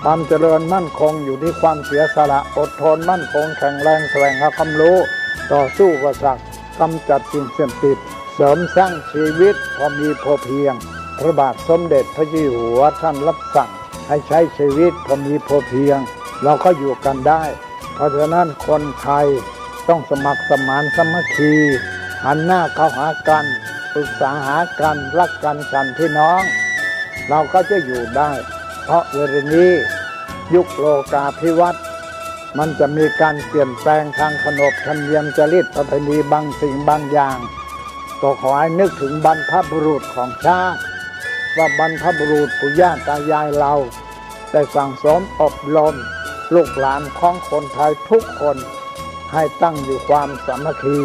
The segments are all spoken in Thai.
ความเจริญมั่นคงอยู่ที่ความเสียสละอดทนมั่นคงแข็งแรงแสวงหาความรู้ต่อสู้อุปสรรคกำจัดสิ่งเสี่ยงติดเสริมสร้างชีวิตพอมีพอเพียงพระบาทสมเด็จพระเจ้าอยู่หัวท่านรับสั่งให้ใช้ชีวิตพอมีพอเพียงเราก็อยู่กันได้เพราะฉะนั้นคนไทยต้องสมัครสมานสามัคคีหันหน้าเข้าหากันปรึกษาหากันรักกันฉันพี่น้องเราก็จะอยู่ได้เพราะเวลานี้ยุคโลกาภิวัตน์มันจะมีการเปลี่ยนแปลงทางขนบธรรมเนียมจริตประเพณีบางสิ่งบางอย่างก็ขอให้นึกถึงบรรพบุรุษของชาติว่าบรรพบุรุษปู่ย่าตายายเราได้สั่งสมอบรมลูกหลานของคนไทยทุกคนให้ตั้งอยู่ความสามัคคี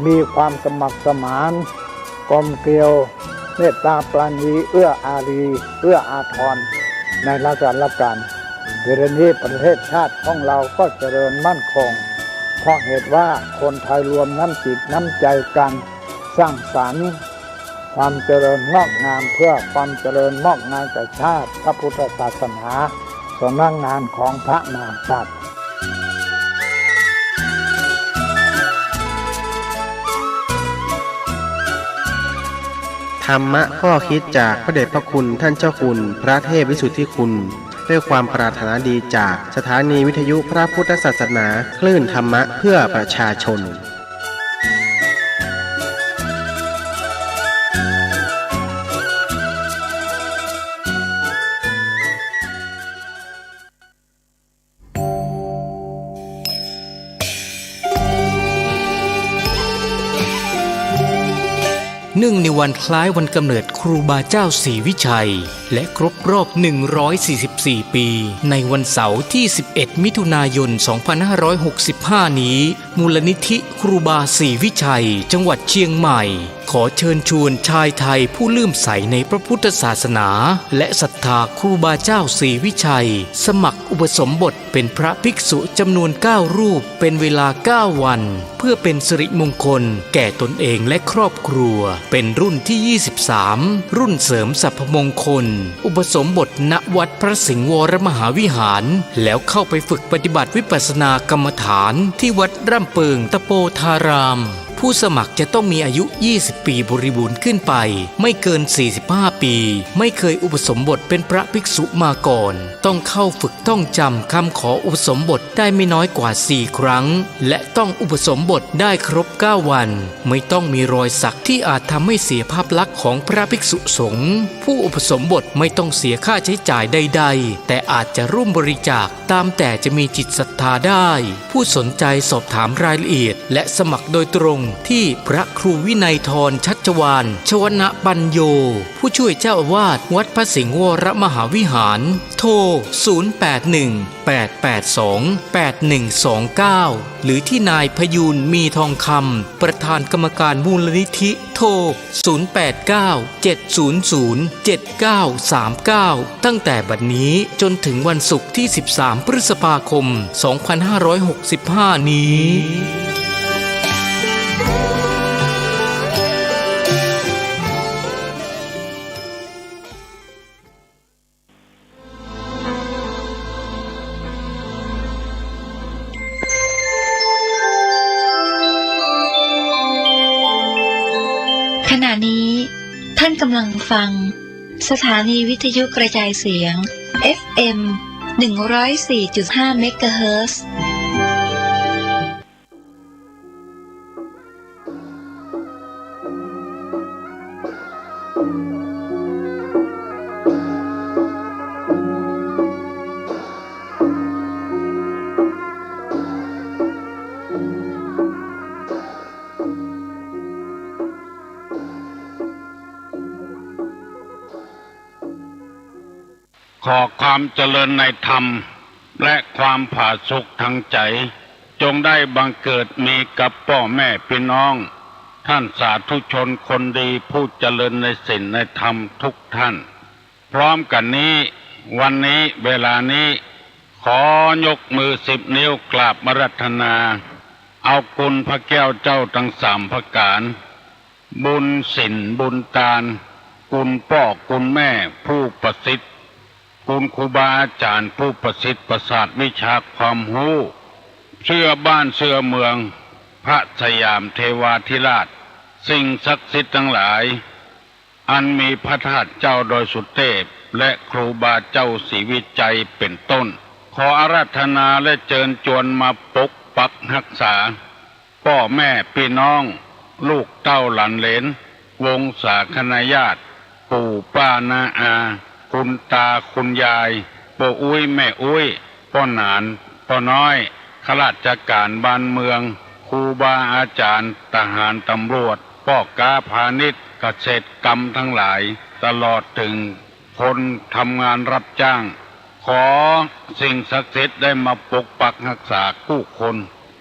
มีความสมัครสมานกลมเกลียวเมตตาปราณีเอื้ออารีเอื้ออาทรในราชการเวลานี้ประเทศชาติของเราก็เจริญมั่นคงเพราะเหตุว่าคนไทยรวมน้ำจิตน้ำใจกันสร้างสรรค์ความเจริญงอกงามเพื่อความเจริญงอกงามแก่ชาติพระพุทธศาสนาสำนักงานของพระมหากษัตริย์ธรรมะข้อคิดจากพระเดชพระคุณท่านเจ้าคุณพระเทพวิสุทธิคุณด้วยความปรารถนาดีจากสถานีวิทยุพระพุทธศาสนาคลื่นธรรมะเพื่อประชาชนเนื่องในวันคล้ายวันกำเนิดครูบาเจ้าศรีวิชัยและครบรอบ144 ปีในวันเสาร์ที่ 11 มิถุนายน 2565 นี้มูลนิธิครูบาศรีวิชัยจังหวัดเชียงใหม่ขอเชิญชวนชายไทยผู้เลื่อมใสในพระพุทธศาสนาและศรัทธาครูบาเจ้าศรีวิชัยสมัครอุปสมบทเป็นพระภิกษุจำนวน9รูปเป็นเวลา9วันเพื่อเป็นสิริมงคลแก่ตนเองและครอบครัวเป็นรุ่นที่ 23 รุ่นเสริมสัพพมงคลอุปสมบทณวัดพระสิงห์วรมหาวิหารแล้วเข้าไปฝึกปฏิบัติวิปัสสนากรรมฐานที่วัดร่ำเปิงตะโปธารามผู้สมัครจะต้องมีอายุ 20 ปีบริบูรณ์ขึ้นไปไม่เกิน 45 ปีไม่เคยอุปสมบทเป็นพระภิกษุมาก่อนต้องเข้าฝึกท่องจำคำขออุปสมบทได้ไม่น้อยกว่า 4 ครั้งและต้องอุปสมบทได้ครบ 9 วันไม่ต้องมีรอยสักที่อาจทำให้เสียภาพลักษณ์ของพระภิกษุสงฆ์ผู้อุปสมบทไม่ต้องเสียค่าใช้จ่ายใดๆแต่อาจจะร่วมบริจาคตามแต่จะมีจิตศรัทธาได้ผู้สนใจสอบถามรายละเอียดและสมัครโดยตรงที่พระครูวินัยธรชัชวาลชวนะปัญโยผู้ช่วยเจ้าอาวาสวัดพระสิงห์วรมหาวิหารโทร 0818828129 หรือที่นายพยูนมีทองคำประธานกรรมการมูลนิธิโทร 0897007939 ตั้งแต่บัดนี้จนถึงวันศุกร์ที่ 13 พฤษภาคม 2565 นี้ขณะนี้ท่านกำลังฟังสถานีวิทยุกระจายเสียง FM 104.5 เมกะเฮิรตซ์ขอความเจริญในธรรมและความผาสุกทางใจจงได้บังเกิดมีกับพ่อแม่พี่น้องท่านสาธุชนคนดีผู้เจริญในศีลในธรรมทุกท่านพร้อมกันนี้วันนี้เวลานี้ขอยกมือ10 นิ้วกราบอาราธนาเอาคุณพระแก้วเจ้าทั้ง3ประการบุญศีลบุญทานคุณพ่อคุณแม่ผู้ประสิทธิ์ คุณครูบาอาจารย์ผู้ประสิทธิ์ประสาทวิชาความรู้เสื้อบ้านเสื้อเมืองพระสยามเทวาธิราชสิ่งศักดิ์สิทธิ์ทั้งหลายอันมีพระธาตุเจ้าโดยสุเทพและครูบาเจ้าศรีวิจัยเป็นต้นขออาราธนาและเชิญชวนมาปกปักรักษาพ่อแม่พี่น้องลูกเต้าหลานเหลนวงศาคณาญาติปู่ป้านาอาคุณตาคุณยายปู่อุ้ยแม่อุ้ยพ่อหนานพ่อน้อยข้าราชการบ้านเมืองครูบาอาจารย์ทหารตำรวจพ่อค้าพาณิชย์เกษตรกรรมทั้งหลายตลอดถึงคนทำงานรับจ้างขอสิ่งศักดิ์สิทธิ์ได้มาปกปักรักษาผู้คน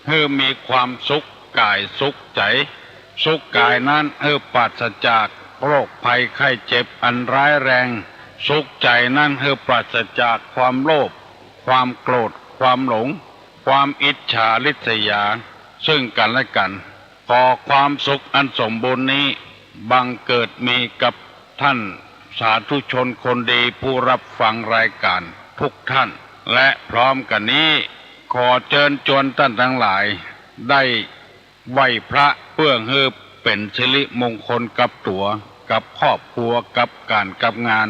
ให้มีความสุขกายสุขใจสุขกายนั้นปราศจากโรคภัยไข้เจ็บอันร้ายแรงสุขใจนั้นปราศจากความโลภความโกรธความหลงความอิจฉาริษยาซึ่งกันและกันขอความสุขอันสมบูรณ์นี้บังเกิดมีกับท่านสาธุชนคนดีผู้รับฟังรายการทุกท่านและพร้อมกันนี้ขอเชิญชวนท่านทั้งหลายได้ไหว้พระเพื่อให้เป็นสิริมงคลกับตัวกับครอบครัวกับการกับงาน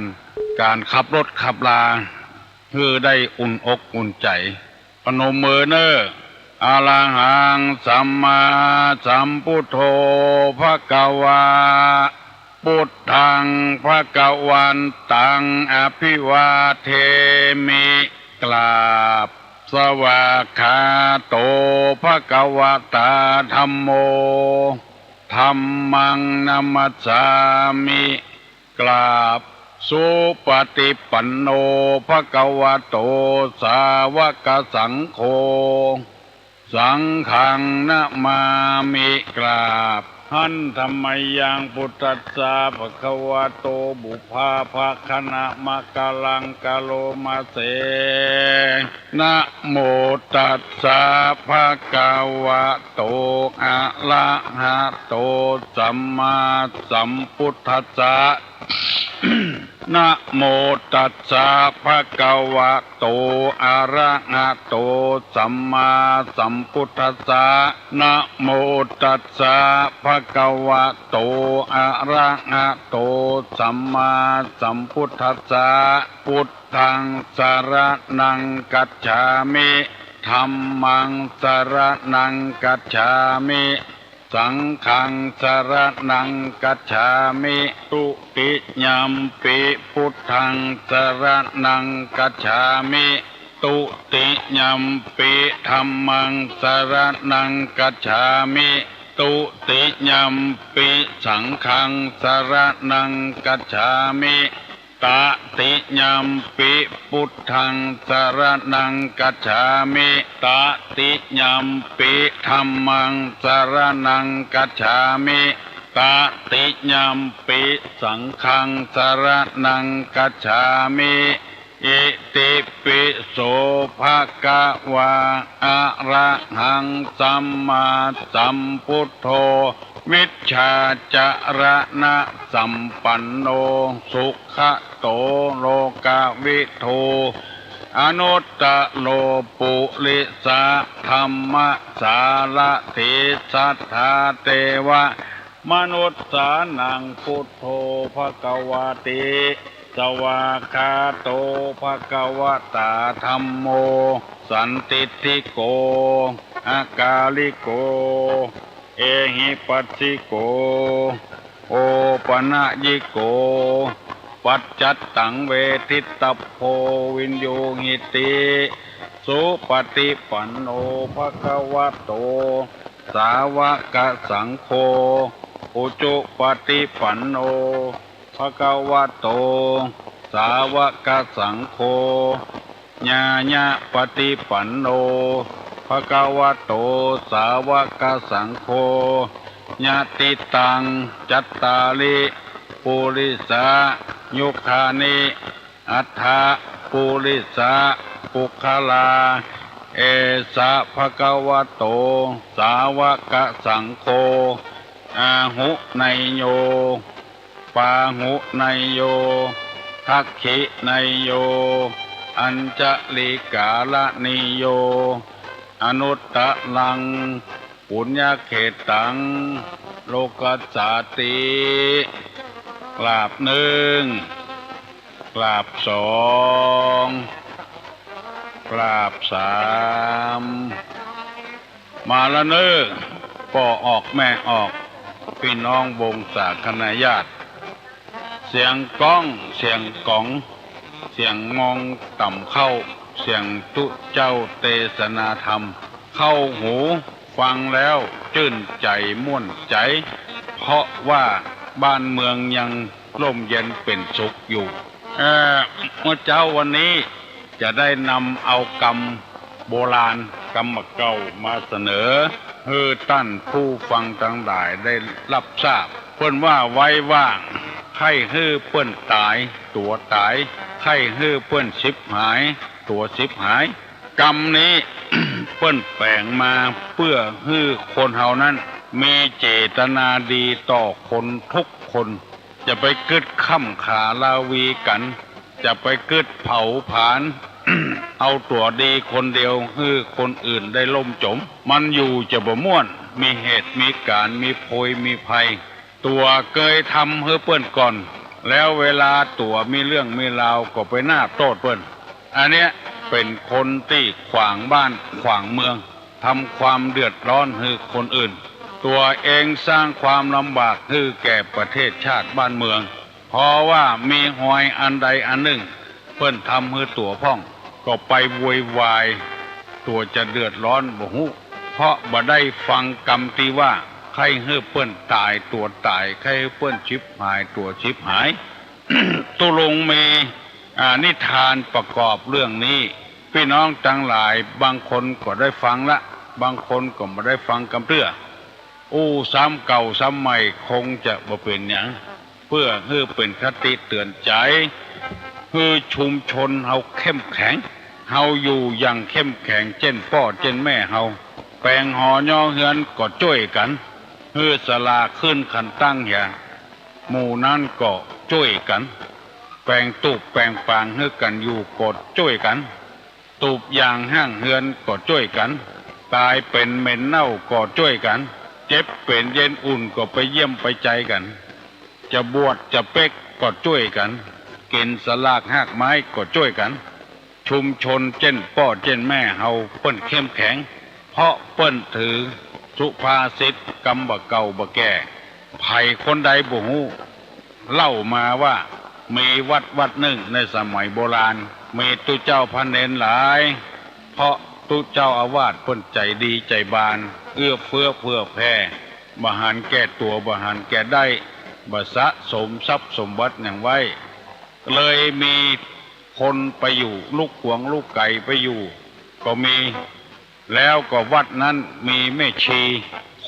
การขับรถขับลาเพื่อได้อุ่นอกอุ่นใจพนมมือเนออะระหังสัมมาสัมพุทโธภควาพุทธังภควันตังอภิวาเทมิกราบสวากขาโตภควตาธัมโมธัมมังนัมมัสสามิกราบสุปฏิปันโนภควโตสาวกสังโฆสังฆังนะมามิกราบหันธรรมยังพุทธัสสะภะคะวะโตบุพพาภคณะมะกะลังกะโลมาเสนะโมตัสสะภะคะวะโตอะระหะโตสัมมาสัมพุทธัสสะ นะโมตัสสะภะคะวะโตอะระหะโตสัมมาสัมพุทธัสสะนะโมตัสสะภะคะวะโตอะระหะโตสัมมาสัมพุทธัสสะพุทธังสรณังกัจฉามิธัมมังสรณังกัจฉามิสังฆังสรณังกัจฉามิตุติยัมปิพุทธังสรณังกัจฉามิตุติยัมปิธัมมังสรณังกัจฉามิตุติยัมปิสังฆังสรณังกัจฉามิตติยัมปิพุทธังสรณังกัจฉามิตติยัมปิธัมมังสรณังกัจฉามิตติยัมปิสังฆังสรณังกัจฉามิอิติปิโสภะคะวะอะระหังสัมมาสัมพุทโธวิชชาจารณะสัมปันโนสุขโตโลกวิทูอนุตตโลปุริสะธรรมสารถิสัทธาเทวะมนุษสานังพุทโธภควติสวากขาโตภควตาธัมโมสันติทิโกอากาลิโกเอหิปัสสิโกโอปนะยิโกปัจจัตตังเวทิตตโพวินโยหิติสุปฏิปันโนภควโตสาวกสังโฆอุจุปฏิปันโนภควโตสาวกสังโฆญาญาปฏิปันโนภควโตสาวกสังโฆญาติตังจัตตาลิปุริสายุคานิอัฏฐปุริสาปุคลาเอสะภควโตสาวกสังโฆอาหุไนโยปาหุไนโย ทักขินายโยอัญจลิกาลนิโยอนุตตะลังปุญญเขตังโลกัสสาติกราบหนึ่งกราบสองกราบสามมาละเน้อพ่อออกแม่ออกพี่น้องวงศาคณาญาติเสียงก้องเสียงก๋องเสียงมองต่ำเข้าเสียงตุเจ้าเทศนาธรรมเข้าหูฟังแล้วชื่นใจม่วนใจเพราะว่าบ้านเมืองยังร่มเย็นเป็นสุขอยู่เมื่อเจ้าวันนี้จะได้นำเอากรรมโบราณกรรมเก่ามาเสนอให้ท่านผู้ฟังทั้งหลายได้รับทราบเพิ่นว่าไว้ว่างให้ฮื้อเปิ้นตายตัวตายให้ฮื้อเปิ้นชิบหายตัวชิบหายกรรมนี้ เปิ้นแปลงมาเพื่อฮื้อคนเฮานั้นมีเจตนาดีต่อคนทุกคนจะไปกึดค่ำขาลาวีกันจะไปกึดเผาผลาญ เอาตัวดีคนเดียวฮื้อคนอื่นได้ล่มจมมันอยู่จะบ่ม่วนมีเหตุมีการมีโพยมีภัยตัวเคยทำให้เปิ้นก่อนแล้วเวลาตัวมีเรื่องมีราวก็ไปหน้าโทษเปิ้นอันเนี้ยเป็นคนที่ขวางบ้านขวางเมืองทำความเดือดร้อนให้คนอื่นตัวเองสร้างความลำบากให้แก่ประเทศชาติบ้านเมืองเพราะว่ามีหอยอันใดอันหนึ่งเปิ้นทำให้ตัวพ่องก็ไปโวยวายตัวจะเดือดร้อนบ่ฮู้เพราะบ่ได้ฟังกรรมที่ว่าใครให้เปิ้นตายตัวตายใครให้เปิ้นชิบหายตัวชิบหาย ตุลงมีนิทานประกอบเรื่องนี้พี่น้องทั้งหลายบางคนก็ได้ฟังละบางคนก็ไม่ได้ฟังกำเตื้อซ้ำเก่าซ้ำใหม่คงจะบ่เป็นหยังเพื่อให้เป็นคติเตือนใจให้ชุมชนเฮาเข้มแข็งเฮาอยู่อย่างเข้มแข็งเช่นพ่อเช่นแม่เฮาแปลงหอย่อเฮือนก็ช่วยกันให้ศาลาขึ้นขันตั้งอย่าหมู่นั้นก็ช่วยกันแปลงตูบแปลงปางให้กันอยู่ก็ช่วยกันตูบอย่างห้างเฮือนก็ช่วยกันตายเป็นเหม็นเน่าก็ช่วยกันเจ็บเป็นเย็นอุ่นก็ไปเยี่ยมไปใจกันจะบวชจะเป๊กก็ช่วยกันกินสลากหากไม้ก็ช่วยกันชุมชนเช่นพ่อเช่นแม่เฮาเปิ้นเข้มแข็งเพราะเปิ้นถือสุภาษิตกรรมบ่เก่าบ่แก่ไผคนใดบ่ฮู้เล่ามาว่ามีวัดหนึ่งในสมัยโบราณมีตุเจ้าพระเนนหลายเพราะตุเจ้าอาวาสเปิ้นใจดีใจบานเอื้อเฟื้อเผื่อแผ่บ่หันแก่ตัวบ่หันแก่ได้บ่สะสมทรัพย์สมบัติอย่างไว้เลยมีคนไปอยู่ลูกหวงลูกไก่ไปอยู่ก็มีแล้วก็วัดนั้นมีแม่ชี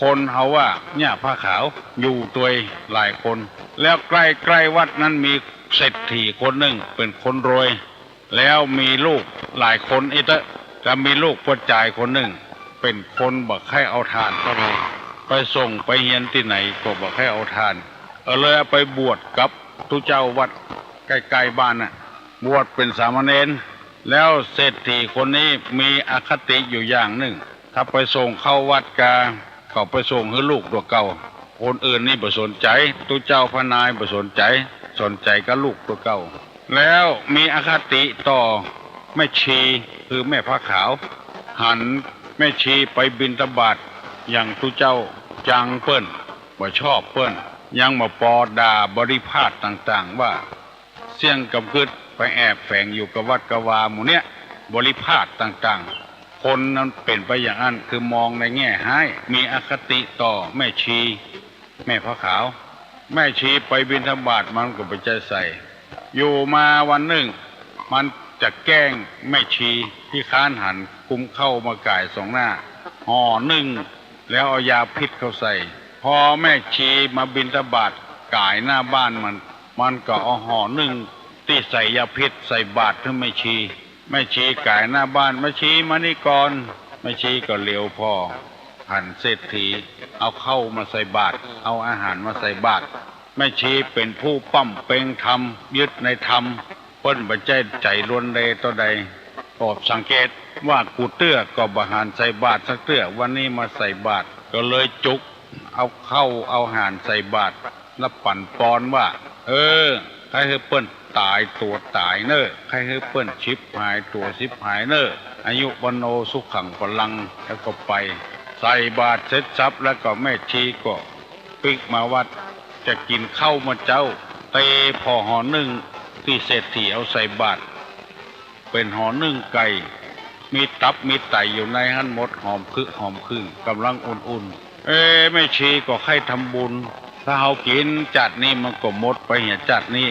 คนเฮาว่าเนี่ยผ้าขาวอยู่ตัวหลายคนแล้วใกล้วัดนั้นมีเศรษฐีคนหนึ่งเป็นคนรวยแล้วมีลูกหลายคนอีกจะมีลูกผู้ชายคนหนึ่งเป็นคนบ่ให้เอาทานก็เลยไปส่งไปเฮียนที่ไหนก็บ่ให้เอาทานเลยเอาไปบวชกับทุเจ้าวัดใกล้ๆบ้านน่ะบวชเป็นสามเณรแล้วเศรษฐีคนนี้มีอคติอยู่อย่างหนึ่งถ้าไปส่งเข้าวัดก็ไปส่งให้ลูกตัวเก่าคนอื่นนี่บ่สนใจทุเจ้าพระนายบ่สนใจกับลูกตัวเก่าแล้วมีอคติต่อแม่ชีคือแม่ผ้าขาวหันแม่ชีไปบิณฑบาตอย่างทุเจ้าจังเปิ้นบ่ชอบเปิ้นยังมาปอด่าบริพาทต่างๆว่าเสี่ยงกำกึดไปแอบแฝงอยู่กับวัดกวาหมู่เนี้ยบริพาทต่างๆคนนั้นเป็นไปอย่างนั้นคือมองในแง่ร้ายมีอคติต่อแม่ชีแม่ผ้าขาวแม่ชีไปบิณฑบาตมันก็ไปใจใส่อยู่มาวันหนึ่งมันจะแกล้งแม่ชีที่ค้านหันกุมเข้ามาก่ายสองหน้าห่อนึ่งแล้วเอายาพิษเข้าใส่พอแม่ชีมาบิณฑบาตก่ายหน้าบ้านมันก็เอาห่อนึ่งที่ใส่ยาพิษใส่บาตรให้แม่ชีก่ายหน้าบ้านแม่ชีมานี่ก่อนแม่ชีก็เลี้ยวพอหันเศรษฐีเอาเข้ามาใส่บาตรเอาอาหารมาใส่บาตร แม่ชีเป็นผู้ปั้มเปงธรรมยึดในธรรมเปิ้นบ่ใจใจล้วนใดต่อใดโปรดสังเกตว่ากูเตื้อก็บ่หารใส่บาตรสักเตื้อวันนี้มาใส่บาตรก็เลยจุกเอาเข้าเอาหารใส่บาตรแล้วปั่นปอนว่าใครให้เปิ้นตายตัวตายเน้อใครให้เปิ้นชิบหายตัวชิบหายเน้ออายุวันโนสุขังพลังแล้วก็ไปใส่บาตรเสร็จสับแล้วก็แม่ชีก็ปิกมาวัดจะกินข้าวมาเจ้าเตพอห่อนึ่งที่เศรษฐีเอาใส่บาตรเป็นห่อนึ่งไก่มีตับมีไตอยู่ในหันหมดหอมคึหอมขึ้นกำลังอุ่นๆแม่ชีก็ให้ทำบุญถ้าเฮากินจัดนี่มันก็หมดไปเหียจัดนี่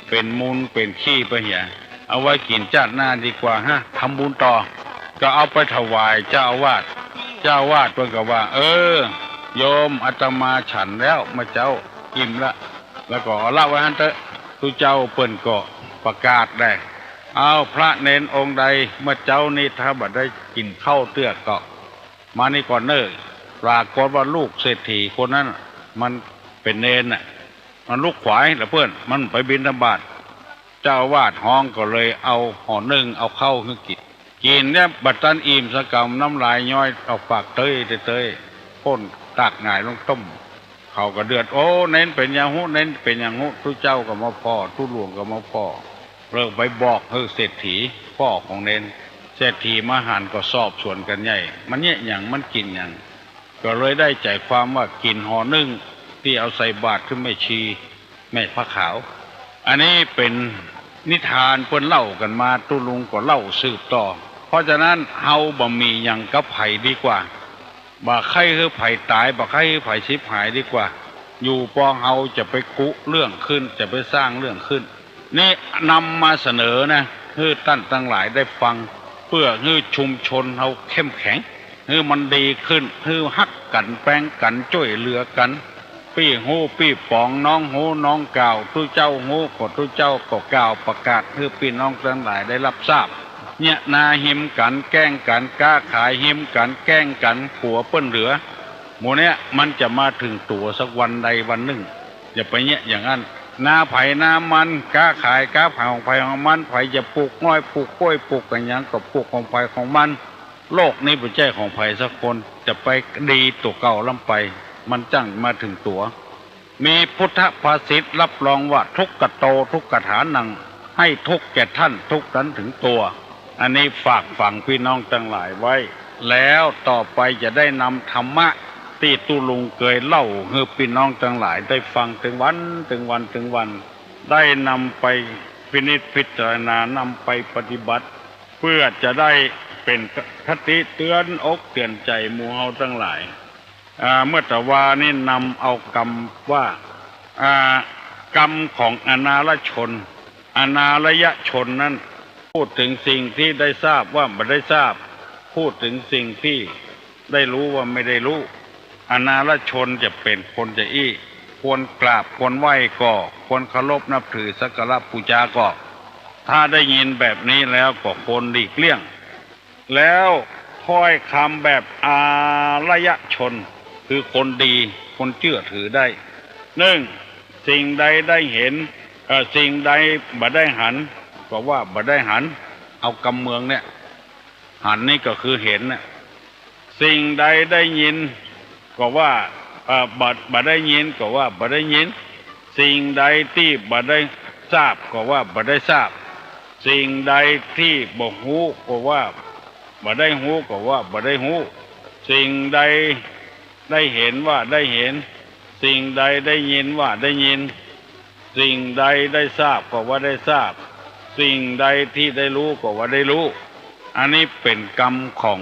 เป็นมูลเป็นขี้ไปเหียเอาไว้กินจัดหน้าดีกว่าฮะทำบุญต่อก็เอาไปถวายเจ้าอาวาสเจ้าอาวาสเพิ่นก็ว่าโยมอาตมาฉันแล้วมาเจ้าอิ่มละแล้วก็เอาละไว้หันเถอะทุเจ้าเปิ้นก็ประกาศได้เอาพระเนนองค์ใดเมื่อเจ้านี่ถ้าบ่ได้กินข้าวเตื้อก็มานี่ก่อนเน้อปรากฏว่าลูกเศรษฐีคนนั้นมันเป็นเนนน่ะมันลูกขวายแล้วเพื่อนมันไปบิณฑบาตเจ้าอาวาสห้องก็เลยเอาห่อนึ่งเอาเข้าขึ้นกินเนี่ยบัดตันอิ่มสะกำน้ำลายย้อยเอาปากเตยพ่นตักหงายลงต้มเขาก็เดือดโอ้เน้นเป็นอย่างหูเน้นเป็นอย่างหูทุเจ้าก็มาพ่อทุหลวงก็มาพ่อเลิกไปบอกเศรษฐีพ่อของเน้นเศรษฐีมหาก็สอบสวนกันใหญ่มันเนี่ยอย่างมันกินอย่างก็เลยได้ใจความว่ากินห่อนึ่งที่เอาใส่บาตรขึ้นแม่ชีแม่พระขาวอันนี้เป็นนิทานเพิ่นเล่ากันมาตุลุงก็เล่าสืบต่อเพราะฉะนั้นเฮาบ่มีอย่างกับไผดีกว่าบ่ใครคือไผตายบ่ใครคือไผชิบหายดีกว่าอยู่ปองเฮาจะไปกุเรื่องขึ้นจะไปสร้างเรื่องขึ้นนี่นำมาเสนอนะให้ท่านทั้งหลายได้ฟังเพื่อให้ชุมชนเฮาเข้มแข็งให้มันดีขึ้นให้ฮักกันแป้งกันช่วยเหลือกันปี้หูปี้ปองน้องหูน้องกล่าวทุเจ้าหูก็ทุเจ้าก็กล่าวประกาศให้พี่น้องทั้งหลายได้รับทราบเนี่ยนาหิมกันแกล้งกันก้าขายหิมกันแกล้งกันขัวเปิ้นเหลือหมู่เนี้ยมันจะมาถึงตัวสักวันใดวันหนึ่งอย่าไปเนี่ยอย่างนั้นนาไผ่นามันก้าขายก้าไผ่ของไผ่ของมันไผ่จะปลูกน้อยปลูกกล้วยปลูกกันอย่างกับปลูกของไผ่ของมันโลกนี้เป็นใจของไผ่สักคนจะไปดีตัวเก่าล้ำไปมันจังมาถึงตัวมีพุทธภาษิตรับรองว่าทุกขโตทุกขฐานังให้ทุกแก่ท่านทุกนั้นถึงตัวอันนี้ฝากฝังพี่น้องทั้งหลายไว้แล้วต่อไปจะได้นำธรรมะที่ตุลุงเคยเล่าให้พี่น้องทั้งหลายได้ฟังถึงวันได้นำไปพินิจพิจารณานำไปปฏิบัติเพื่อจะได้เป็นคติเตือนอกเตือนใจหมู่เฮาทั้งหลายเมื่อแต่ว่านี่นำเอากรรมว่ากรรมของอนาลชนอนาลยชนนั้นพูดถึงสิ่งที่ได้ทราบว่าไม่ได้ทราบพูดถึงสิ่งที่ได้รู้ว่าไม่ได้รู้อนาลชนจะเป็นคนจะควรกราบควรไหว้ก็ควรเคารพนับถือสักการะบูชาก็ถ้าได้ยินแบบนี้แล้วก็ควรหลีกเลี่ยงแล้วถ้อยคำแบบอารยชนคือคนดีคนเชื่อถือได้สิ่งใดได้เห็นสิ่งใดบ่ได้หันก็ว่าบ่ได้หันเอากำเมืองเนี่ยหันนี่ก็คือเห็นน่ะสิ่งใดได้ยินก็ว่าบ่ได้ยินก็ว่าบ่ได้ยินสิ่งใดที่บ่ได้ทราบก็ว่าบ่ได้ทราบสิ่งใดที่บ่ฮู้ก็ว่าบ่ได้ฮู้ก็ว่าบ่ได้ฮู้สิ่งใดได้เห็นว่าได้เห็นสิ่งใดได้ยินว่าได้ยินสิ่งใดได้ทราบก็ว่าได้ทราบสิ่งใดที่ได้รู้ก็ว่าได้รู้อันนี้เป็นกรรมของ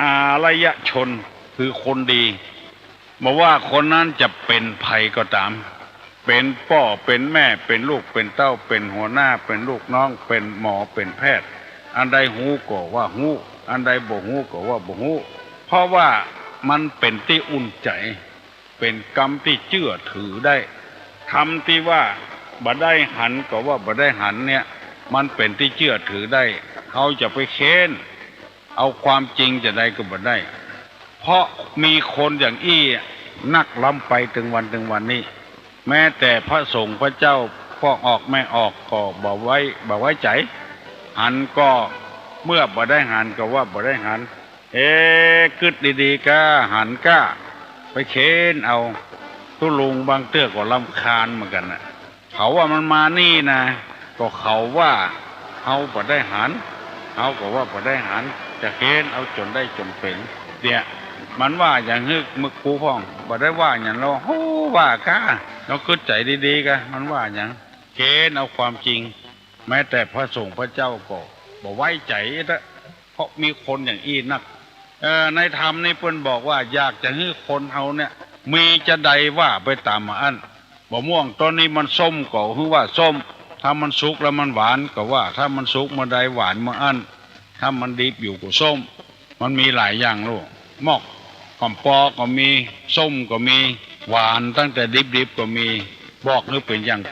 อารยชนคือคนดีบอกว่าคนนั้นจะเป็นภัยก็ตามเป็นพ่อเป็นแม่เป็นลูกเป็นเต้าเป็นหัวหน้าเป็นลูกน้องเป็นหมอเป็นแพทย์อันใดฮู้ก็ว่าฮู้อันใดบ่ฮู้ก็ว่าบ่ฮู้เพราะว่ามันเป็นที่อุ่นใจเป็นกรรมที่เชื่อถือได้คำที่ว่าบ่ได้หันก็ว่าบ่ได้หันเนี่ยมันเป็นที่เชื่อถือได้เขาจะไปเค้นเอาความจริงจะได้ก็บ่ได้เพราะมีคนอย่างนักล้ำไปถึงวันนี้ แม้แต่พระสงฆ์พระเจ้าพ่อออกไม่ออกก็บ่ไว้ใจหันก็เมื่อบ่ได้หันก็ว่าบ่ได้หันกึดดีๆก็หันก็ไปเค้นเอาตุลุงบางเตื้อก็รำคาญเหมือนกันน่ะเขาว่ามันมานี่นะก็เขาว่าเขาบ่ได้หันเขาก็ว่าบ่ได้หันจะเค้นเอาจนได้จนเป็นเนี่ยมันว่าอย่างฮึกมึกปูพ่องบ่ได้ว่าอย่างเราโอ้ว่าก้าเรากึดใจดีๆกันมันว่าอย่างเค้นเอาความจริงแม้แต่พระสงฆ์พระเจ้าก็บ่ไว้ใจนะเพราะมีคนอย่างอี้นักในธรรมนี่เพิ่นบอกว่าอยากจะให้คนเฮาเนี่ยมีจะใดว่าไปตามมาอันบ่ม่วงต้นนี้มันส้มก็คือว่าส้มถ้ามันสุกแล้วมันหวานก็ว่าถ้ามันสุกมาใดหวานมาอันถ้ามันดิบอยู่ก็ส้มมันมีหลายอย่างลูกมอกกำปอก็มีส้มก็มีหวานตั้งแต่ดิบๆก็มีบอกคือเป็นอย่าง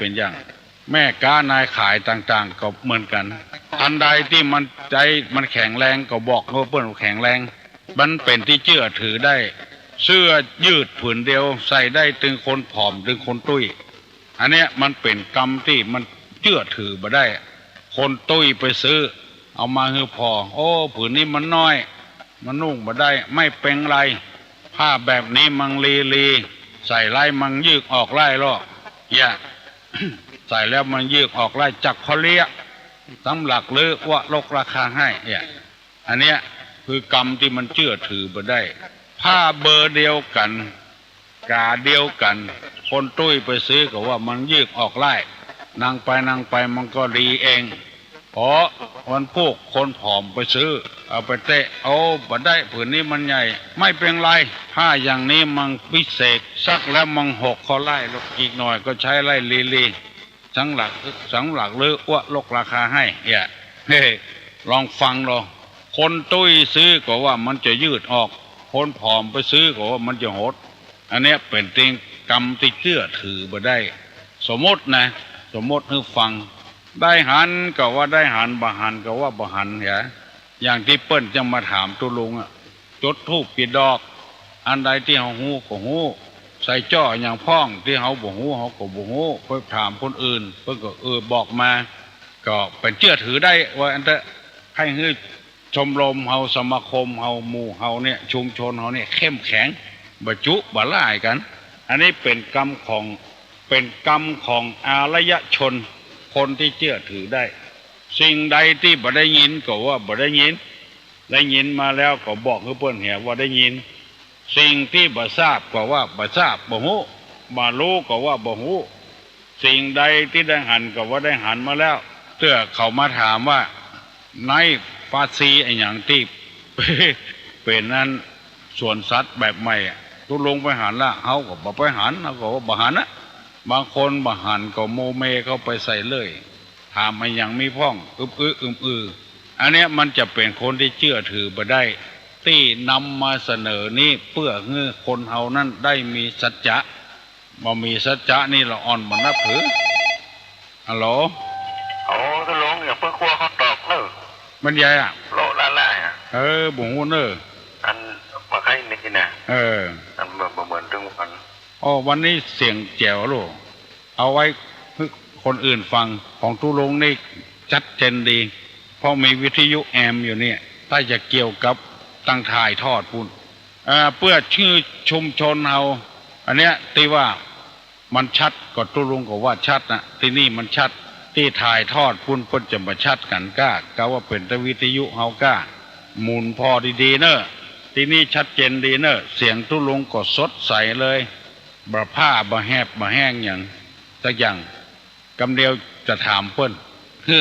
แม่ค้านายขายต่างๆก็เหมือนกันอันใดที่มันใจมันแข็งแรงก็บอกว่าเปิ้นแข็งแรงมันเป็นที่เชื่อถือได้เสื้อยืดผืนเดียวใส่ได้ถึงคนผอมถึงคนตุ้ยอันเนี้ยมันเป็นกรรมที่มันเชื่อถือบ่ได้คนตุ้ยไปซื้อเอามาคือพอโอ้ผืนนี้มันน้อยมันนุ่งบ่ได้ไม่เป็นไรผ้าแบบนี้มังลีใส่ไล่มังยืกออกไล่ลอกอย่า ใส่แล้วมันยืกออกไล่จักเขาเลี้ยสำหลักหรือว่าลกราคาให้เนี่ยอันเนี้ยคือกรรมที่มันเชื่อถือบ่ได้ผ้าเบอร์เดียวกันกาเดียวกันคนตุ้ยไปซื้อก็ว่ามันยืกออกไล่นั่งไปมันก็ดีเองเพราะวันพวกคนผอมไปซื้อเอาไปเตะเอาบ่ได้ผืนนี้มันใหญ่ไม่เป็นไรผ้าอย่างนี้มันพิเศษซักแล้วมันหกเขาไล่ลกอีกหน่อยก็ใช้ไล่ลีสังหลักหรืออ้วลกราคาให้เนี่ยลองฟังลองคนตุ้ยซื้อก็ว่ามันจะยืดออกคนผอมไปซื้อก็ว่ามันจะหดอันนี้เป็นเรื่องกรรมที่เชื่อถือบ่ได้สมมติให้ฟังได้หันก็ว่าได้หันบ่หันก็ว่าบ่หันอย่างที่เปิ้นจะมาถามตุลุงจุดธูปกี่ดอกอันใดที่เฮาฮู้ก็ฮู้ใส่จ้ออย่างพ้องที่เฮาบ่ฮู้เฮาก็บ่ฮู้ไปถามคนอื่นเพิ่นก็บอกมาก็เป็นเชื่อถือได้ว่าอันเตะให้ฮื้อชมรมเฮาสมาคมเฮาหมู่เฮาเนี่ยชุมชนเฮาเนี่ยเข้มแข็งบ่จุบ่ล่ายกันอันนี้เป็นกรรมของอารยชนคนที่เชื่อถือได้สิ่งใดที่บ่ได้ยินก็ว่าบ่ได้ยินมาแล้วก็บอกให้เพิ่นเห็นว่าได้ยินสิ่งที่บ่ทราบก็ว่าบ่ทราบบ่ฮู้บ่รู้ก็ว่าบ่ฮู้สิ่งใดที่ได้หันก็ว่าได้หันมาแล้วเตื้อเขามาถามว่าในฟาซีไอ้หยังที่ เป็นนั้นส่วนสัตว์แบบใหม่ตุลงไปหันละเฮาก็บ่ไปหันเฮาก็ว่าบ่หันนะบางคนบ่หันก็โมเมเข้าไปใส่เลยถามไอ้หยังมีพ้องอันเนี้ยมันจะเป็นคนที่เชื่อถือบ่ได้ที่นำมาเสนอนี้เพื่อให้คนเฮานั้นได้มีสัจจะบ่มีสัจจะนี่ละอ่อนบ่นับถือฮัลโหลโอ้ตุลงอย่าเพิ่งครัวเขาตอกเนอะมันใหญ่โลละบ่ฮู้เนอะอันมาให้นี่นะอันเหมือนถึงวันวันนี้เสียงแจ๋วโลเอาไว้ให้คนอื่นฟังของตุลงนี่ชัดเจนดีเพราะมีวิทยุแอมอยู่เนี่ยถ้าจะเกี่ยวกับตั้งถ่ายทอดพุ่นเพื่อชื่อชุมชนเฮาอันเนี้ยที่ว่ามันชัดก็ตุลงก็ว่าชัดนะที่นี่มันชัดที่ถ่ายทอดพุ่นเพิ่นจะมาชัดกันกะว่าเป็นแต่วิทยุเฮาหมุนพอดีๆเนอะที่นี่ชัดเจนดีเนอะเสียงตุลงก็สดใสเลยบ่ผ้าบ่แหบบ่แห้งอย่างสักอย่างกำเดียวจะถามเพิ่นคือ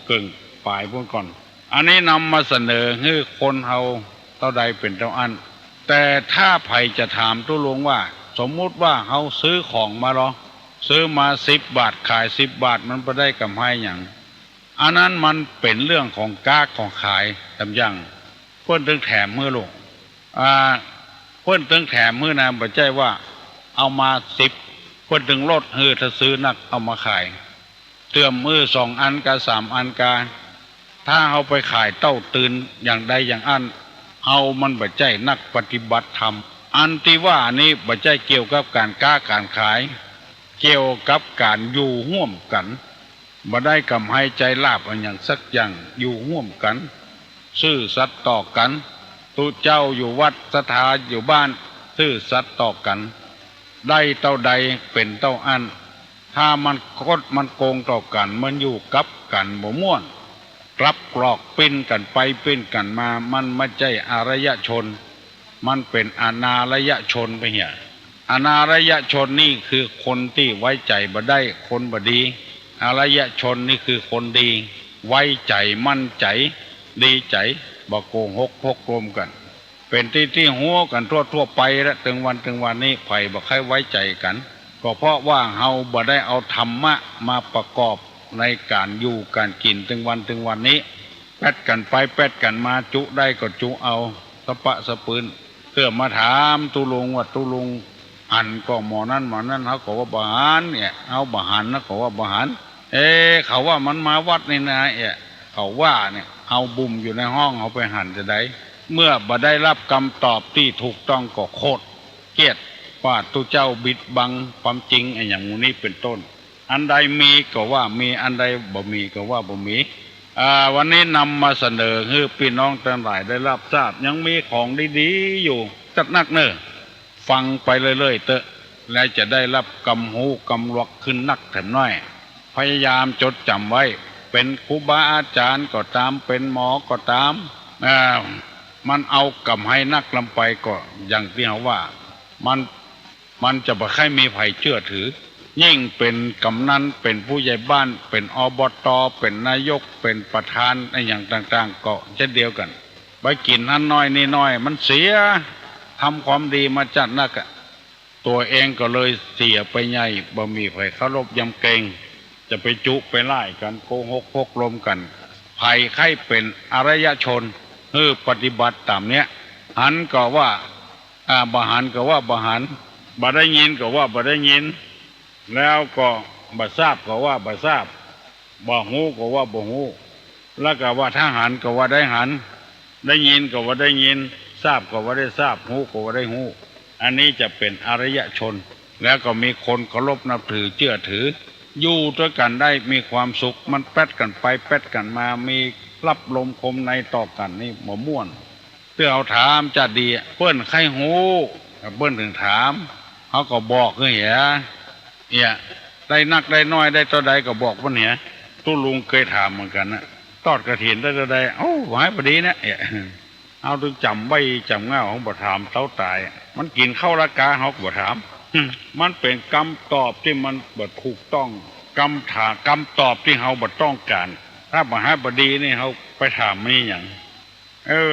6:30ปลายพุ่นก่อนอันนี้นำมาเสนอให้คนเฮาเท่าใดเป็นเท่าอันแต่ถ้าไผจะถามตุลงว่าสมมุติว่าเฮาซื้อของมาหรอซื้อมา10 บาทขาย10 บาทมันบ่ได้กำไรหยังอันนั้นมันเป็นเรื่องของกากของขายตำยังเพิ่นถึงแถมมื้อลงเพิ่นถึงแถมมื้อนะบ่ใช่ว่าเอามา10เพิ่นถึงลดถ้าซื้อนักเอามาขายเติมมือ2 อันกับ3 อันกาถ้าเอาไปขายเต้าตื่นอย่างใดอย่างอันเอามันบ่ใช่นักปฏิบัติธรรมอันที่ว่านี้บ่ใช่เกี่ยวกับการค้าการขาย เกี่ยวกับการอยู่ร่วมกันบ่ได้กำให้ใจลาบอันอย่างสักอย่างอยู่ร่วมกันซื่อสัตย์ต่อกันตุเจ้าอยู่วัดสถาอยู่บ้านซื่อสัตย์ต่อกันได้เท่าใดเป็นเท่าอันถ้ามันคดมันโกงต่อกันมันอยู่กับกันบ่ม่วนกลับกรอกปิ้นกันไปปิ้นกันมามันไม่ใช่อารยชนมันเป็นอนาลยชนไปเหี้ยอนาลยชนนี่คือคนที่ไว้ใจบ่ได้คนบ่ดีอารยชนนี่คือคนดีไว้ใจมั่นใจดีใจบ่โกหกพกรวมกันเป็นที่หัวกันทั่วไปแล้วถึงวันนี้ไผบ่ใครไว้ใจกันก็เพราะว่าเฮาบ่ได้เอาธรรมะมาประกอบในการอยู่การกินถึงวันนี้แปดกันไปแปดกันมาจุได้ก็จุเอาสะปะสะปืนเพื่อมาถามตุลุงว่าตุลุงอันก็หมอนั้นเขาก็ว่าบหารเนี่ยเอาบหารนะก็ว่าบหารเขาว่ามันมาวัดนี่นะเขาว่าเนี่ยเอาบุ่มอยู่ในห้องเขาไปหันจะได้เมื่อบ่ได้รับคำตอบที่ถูกต้องก็โคตรเกลียดว่าตุเจ้าบิดบังความจริงอย่างนี้เป็นต้นอันใดมีก็ว่ามีอันใดบ่มีก็ว่าบ่มีวันนี้นำมาเสนอให้พี่น้องทั้งหลายได้รับทราบยังมีของดีๆอยู่จัดนักเนอะฟังไปเรื่อยๆเตอะและจะได้รับกำหูกำลวกขึ้นนักแถมน้อยพยายามจดจำไว้เป็นครูบาอาจารย์ก็ตามเป็นหมอก็ตามมันเอากำให้นักลำไปก็อย่างที่เขาว่ามันจะบ่ค่อยมีไผเชื่อถือยิ่งเป็นกำนันเป็นผู้ใหญ่บ้านเป็นอบตเป็นนายกเป็นประธานอะไรอย่างต่างๆก็เช่นเดียวกันไปกินนั่นน้อยนี่น้อยมันเสียทำความดีมาจัดนักตัวเองก็เลยเสียไปใหญ่บ่มีไผเคารพยำเกรงจะไปจุไปไล่กันโกหกพกลมกันภัยไข้เป็นอารยชนปฏิบัติตามเนี้ยหันก็ว่าบหันก็ว่าบหันบ่ได้ยินก็ว่าบ่ได้ยินแล้วก็บ่ทราบก็ว่าบ่ทราบบ่ฮู้ก็ว่าบ่ฮู้แล้วก็ว่าทหารก็ว่าได้หันได้ยินก็ว่าได้ยินทราบก็ว่าได้ทราบฮู้ก็ว่าได้ฮู้อันนี้จะเป็นอารยชนแล้วก็มีคนเคารพนับถือเชื่อถืออยู่ด้วยกันได้มีความสุขมันแป๊ดกันไปแป๊ดกันมามีรับลมคมในต่อกันนี่บ่ม่วนเพื่อเอาถามจะดีเปิ้นใครฮู้เปิ้นถึงถามเขาก็บอกคือเหี้ยได้นักได้น้อยได้ตัวใดก็บอกว่าเนี่ยตู้ลุงเคยถามเหมือนกันนะทอดกระถินได้ตัวใดหายพอดีนะเอาถึงจำไว้จำเงาของบ่ถามเต้าตายมันกินเข้าละกาเขาก็บ่ถามมันเป็นคำตอบที่มันบ่ถูกต้องคำตอบที่เขาบ่ต้องการถ้าบ่หายพอดีนี่เขาไปถามไม่อย่าง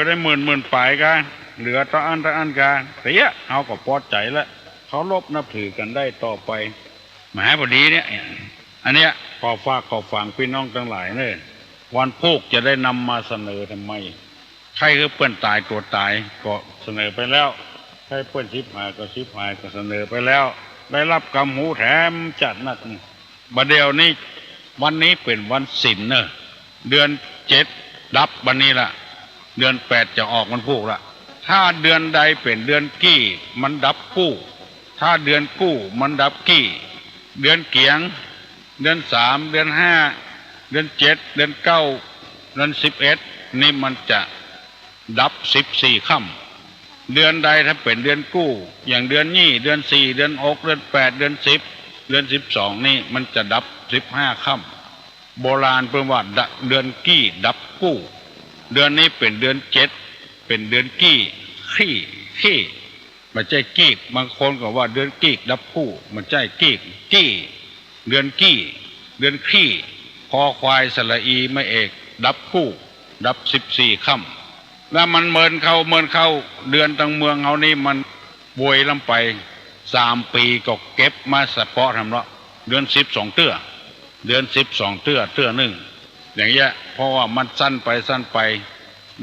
ได้หมื่นปลายกันเหลือต่ออันกันเสียเขาก็พอใจแล้วเขาลบนับถือกันได้ต่อไปมหาบดีเนี่ยอันเนี้ยขอฟังพี่น้องทั้งหลายเนี่ยวันพุธจะได้นำมาเสนอทำไมใครคือเปิ้นตายตัวตายก็เสนอไปแล้วใครเปิ้นชิบหายก็เสนอไปแล้วได้รับกำหูแถมจัดนักบัดเดียวนี้วันนี้เป็นวันศีลเนอะเดือน7ดับวันนี้ละเดือน8จะออกวันพุธละถ้าเดือนใดเป็นเดือนกี้มันดับกู้ถ้าเดือนกู้มันดับกี้เดือนเกียงเดือน3เดือน5เดือน7เดือน9เดือน11นี่มันจะดับ14ค่ำเดือนใดถ้าเป็นเดือนกู้อย่างเดือนนี้เดือน4เดือน6เดือน8เดือน10เดือน12นี่มันจะดับ15ค่ำโบราณเป็นว่าเดือนกี้ดับกู้เดือนนี้เป็นเดือน7เป็นเดือนกี้ขี้มันใจกีกบางคนก็ว่าเดือนกีกดับคู่มันใจกีกกี้เดือนกี้เดือนขี้คอควายสระอีไม่เอกดับคู่ดับ14ค่ำแล้วมันเมินเข้าเดือนตั้งเมืองเขานี่มันบวยลำไป3 ปีก็เก็บมาเฉพาะทำละเดือน12เตื้อเดือน12เตื้อหนึ่งอย่างเงี้ยเพราะว่ามันสั้นไป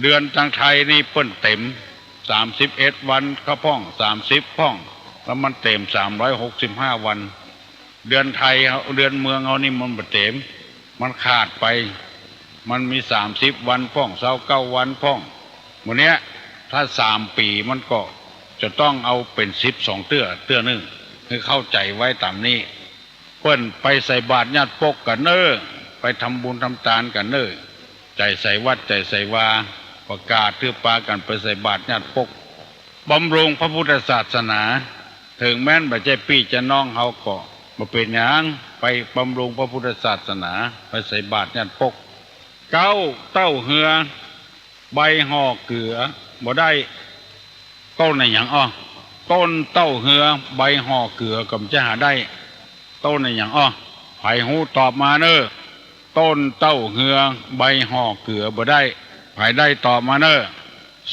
เดือนทางไทยนี่เปิ้นเต็ม31 วันเข้าพ่อง30พ่องแล้วมันเต็ม365 วันเดือนไทยเดือนเมืองเขานี่มันบ่เต็มมันขาดไปมันมี30 วันพ่อง29 วันพ่องวันเนี้ยถ้า3 ปีมันก็จะต้องเอาเป็น12เตื้อหนึ่งคือเข้าใจไว้ตามนี้ ปิ้นไปใส่บาตรญาติปกกันเน้อไปทำบุญทำทานกันเน้อใจใส่วัดใจใส่วาประกาศถือปากันไปใส่บาตรญาติปกบำรุงพระพุทธศาสนาถึงแม้นบ่ใจพี่จะน้องเฮาก็บ่เป็นหยังไปบำรุงพระพุทธศาสนาไปใส่บาตรญาติปกเก้าเต้าเหือใบห่อเกลือบ่ได้ต้นในหยังอ้อต้นเต้าเหือใบห่อเกลือก็จะหาได้ต้นในหยังอ้อไผฮู้ตอบมาเน้อต้นเต้าเหือใบห่อเกลือบ่ได้ไผได้ตอบมาเน้อ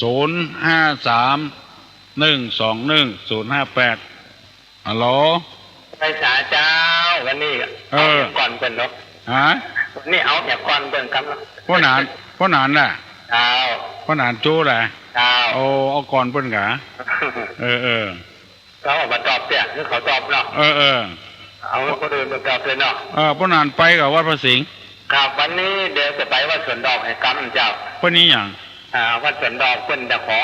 053-121-058ฮัลโหลไปสาเจ้าวันนี้เอาก่อนเป็นเนาะฮะวันนี้เอาอย่างก่อนเป็นครับพ่อหนานน่ะเจ้าพ่อหนานจู้แหละเจ้าโอ้เอาก่อนเพิ่นกะเขาออกมาตอบเสียคือเขาตอบเนาะเอาคนอื่นมาตอบเลยเนาะพ่อหนานไปกับวัดพระสิงห์ครับวันนี้เดี๋ยวจะไปวัดสวนดอกให้กำเจ้าวันนี้อย่างวัดสวนดอกเพิ่นจะขอ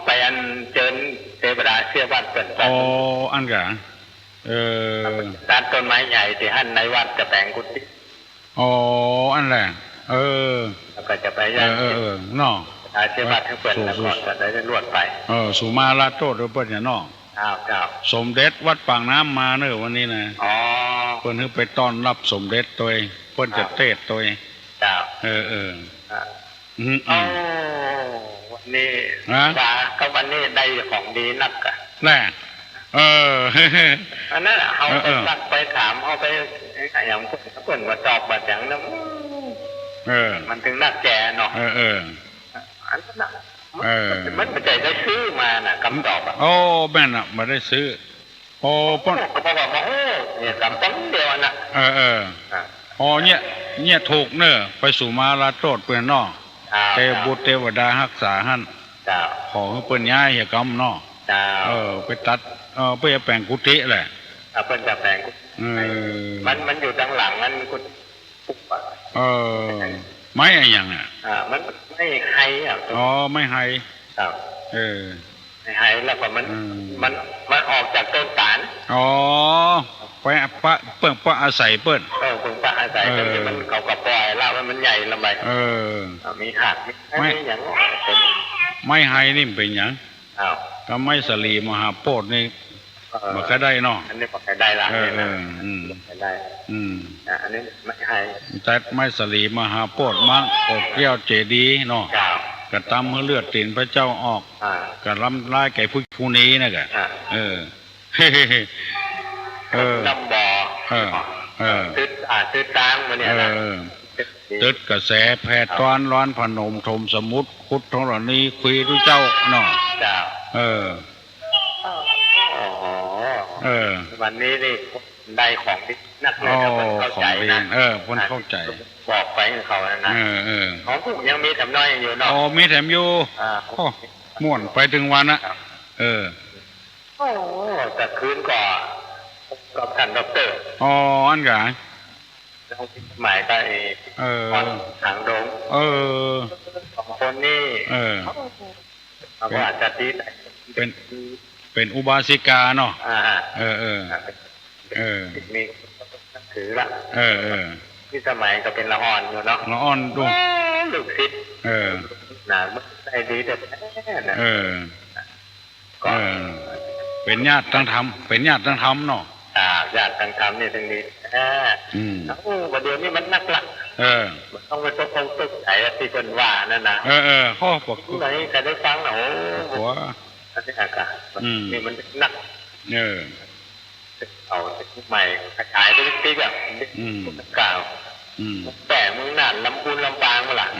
ไปอันเจิญเทวดาเสียวัดเพิ่นอันกะตัดต้นไม้ใหญ่ที่หั่นในวัดจะแต่งกุฏิอันแหละแล้วก็จะไปยังเนาะเสียวัดให้เพิ่นแล้วก็จะได้รวดไปสุมาลาโตหรือเพิ่นเนี่ยเนาะครับสมเด็จวัดปากน้ำมาเนอะวันนี้นะเพิ่นไปต้อนรับสมเด็จตัวเพิ่นจะเทศตัววันนี้ก็วันนี้ได้ของดีนักอะแน่อันนั้นเขาไปซักไปถามเขาไปอย่างเพิ่นว่าตอบแบบอย่างนั้นมันถึงนักแก่เนาะอันนั้นมันไม่ใจได้ซื้อมาน่ะคำตอบแม่น่ะมาได้ซื้อป้อนก็บอกว่าเนี่ยคำตั้งเดียวน่ะเนี่ยถูกเนอะไปสู่มาลาโตดเปื่อนนอกเทบุตรเทวดารักษาหั่นขอให้เปิ้นย้ายเหี่ยกำนอกไปตัดไปแปลงกุฏิแหละเปิ้นจะแปลงมันอยู่ทางหลังนั้นกุฏิไม้อะไรอย่างมันไม่ไฮไม่ไฮไม่ไฮแล้วก็มันออกจากต้นตาลไปเปิ้งปะอาศัยเปิ้งปะอาศัยมันเขากระปล่อยแล้วมันใหญ่ลำบากมีหักไม่อย่างไม่ไฮนี่เป็นอย่างก็ไม่สลีมหาโพธิ์นี่มันก็ได้เนาะอันนี้มันก็ได้ละได้อันนี้ไม่ไฮแต่ไม่สลีมหาโพธิ์มั่งอกเกี้ยวเจดีเนาะกระตำเมื่อเลือดตีนพระเจ้าออกกระล้ำลายไก่ผู้นี้นะกะน้ำบ่อตึดตามมันเนี่ยนะตึดกระแสแพทย์ต้อนร้อนพนมทมสมุทรคุดทรณีคุยด้วยเจ้าเนาะวันนี้นี่ได้ของที่นักเลยคนเข้าใจนะคนเข้าใจบอกไปเขานะของผมยังมีแถมน้อยอยู่เนาะมีแถมอยู่ม่วนไปถึงวันนะแต่คืนก่อนกับท่านดร.อันกันหมายไปทางดงสองคนนี่อาจจะดีเป็นอุบาสิกาเนาะมีถือละที่สมัยก็เป็นละอ่อนอยู่เนาะละอ่อนดูลูกศิษย์น่ะได้ดีแต่ก็เป็นญาติตั้งธรรมเป็นญาติตั้งธรรมเนาะญาติตั้งธรรมนี่ถึงดีประเดี๋ยวนี้มันนักละมันต้องไปตกตึกไหนที่เป็นว่านั่นนะข้อบอกไหนใครได้ฟังโอ้โหอันนี้อากาศนี่มันนักเอาใหม่ขยายไปติ๊กอ่ะกล่าวแต่มึงนั่นลำพูนลำปางมาหลัง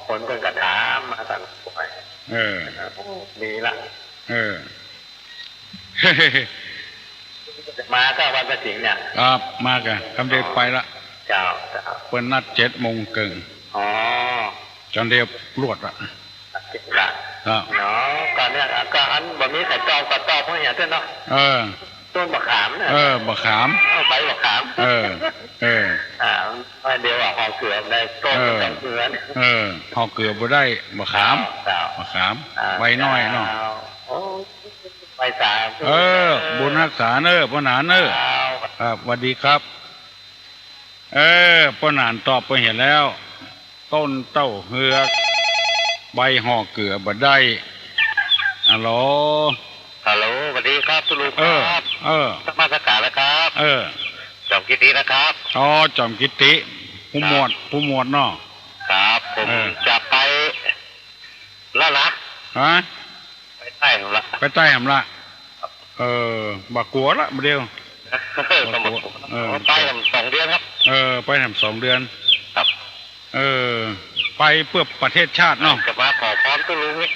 คนเป็นกระถามาสั่งไปดีละมาก็วันกระถิ่นเนี่ยครับมากันคำเดียวไปละเจ้าเปิ้นนัด7 โมงเกินจนเดียวรวดละครับเนาะก่อนเนี่ยก็อันแบบนี้ใส่ตอกกับตอกเพราะอย่างเช่นเนาะต้นมะขามเนี่ยมะขามใบมะขามเดี๋ยวหอเกลือได้ต้นเกลือหอเกลือบ่ได้มะขามใบน้อยเนาะใบสาบุญรักษาเนอพ่อหนาเนอ ครับสวัสดีครับป้าหนานตอบไปเห็นแล้วต้นเต้าเฮือกใบห่อเกลือบ่ได้ฮัลโหลฮัลโหลสวัสดีครับทุลุงครับสมาสการนะครับจอมกิตินะครับอ๋อจอมกิติผู้หมวดเนาะครับผมจะไปแล้วนะไปใต้หำละบักกัวละมาเดียวไปทำ2 เดือนครับไปทำ2 เดือนครับไปเพื่อประเทศชาติเนาะจะมาขอพรทุลุงนี่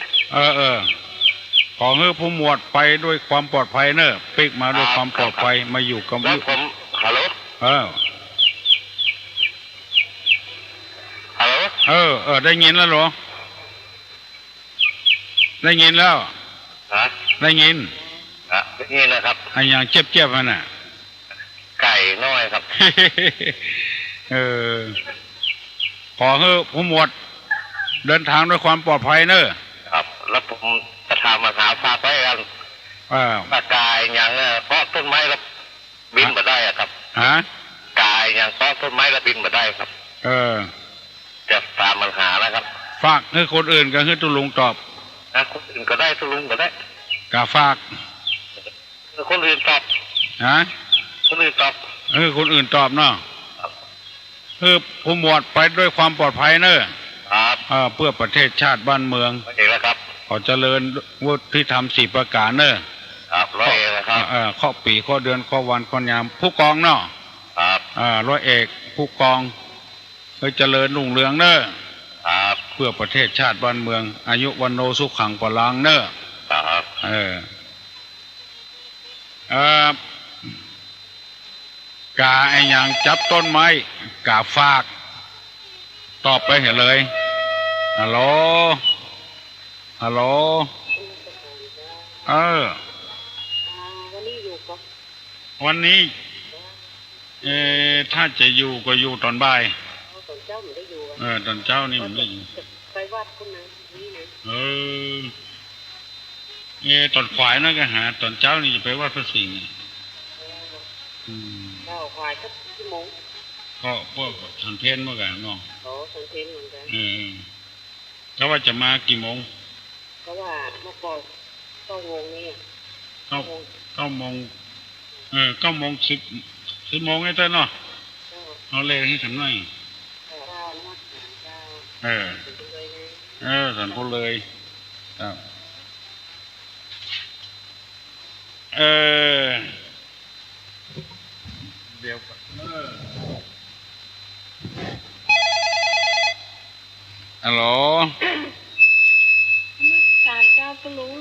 ขอให้ผู้หมวดไปด้วยความปลอดภัยเนอะปิกมาด้วยความปลอดภัยมาอยู่กับแล้วผมฮัลโหลได้ยินแล้วเหรอได้ยินแล้วได้ยินนะครับไอ้อย่างเจ็บๆมันน่ะไก่น้อยครับขอให้ผู้หมวดเดินทางด้วยความปลอดภัยเนอะครับแล้วผมจะถามมาหาฝากไว้กันปากกายอย่างเพราะต้นไม้แล้วบินมาได้ครับกายอย่างเพราะต้นไม้แล้วบินมาได้ครับจะตามปัญหาแล้วครับฝากให้คนอื่นก็ให้ตุลุงตอบคนอื่นก็ได้ตุลุงก็ได้กาฝากคนอื่นตอบคนอื่นตอบคนอื่นตอบเนาะผู้หมวดไปด้วยความปลอดภัยเนอะเพื่อประเทศชาติบ้านเมืองเองแล้วครับขอเจริญวุฒิธรรม4 ประการเนอะครับร้อยเอกนะครับข้อปีข้อเดือนข้อวันข้อยามผู้กองเนาะครับร้อยเอกผู้กองให้เจริญรุ่งเรืองเนอะครับเพื่อประเทศชาติบ้านเมืองอายุวันโนสุขังปลังเนอะครับกาไอ้อย่างจับต้นไม้กาฝากตอบไปเห็นเลยฮัลโหลวันนี้ถ้าจะอยู่ก็อยู่ตอนบ่ายตอนเช้านี่มันไม่อยู่ไปวัดคุณนะนี่ตอนขวายนั่นก็หาตอนเช้านี่จะไปวัดพระสิงห์ขวายสักชั่วโมงก็พวกทันเพนเมื่อกันเนาะทันเพนเหมือนกันเขาว่าจะมากี่โมงเพราะว่าเมื่อก่อน9 โมงนี่9 โมง9 โมง10 โมงไอ้เต้นเนาะเอาเลยให้ฉันหน่อยสันพูดเลยเดี๋ยวฮัลโหลการเจ้าก็รู้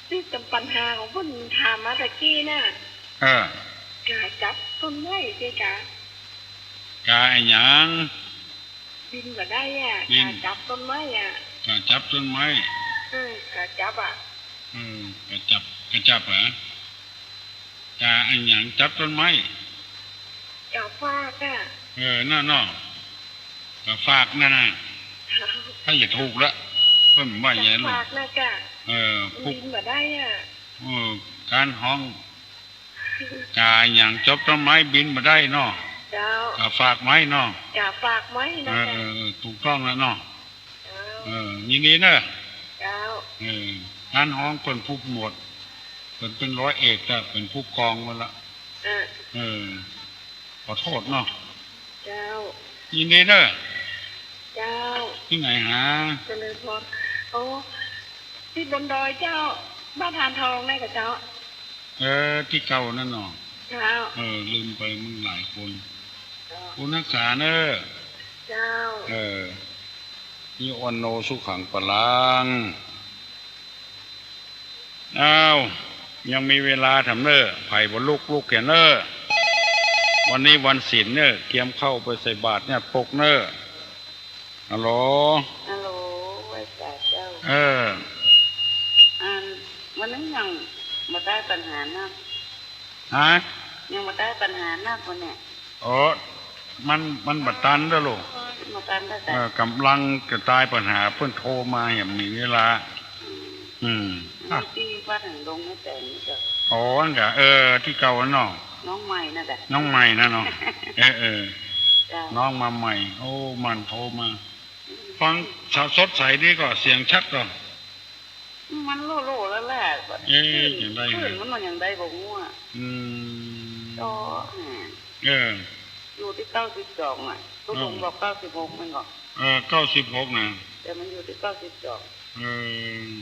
ที่จำปัญหาของคนถามมาตะกี้น่ะกาจับต้นไม้สิกาไอ้หยังบินมาได้กาจับต้นไม้กาจับต้นไม้กาจับกาจับเหรอกาไอ้หยังจับต้นไม้กาฟากนั่นกาฝากนั่นน่ะถ้าอย่าถูกละเพิ่มว่าอย่างนั้นฝากนะจ้ะบินมาได้การห้องกาอย่างจบต้นไม้บินมาได้เนาะกาฝากไม้เนาะกาฝากไม้นะถูกต้องแล้วเนาะยินดีเนอะการห้องเป็นผู้หมวดเป็นร้อยเอกแต่เป็นผู้กองมาละขอโทษเนาะยินดีเนอะที่ไหนหาเจริญพรที่บนดอยเจ้าบ้านทานทองได้กับเจ้าที่เก่านั่นเนาะลืมไปมึงหลายคนคุณนักษาเนอะนี่วันโนสุขังปลังยังมีเวลาทำเนอะไผ่บนลูกแก่เนอะวันนี้วันศีลเนอะเกียมเข้าไปใส่บาตรเนี่ยปกเนอะฮัลโหลไว้จ่าเจ้าวันนั้นยังมาได้ปัญหาหนักยังมาได้ปัญหาหนักวันเนี่ยมันบัดตันแล้วลูกมาตันได้กำลังจะตายปัญหาเพิ่นโทรมาอย่างมีเวลาที่ว่าถึงลงไม่แต่นี่จ้ะ อ๋อนั่นกะที่เก่าเนาะน้องใหม่น่ะแต่น้องใหม่นะเนาะน้องมาใหม่โอ้มันโทรมาฟังสดใสดีก็เสียงชัดก็มันโล่ๆแล้วแหละอย่างไรมันอย่างไรบอกว่าก็อยู่ที่92อ่ะทุกคนบอก96มันก็96นะแต่มันอยู่ที่92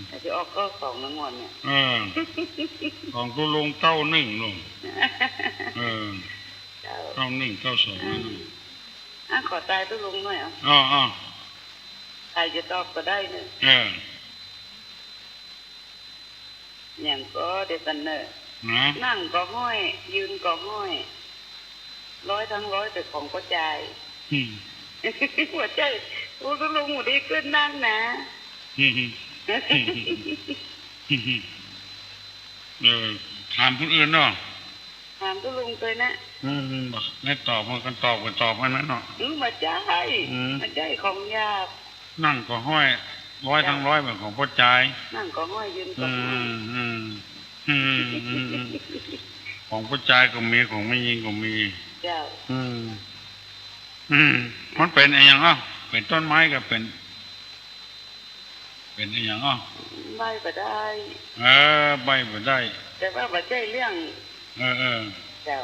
แต่จะออก92ทั้งวันเนี่ยของตุลง91ลง91 92นั่นขอตายตุลงหน่อยใครจะตอบก็ได้เนี่ยอย่างก็เด็กกันเนอนั่งก็ห้อยยืนก็ห้อย100 ทั้ง 100แต่ของก็ใจหัวใจตุลงหมดดีขึ้นนั่งนะถามคนอื่นเนาะถามตุลงเลยนะไม่ตอบมันกันตอบกันนั่นเนาะมาใจของยากนั่งก็ห้อย100 ทั้ง 100แบบของพ่อใจนั่งก็ห้อยยืนก็ห้อยของพ่อใจก็มีของไม่ยิงก็มีเจ้ามันเป็นอะไรอย่างเป็นต้นไม้ก็เป็นอะไรอย่างใบก็ได้ใบก็ได้แต่ว่าไม่ใช่เรื่องเจ้า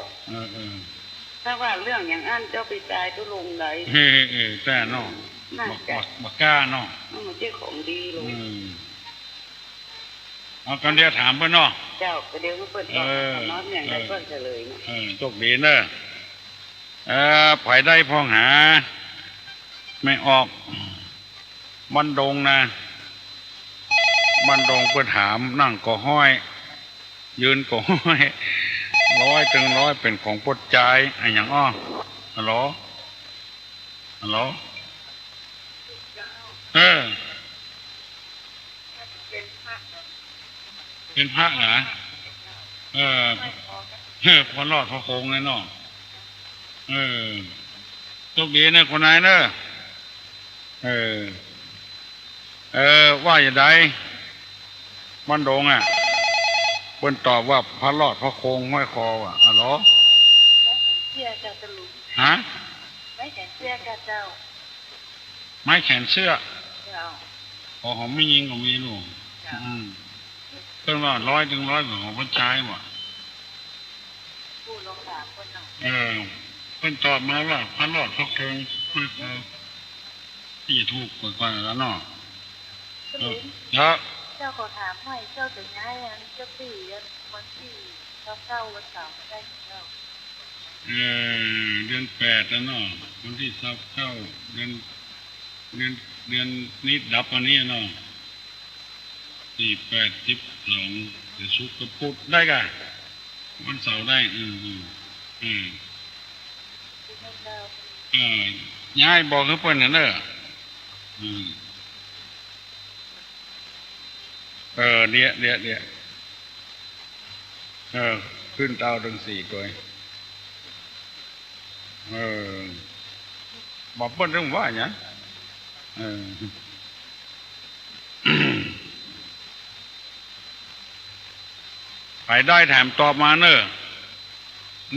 ถ้าว่าเรื่องอย่างอันเจ้าไปตายตุลงไหนแต่เนาะบักก้าเนาะมันเจ้าของดีลงเอากันเดียวถามเพื่อนเนาะเจ้าเดี๋ยวเพื่อนตอบน้องอย่างไรเพื่อนเฉลยนะโชคดีเนอะไผ่ได้พ้องหาไม่ออกบันดงนะบันดงเพื่อถามนั่งก็ห้อยยืนก็ห้อย100 ถึง 100เป็นของปดใจอะไรอย่างฮัลโหลเป็นพระเหรอพอรอดพอโค้งเลยเนาะโชคดีนะคนไหนเนอะว่าอย่างไรมันโดงเปิ้นตอบว่าพระรอดพระโคงห้อยคอว่ะอ๋อเหรอเสื้อเจ้าตะลุงฮะไม่แขนเสื้อเจ้าไม่แขนเสื้อของไม่ยิงของมีลูกเพิ่นว่า100 ถึง 100ของคนชายว่ะผู้ลงถามคนหน่อยเพิ่นตอบมาว่าพระรอดพระโคงห้อยคอที่ถูกกว่าแล้วเนาะเจ้าขอถามหน่อยเจ้าจะย้ายเจ้าปีวันที่เก้าวันเสาร์ได้เจ้าเดือน8แล้วเนาะวันที่29เดือนนี้ดับอันนี้เนาะ48 12จะสุกกระพุดได้กะวันเสาร์ได้ย้ายบอกให้เพิ่นนั่นเด้อเดี๋ยวขึ้นเตาถึง4ตัวบอกเปิ้นเรื่องว่าอย่างไปได้แถมตอบมาเนอะ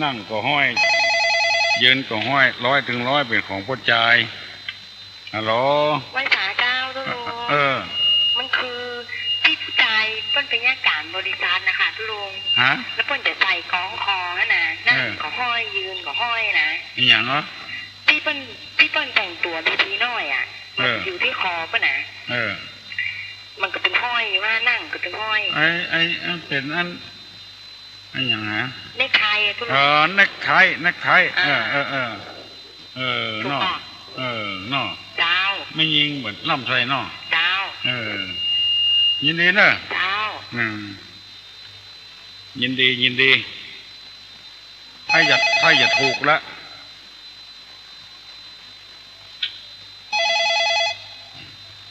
นั่งก็ห้อยยืนก็ห้อย100 ถึง 100เป็นของพ่อใจฮัลโหลไว้ขาเจ้าทุกคนมันคือที่ผู้ชายเปิ้นเป็นแยกการบริษัทนะคะทุลุงแล้วเปิ้นจะใส่กองคอนะนั่งก็ห้อยยืนก็ห้อยนะอย่างเนาะพี่เปิ้นแต่งตัวดีๆหน่อยมันอยู่ที่คอป่ะนะมันก็เป็นห้อยว่านั่งก็เป็นห้อยไอ้เป็นอันอย่างนะเนคไททุลุงเนคไทเนาะเนาะเจ้าไม่ยิงเหมือนล่ำไส้เนาะเจ้ายินดีเนอะเจ้ายินดีถ้าอย่าถูกละ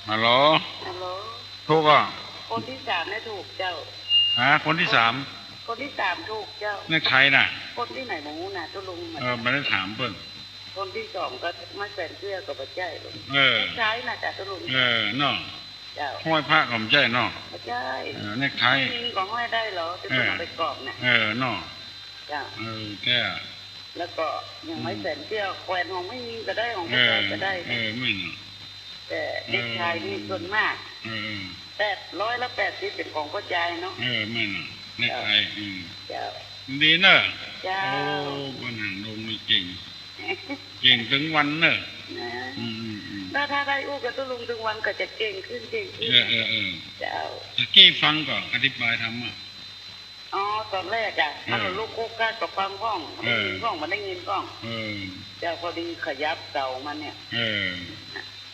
ฮัลโหลถูกคนที่3ได้ถูกเจ้าคนที่3คนที่3ถูกเจ้านี่ใครน่ะคนที่ไหนหมูน่ะตุลุงไม่ได้ถามเพิ่นคนที่2ก็มาแสนเสื้อกับปัจจัยใช่น่ะจ้ะตุลุงเนาะ เจ้าห้อยพระก็ไม่ใช่เนาะไม่ใช่เนคไทก็ห้อยได้เหรอจะต้องไปกรอบเนี่ยเนาะเจ้าแก่แล้วก็ยังไม่แสนเที่ยวแควนของไม่มีก็ได้ของไม่ได้ก็ได้ไม่เนาะแต่เด็กชายนี่ส่วนมากแต่180เป็นของกระจายเนาะไม่เนาะเนคไทเจ้าดีเนอะเจ้าวันหางดงนี่เก่งถึงวันเนอะถ้าได้อู้กับตุ้ลุงถึงวันก็จะเก่งขึ้นเจ้าตะกี้ฟังก่อนอธิบายทำตอนแรกมันลูกโคก้ากับฟังก้องมันได้ยินก้องเจ้าพอดีขยับเก่ามันเนี่ย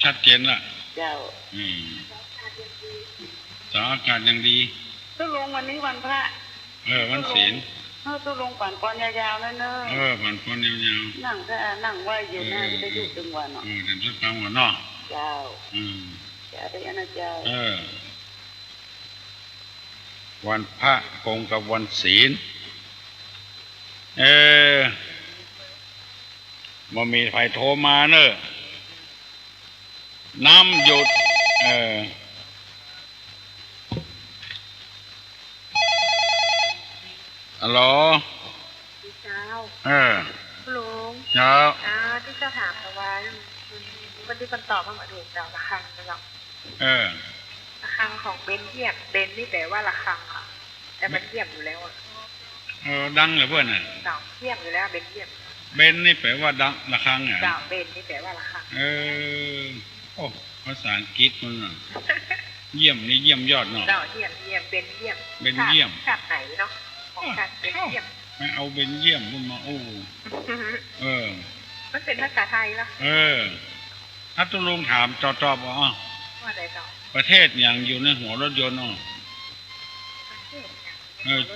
ชัดเจนละเจ้าสถานการณ์ยังดีตุ้ลุงวันนี้วันพระวันศีลตุ้ลุงปั่นปอนยาวๆนั่นเนอะปั่นปอนยาวๆนั่งไหวอยู่หน้าจะอยู่ถึงวันเนาะแต่ชุดฟังวันเนาะเจ้าได้ยันเจ้าวันพระกงกับวันศีลมันมีไฟโทรมาเนอะน้ำหยุดฮัลโหลเจ้าลุงเจ้าที่จะถามเอาไว้วันที่คนตอบมาถูกเจ้าระฆังนะเจ้าระฆังของเบนเทียบเบนนี่แปลว่าระฆังค่ะแต่มันเทียบอยู่แล้วดังเหรอเพื่อนน่ะเจ้าเทียบอยู่แล้วเบนเทียบเบนนี่แปลว่าดังระฆังเจ้าเบนนี่แปลว่าระฆังโอ้ภาษาอังกฤษมันน่ะเยี่ยมนี่เยี่ยมยอดเนาะเจ้าเยี่ยมเบนเยี่ยมชาติไหนเนาะของชาติเบนเยี่ยมไม่เอาเบนเยี่ยมมันมามันเป็นภาษาไทยแล้วถ้าตุลุงถามจอบว่าอะไรต่อประเทศอย่างอยู่ในหัวรถยนต์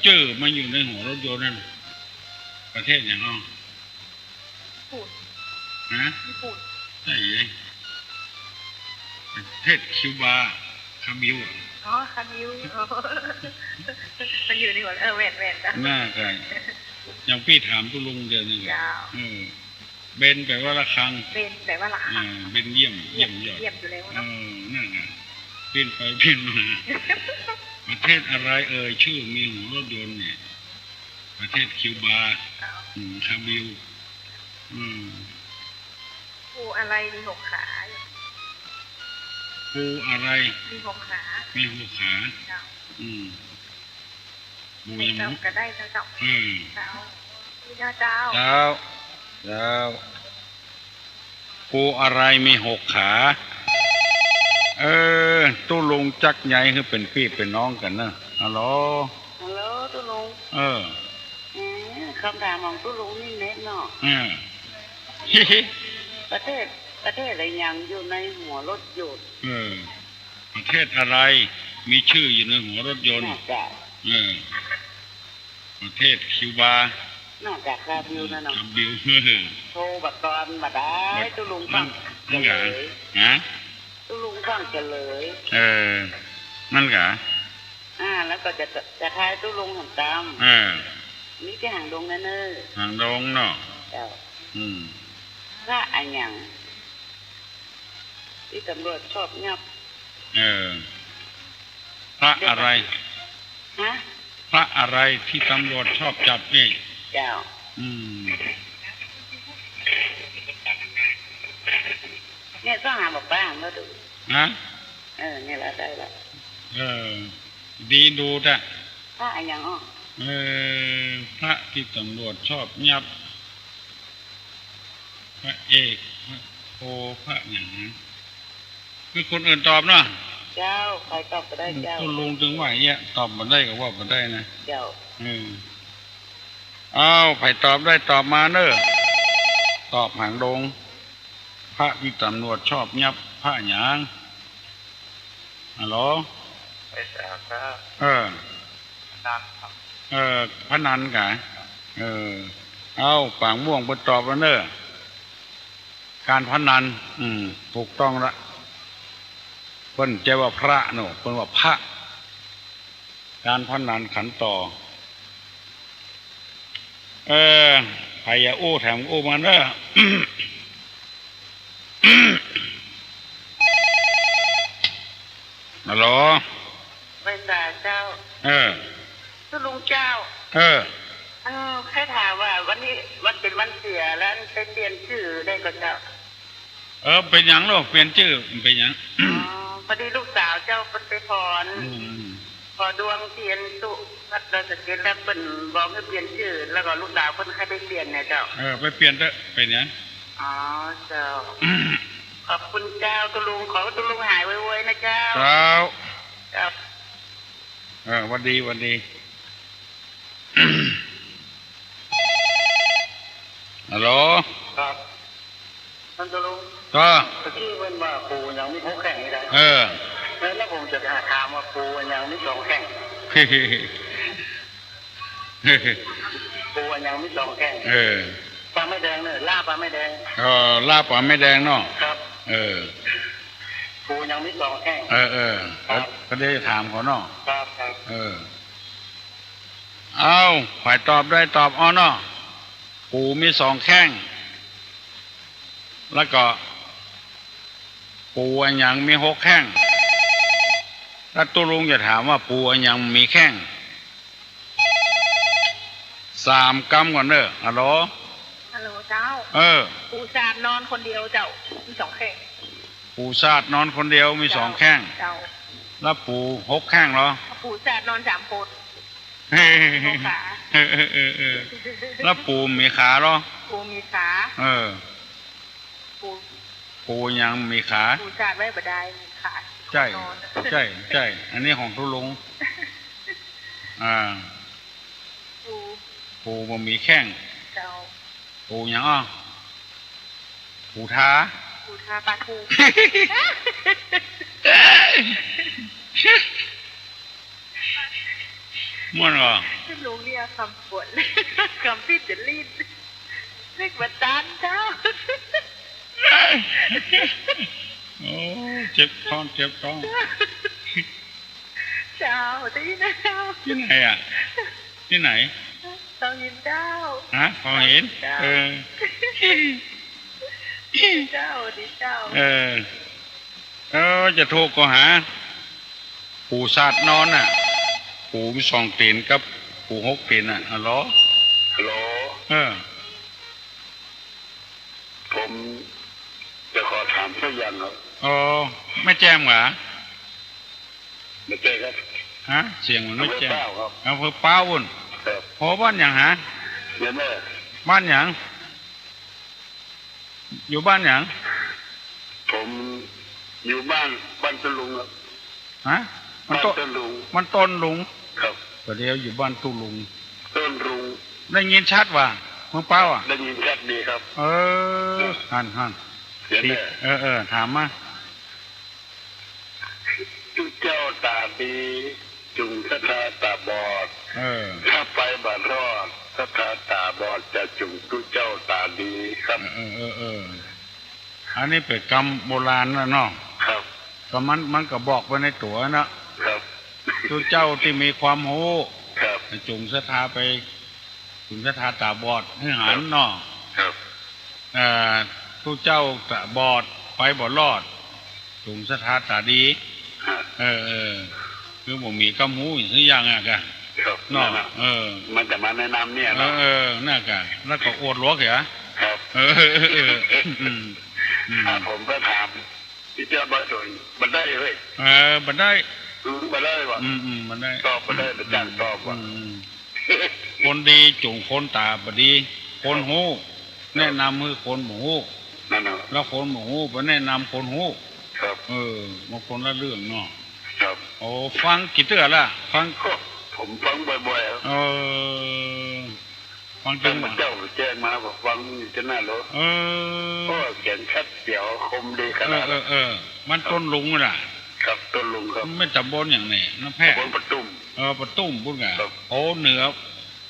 ชื่อมันอยู่ในหัวรถยนต์นั่นประเทศอย่างญี่ปุ่นใช่ไหมประเทศคิวบาคาบิวคาบิวมันอยู่ในหัวแว่นน่าไงอย่างพี่ถามตุลุงเดือนนึงเบนแปลว่าระฆังเบนแปลว่าระฆังเบนเยี่ยมยอดอยู่แล้วเนาะนั่นไงเปลี่ยนไปเปลี่ยนมาประเทศอะไรชื่อมีหัวรถยนต์เนี่ยประเทศคิวบาคาบิวปูอะไรมี6 ขาปูอะไรมี6 ขาปูยังก็ได้เจ้าปูอะไรมี6 ขาตู้ลุงจักใหญ่คือเป็นพี่เป็นน้องกันนะฮัลโหลตู้ลุงคำถามของตู้ลุงนี่เน็ตเนาะประเทศอะไรยังอยู่ในหัวรถยนต์ประเทศอะไรมีชื่ออยู่ในหัวรถยนต์ประเทศคิวบานอกจากคาบิวนะเนาะคาบิวโทรบัตรตอนมาได้ตู้ลุงฟังนั่นไงตู้ลุงฟังจะเลยนั่นไงแล้วก็จะทายตู้ลุงทำตามนี่ที่หางดงนั่นหางดงเนาะพระอันยังที่ตำรวจชอบงับพระอะไรพระอะไรที่ตำรวจชอบจับเองเจ้าเนี่ยต้องหาบอกบ้างแล้วดูเนี่ยละได้ละดีดูจ้ะพระอันยังพระที่ตำรวจชอบงับพระเอกพระโทพระอย่างนั้นคือคนอื่นตอบเนาะเจ้าใครตอบก็ได้เจ้าคุณลุงถึงว่าอย่างเงี้ยตอบมาได้ก็ว่ามาได้นะเจ้าใครตอบได้ตอบมาเนอะตอบหางดงพระที่ตำรวจชอบยับพระหยางฮัลโหลไม่ทราบครับพนันกะปางม่วงไปตอบมาเนอะการพนันถูกต้องละเพิ่นใจว่าพระเนาะเพิ่นว่าพระการพนันขันต่อใครอย่าอู้แถมอู้มาเนอะ ฮัลโหลเป็นด่าเจ้าตุลุงเจ้าแค่ถามว่าวันนี้วันเป็นวันเสียแล้วไปเปลี่ยนชื่อได้ก็เจ้าเป็นหยังลูกเปลี่ยนชื่อเป็นหยังพอดีลูกสาวเจ้าเป็นไปพรพอดวงเทียนตุพัดเราจะเปลี่ยนแล้วเป็นบอกให้เปลี่ยนชื่อแล้วก็ลูกสาวคนใครไปเปลี่ยนเนี่ยเจ้าไปเปลี่ยนเถอะเป็นหยังเจ้าขอบคุณเจ้าตุลุงขอตุลุงหายไวๆนะเจ้าครับวันดีฮัลโหลครับท่านตุลุงก็ที่เป็นว่าปูยังไม่เขาแข่งไม่ได้แล้วผมจะถามว่าปูยังไม่สองแข่งปูยังไม่สองแข่งปลาไม่แดงเนี่ยล่าปลาไม่แดงล่าปลาไม่แดงเนาะครับปูยังไม่สองแข่งก็ได้ถามเขาเนาะครับเอาฝ่ายตอบได้ตอบเนาะปูมีสองแข้งแล้วก็ปูอันยังมี6แข้งแล้วตุลุงจะถามว่าปูอันยังมีแข้ง3 กำก่อนเด้อฮัลโหลเจ้าปูซาดนอนคนเดียวเจ้ามี2แข้งปูซาดนอนคนเดียวมี2แข้งแล้วปู6แข้งเหรอปูซาดนอน3คนขาแล้วปูมีขาเหรอปูมีขาปูยังมีขาปูซาดไว้บ่ได้มีขาใช่อันนี้ของทุลุงปูมันมีแข้งปูยังปูท้าปลาทูม่วนเหรอลุงเนี่ยคำปวดคำพิจิตรลีดเรียกว่าจานเจ้าโอ้เจ็บท้องเจ้าที่ไหนที่ไหนอ่ะที่ไหนต้องหินเจ้าพอเห็นเจ้าดิเจ้าจะโทรก็หาปูซาดนอนน่ะปูมี2 ตีนกับปู6 ตีนน่ะฮัลโหลผมจะขอถามเพื่อยันครับไม่แจ้งหรอไม่แจ้งครับเสียงมันไม่แจ้งอำเภอเป้าวุ่นพอบ้านอย่างเนี่ยแม่บ้านอย่างอยู่บ้านอย่างผมอยู่บ้านตะลุงครับมันต้นลุงครับประเดี๋ยวอยู่บ้านตุลุงต้นลุงได้ยินชัดว่ะเมืองเป้าได้ยินชัดดีครับหันถามมาจุเจ้าตาดีจุงสถาตาบอดถ้าไปบัดรอดสถาตาบอดจะจุงจุเจ้าตาดีครับอันนี้เป็นกรรมโบราณนะเนาะครับก็มันก็บอกไว้ในตั๋วนะครับจุเจ้าที่มีความโหจุงสถาไปจุงสถาตาบอดให้หันเนาะครับจุเจ้าตาบอดไปบ่รอดจุงสถาตาดีคือผมมีกำหูคืออย่างอ่ะกันเนาะมันจะมาแนะนำเนี่ยเนาะน่ากะแล้วก็อวดลวกเหรอครับผมก็ถามที่เจ้าบ้านโดนบันได้เลยบันได้บันได้วะบันได้ตอบบันได้แต่จังตอบวะคนดีจุงคนตาบดีคนหูแนะนำมือคนหมูแล้วคนหมูไปแนะนำคนหูครับบางคนละเรื่องเนาะครับโอ้ฟังกี่เตือล่ะฟังผมฟังบ่อยๆฟังจริงเจ้าแจ้งมาบอกฟังจะน่ารู้ก็เขียนชัดเสียวคมดีขนาดมันต้นลุงน่ะครับต้นลุงครับไม่จับบนอย่างนี้น้ำแพร่บนประตุ้มประตุ้มพูดไงโอ้เหนือ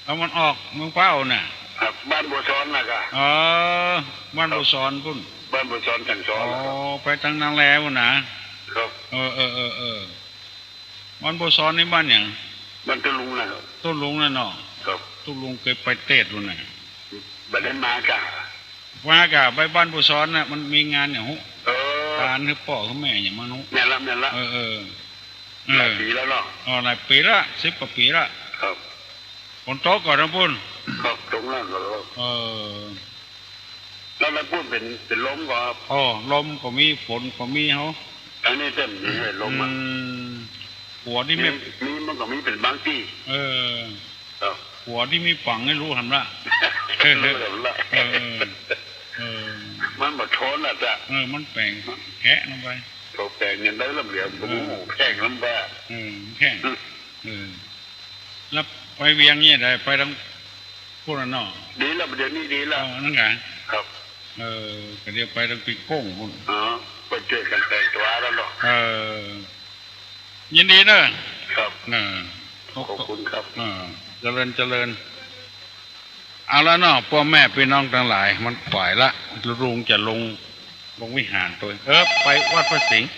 เอามันออกเมืองเป้าน่ะครับบ้านบัวซ้อนนะกะบ้านบัวซ้อนพุ่นบ้านบัวซ้อนจังซ้อนไปทางนางแลวนะครับบ้านบัวซ้อนนี่บ้านอย่างบ้านต้นลุงนะครับต้นลุงนั่นเนาะครับต้นลุงเคยไปเตะรุ่นน่ะบ้านมากะไปบ้านบัวซ้อนน่ะมันมีงานอย่างการคือพ่อคือแม่อย่างมานุเนี่ยละ หลายปีแล้วเนาะหลายปีละ10 กว่าปีละครับฝนตกก่อนนะพุ่นครับตรงนั้นก็แล้วมันพูดเป็นลมก็ลมก็มีฝนก็มีเขาอันนี้เต็มนี่ลมหัวที่มีมันก็มีเป็นบางที่หัวที่มีฝังให้รู้ทำละมันบดช้อนอ่ะจ้ะมันแปลงแคะลงไปเขาแปลงเงินได้ลำเหลี่ยมแข่งลำบ้าแข่งแล้วไปเวียงเนี่ยได้ไปทั้งพวกนั้นเนาะดีแล้วเดี๋ยวนี้ดีแล้วนั่นไงครับก็เดี๋ยวไปทั้งปีโก้งพุ่นไปเจอกันแต่งตัวแล้วเนาะยินดีเนอะครับขอบคุณครับเจริญเอาแล้วเนาะพ่อแม่พี่น้องทั้งหลายมันปล่อยละลุงจะลงวิหารตัวไปวัดพระสิงห์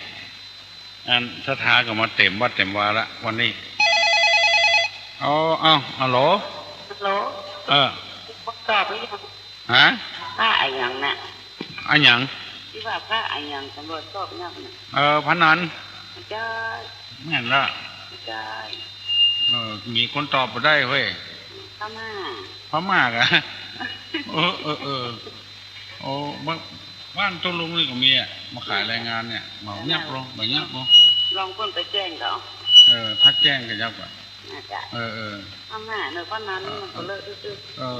ศรัทธาก็มาเต็มวัดเต็มวาละวันนี้ฮัลโหลตอบไม่ยังฮะผ้าอะไรยังน่ะอะไรยังที่ว่าผ้าอะไรยังตำรวจตอบยังพนันใช่แม่นละใช่มีคนตอบมาได้เว้ยพม่ากะบ้านตัวลุงนี่ก็มีมาขายแรงงานเนี่ยเหมายับลงแบบยับลงลองคนไปแจ้งเขาถ้าแจ้งก็ยับอ่ะพม่าเนอะพนันมันก็เลิกดื้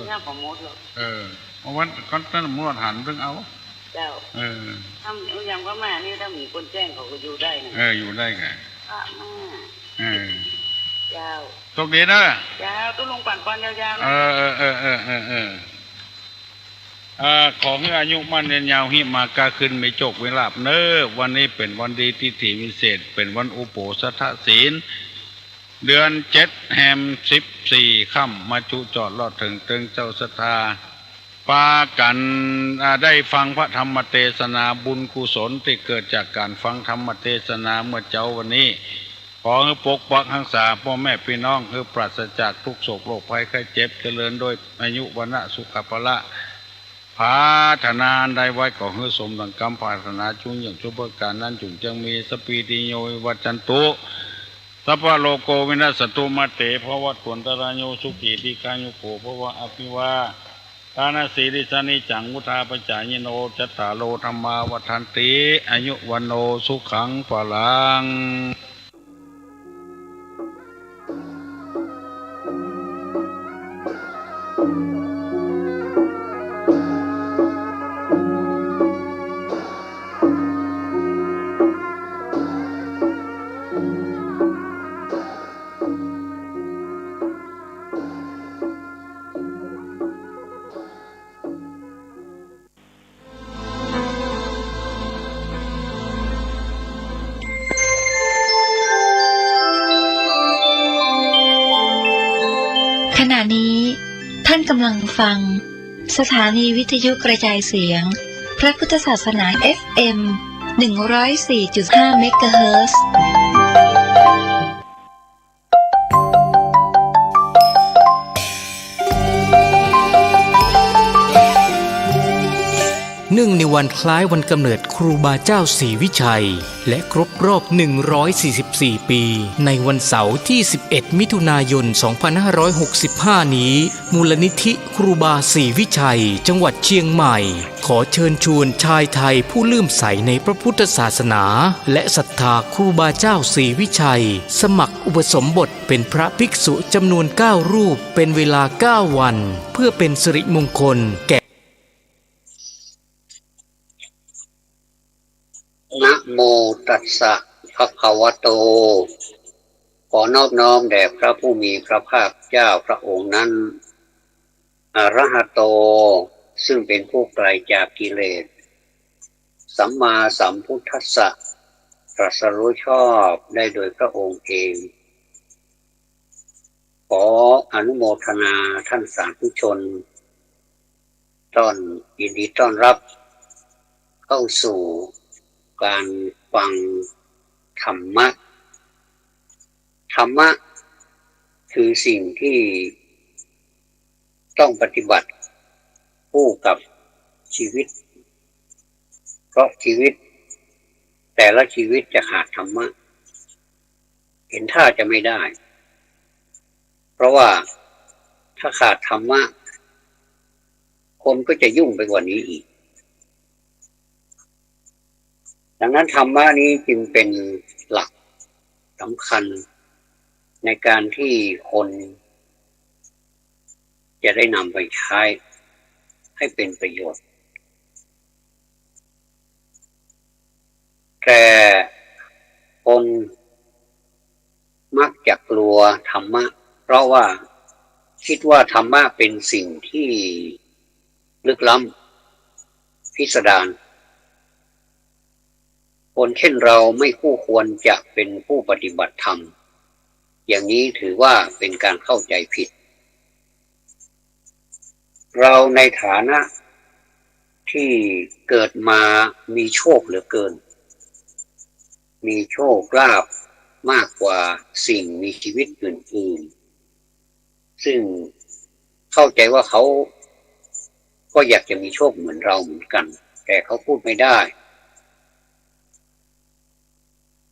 อยับของมดเลยวันก่อนตั้งมวดหันเรื่องเอาเจ้าทำอย่างพม่านี่ถ้ามีคนแจ้งเขาก็อยู่ได้นะอยู่ได้ไงพม่าเจ้าตกดีนะเจ้าต้องลงปั่นปอนยาวๆของอายุมันเนียนยาวหิมากาขึ้นไม่จกเวลาเนอวันนี้เป็นวันดีที่ถีวิเศษเป็นวันอุโบสถศีลเดือน7 แฮม 14 ค่ำมาจุจอดลอดถึงเจ้าศรัทธาปากันได้ฟังพระธรรมเทศนาบุญกุศลที่เกิดจากการฟังธรรมเทศนาเมื่อเจ้าวันนี้ขอให้ปกปักรักษาพ่อแม่พี่น้องให้ปราศจากทุกโศกโรคภัยไข้เจ็บเจริญโดยอายุวรรณะสุขภาละพาธนาได้ไว้ก่อให้สมดังกรรมปรารถนาจุงอย่างชุบการนั้นจุงจังมีสปีติโยวัจจันตุสัพพะโลโกวินาศตุมาเตภวัตวันตรายโยสุขีติกายุโภภวะอภิวาทานาสีริสานิจังมุทาปจายโนจัตตาโลธรรมาวัฏันติอายุวันโนสุขังพลังขณะนี้ท่านกำลังฟังสถานีวิทยุกระจายเสียงพระพุทธศาสนา FM 104.5 เมกะเฮิรตซ์เนื่องในวันคล้ายวันกำเนิดครูบาเจ้าศรีวิชัยและครบรอบ144 ปีในวันเสาร์ที่11 มิถุนายน 2565 นี้มูลนิธิครูบาศรีวิชัยจังหวัดเชียงใหม่ขอเชิญชวนชายไทยผู้เลื่อมใสในพระพุทธศาสนาและศรัทธาครูบาเจ้าศรีวิชัยสมัครอุปสมบทเป็นพระภิกษุจำนวน9 รูปเป็นเวลา9 วันเพื่อเป็นสิริมงคลแก่นะโมตัสสะภะคะวะโตขอนอบน้อมแด่พระผู้มีพระภาคเจ้าพระองค์นั้นอะระหะโตซึ่งเป็นผู้ไกลจากกิเลสสัมมาสัมพุทธัสสะตรัสรู้ชอบได้โดยพระองค์เองขออนุโมทนาท่านสาธุชนยินดีต้อนรับเข้าสู่การฟังธรรมะคือสิ่งที่ต้องปฏิบัติคู่กับชีวิตเพราะชีวิตแต่ละชีวิตจะขาดธรรมะ เห็นท่าจะไม่ได้เพราะว่าถ้าขาดธรรมะคนก็จะยุ่งไปกว่านี้อีกดังนั้นธรรมะนี้จึงเป็นหลักสำคัญในการที่คนจะได้นำไปใช้ให้เป็นประโยชน์แต่คนมักจะกลัวธรรมะเพราะว่าคิดว่าธรรมะเป็นสิ่งที่ลึกล้ำพิสดารคนเช่นเราไม่คู่ควรจะเป็นผู้ปฏิบัติธรรมอย่างนี้ถือว่าเป็นการเข้าใจผิดเราในฐานะที่เกิดมามีโชคเหลือเกินมีโชคลาภมากกว่าสิ่งมีชีวิตอื่นๆซึ่งเข้าใจว่าเขาก็อยากจะมีโชคเหมือนเราเหมือนกันแต่เขาพูดไม่ได้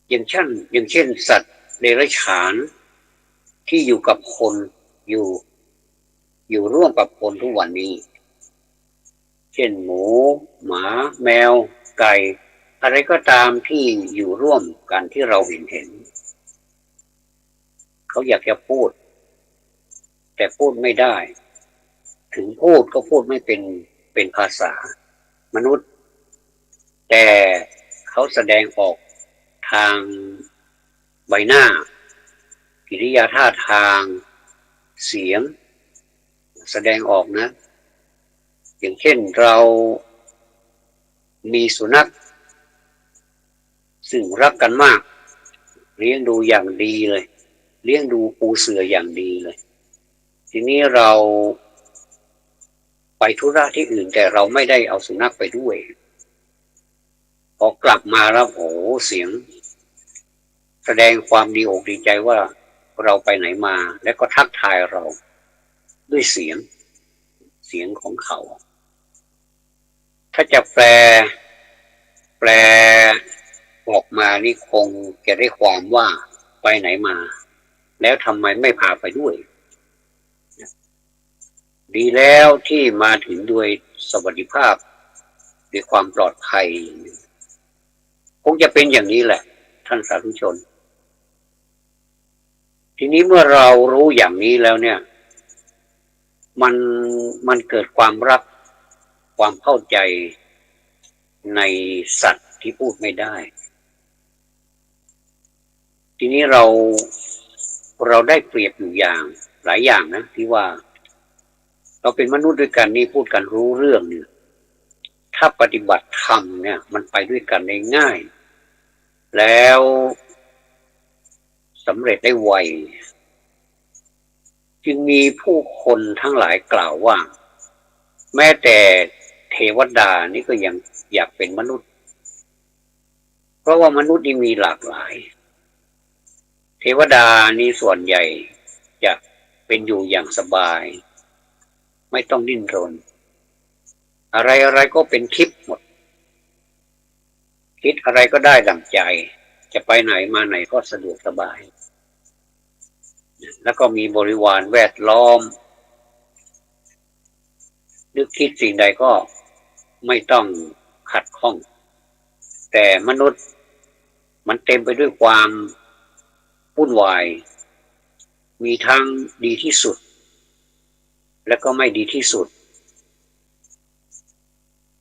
อย่างเช่นสัตว์เดรัจฉานที่อยู่กับคนอยู่ร่วมกับคนทุกวันนี้เช่นหมูหมาแมวไก่อะไรก็ตามที่อยู่ร่วมกันที่เราเห็นเขาอยากจะพูดแต่พูดไม่ได้ถึงพูดก็พูดไม่เป็นภาษามนุษย์แต่เขาแสดงออกทางใบหน้ากิริยาท่าทางเสียงแสดงออกนะอย่างเช่นเรามีสุนัขซึ่งรักกันมากเลี้ยงดูอย่างดีเลยเลี้ยงดูปูเสืออย่างดีเลยทีนี้เราไปธุระที่อื่นแต่เราไม่ได้เอาสุนัขไปด้วยพอกลับมาแล้วโอ้เสียงแสดงความดีอกดีใจว่าเราไปไหนมาแล้วก็ทักทายเราด้วยเสียงของเขาถ้าจะแปลออกมานี่คงจะได้ความว่าไปไหนมาแล้วทำไมไม่พาไปด้วยดีแล้วที่มาถึงด้วยสวัสดิภาพด้วยความปลอดภัยคงจะเป็นอย่างนี้แหละท่านสาธุชนทีนี้เมื่อเรารู้อย่างนี้แล้วเนี่ยมันเกิดความรักความเข้าใจในสัตว์ที่พูดไม่ได้ทีนี้เราได้เปรียบอยู่อย่างหลายอย่างนะที่ว่าเราเป็นมนุษย์ด้วยกันนี่พูดกันรู้เรื่องเนี่ยถ้าปฏิบัติธรรมเนี่ยมันไปด้วยกันได้ง่ายแล้วสำเร็จได้ไวจึงมีผู้คนทั้งหลายกล่าวว่าแม้แต่เทวดานี่ก็ยังอยากเป็นมนุษย์เพราะว่ามนุษย์นี่มีหลากหลายเทวดานี่ส่วนใหญ่จะเป็นอยู่อย่างสบายไม่ต้องดิ้นรนอะไรก็เป็นทิพย์หมดคิดอะไรก็ได้ดั่งใจจะไปไหนมาไหนก็สะดวกสบายแล้วก็มีบริวารแวดล้อมนึกคิดสิ่งใดก็ไม่ต้องขัดข้องแต่มนุษย์มันเต็มไปด้วยความวุ่นวายมีทั้งดีที่สุดและก็ไม่ดีที่สุด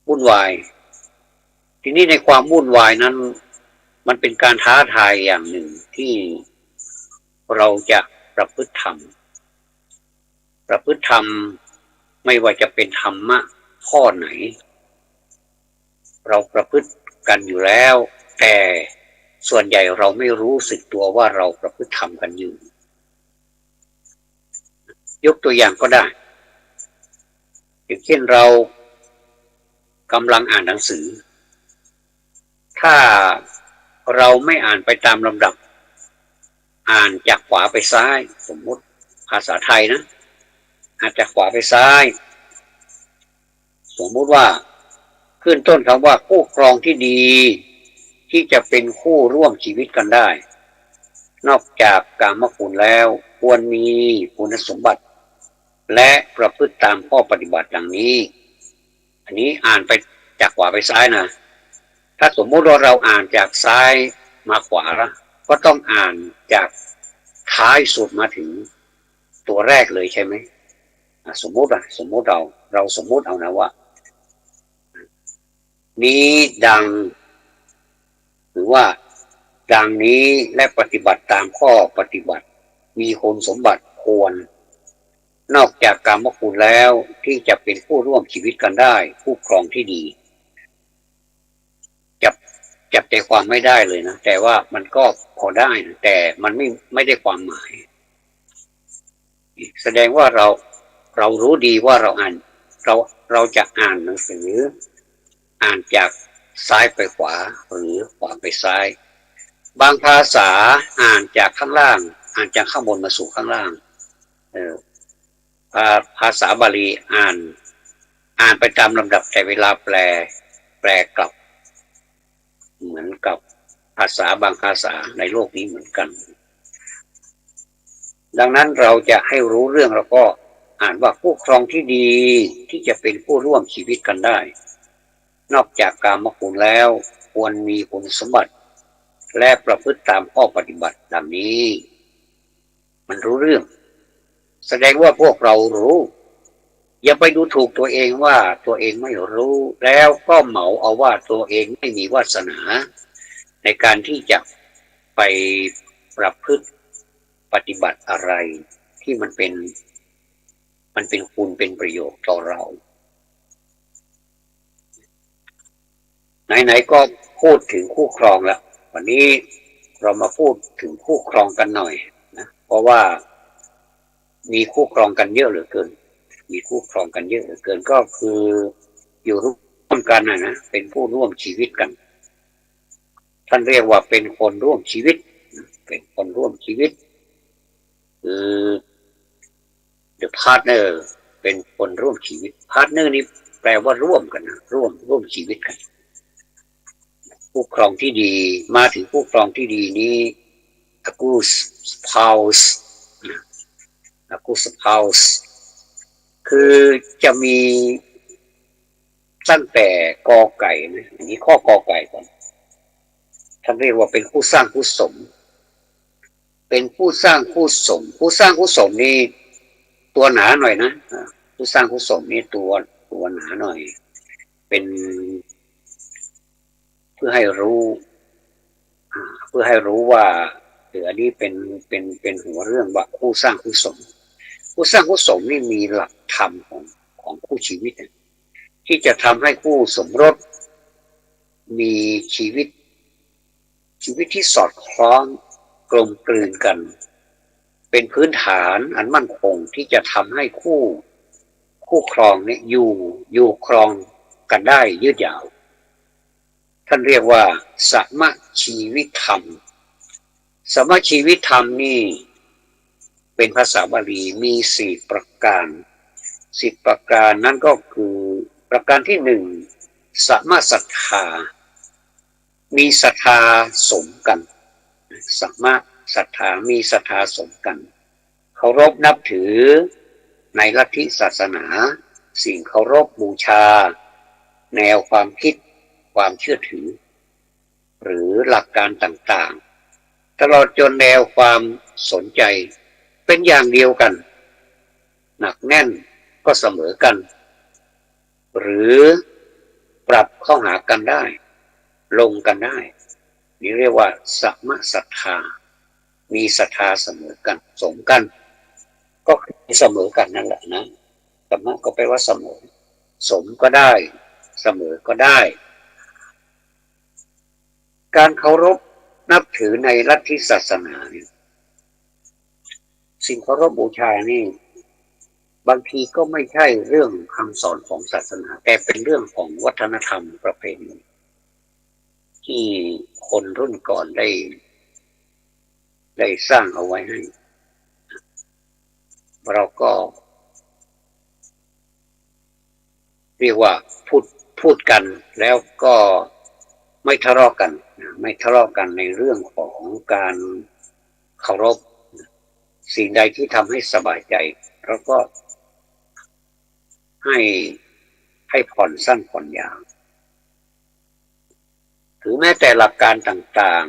วุ่นวายทีนี้ในความวุ่นวายนั้นมันเป็นการท้าทายอย่างหนึ่งที่เราจะประพฤติธรรมไม่ว่าจะเป็นธรรมะข้อไหนเราประพฤติกันอยู่แล้วแต่ส่วนใหญ่เราไม่รู้สึกตัวว่าเราประพฤติธรรมกันอยู่ยกตัวอย่างก็ได้อย่างเช่นเรากำลังอ่านหนังสือถ้าเราไม่อ่านไปตามลำดับอ่านจากขวาไปซ้ายสมมติภาษาไทยนะอ่านจากขวาไปซ้ายสมมติว่าขึ้นต้นคำว่าคู่ครองที่ดีที่จะเป็นคู่ร่วมชีวิตกันได้ นอกจากกามคุณแล้วควรมีคุณสมบัติและประพฤติตามข้อปฏิบัติดังนี้อันนี้อ่านไปจากขวาไปซ้ายนะถ้าสมมุติว่าเราอ่านจากซ้ายมาขวาก็ต้องอ่านจากท้ายสุดมาถึงตัวแรกเลยใช่ไหมสมมุติเราสมมุติเอานะว่านี้ดังหรือว่าดังนี้และปฏิบัติตามข้อปฏิบัติมีคุณสมบัติควรนอกจากกามคุณแล้วที่จะเป็นผู้ร่วมชีวิตกันได้ผู้ครองที่ดีจับใจความไม่ได้เลยนะแต่ว่ามันก็พอได้นะแต่มันไม่ได้ความหมายแสดงว่าเรารู้ดีว่าเราจะอ่านหนังสืออ่านจากซ้ายไปขวาหรือขวาไปซ้ายบางภาษาอ่านจากข้างล่างอ่านจากข้างบนมาสู่ข้างล่างภาษาบาลีอ่านไปตามลำดับแต่เวลาแปลกลับเหมือนกับภาษาบางภาษาในโลกนี้เหมือนกันดังนั้นเราจะให้รู้เรื่องเราก็อ่านว่าผู้ครองที่ดีที่จะเป็นผู้ร่วมชีวิตกันได้นอกจากกามคุณแล้วควรมีคุณสมบัติและประพฤติตามข้อปฏิบัติดังนี้มันรู้เรื่องแสดงว่าพวกเรารู้อย่าไปดูถูกตัวเองว่าตัวเองไม่รู้แล้วก็เหมาเอาว่าตัวเองไม่มีวาสนาในการที่จะไปประพฤติปฏิบัติอะไรที่มันเป็นคุณเป็นประโยชน์ต่อเราไหนๆก็พูดถึงคู่ครองแล้ววันนี้เรามาพูดถึงคู่ครองกันหน่อยนะเพราะว่ามีคู่ครองกันเยอะเหลือเกินก็คืออยู่ร่วมกันนะเป็นผู้ร่วมชีวิตกันท่านเรียกว่าเป็นคนร่วมชีวิตเป็นคนร่วมชีวิตคือ the partner เป็นคนร่วมชีวิต partner นี่แปลว่าร่วมกันนะร่วมชีวิตกันผู้ครองที่ดีมาถึงผู้ครองที่ดีนี้ a good spouse คือจะมีตั้งแต่กอไก่นะอันนี้ข้อกอไก่ก่อนท่านเรียกว่าเป็นผู้สร้างผู้สมเป็นผู้สร้างผู้สมนี่ตัวหนาหน่อยนะผู้สร้างผู้สมนี่ตัวหนาหน่อยเป็นเพื่อให้รู้ว่าอันนี้เป็นหัวเรื่องว่าผู้สร้างผู้สมนี่มีหลักธรรมของคู่ชีวิตที่จะทำให้คู่สมรสมีชีวิตที่สอดคล้องกลมกลืนกันเป็นพื้นฐานอันมั่นคงที่จะทำให้คู่ครองเนี่ยอยู่ครองกันได้ยืดยาวท่านเรียกว่าสมชีวิตธรรมนี่เป็นภาษาบาลีมี4ประการนั้นก็คือประการที่1สมศรัทธามีศรัทธาสมกันสมศรัทธามีศรัทธาสมกันเคารพนับถือในลัทธิศาสนาสิ่งเคารพบูชาแนวความคิดความเชื่อถือหรือหลักการต่างๆตลอดจนแนวความสนใจเป็นอย่างเดียวกันหนักแน่นก็เสมอกันหรือปรับเข้าหากันได้ลงกันได้นี่เรียกว่าสมศรัทธามีศรัทธาเสมอกันสมกันก็เสมอกันนั่นแหละนะสมก็แปลว่าเสมอสมก็ได้เสมอก็ได้การเคารพนับถือในลัทธิศาสนาเนี่ยสิ่งเคารพบูชานี่บางทีก็ไม่ใช่เรื่องคำสอนของศาสนาแต่เป็นเรื่องของวัฒนธรรมประเพณีที่คนรุ่นก่อนได้สร้างเอาไว้ให้เราก็เรียกว่าพูดกันแล้วก็ไม่ทะเลาะกันในเรื่องของการ เคารพสิ่งใดที่ทำให้สบายใจเราก็ให้ผ่อนสั้นผ่อนยาวหรือแม้แต่หลักการต่าง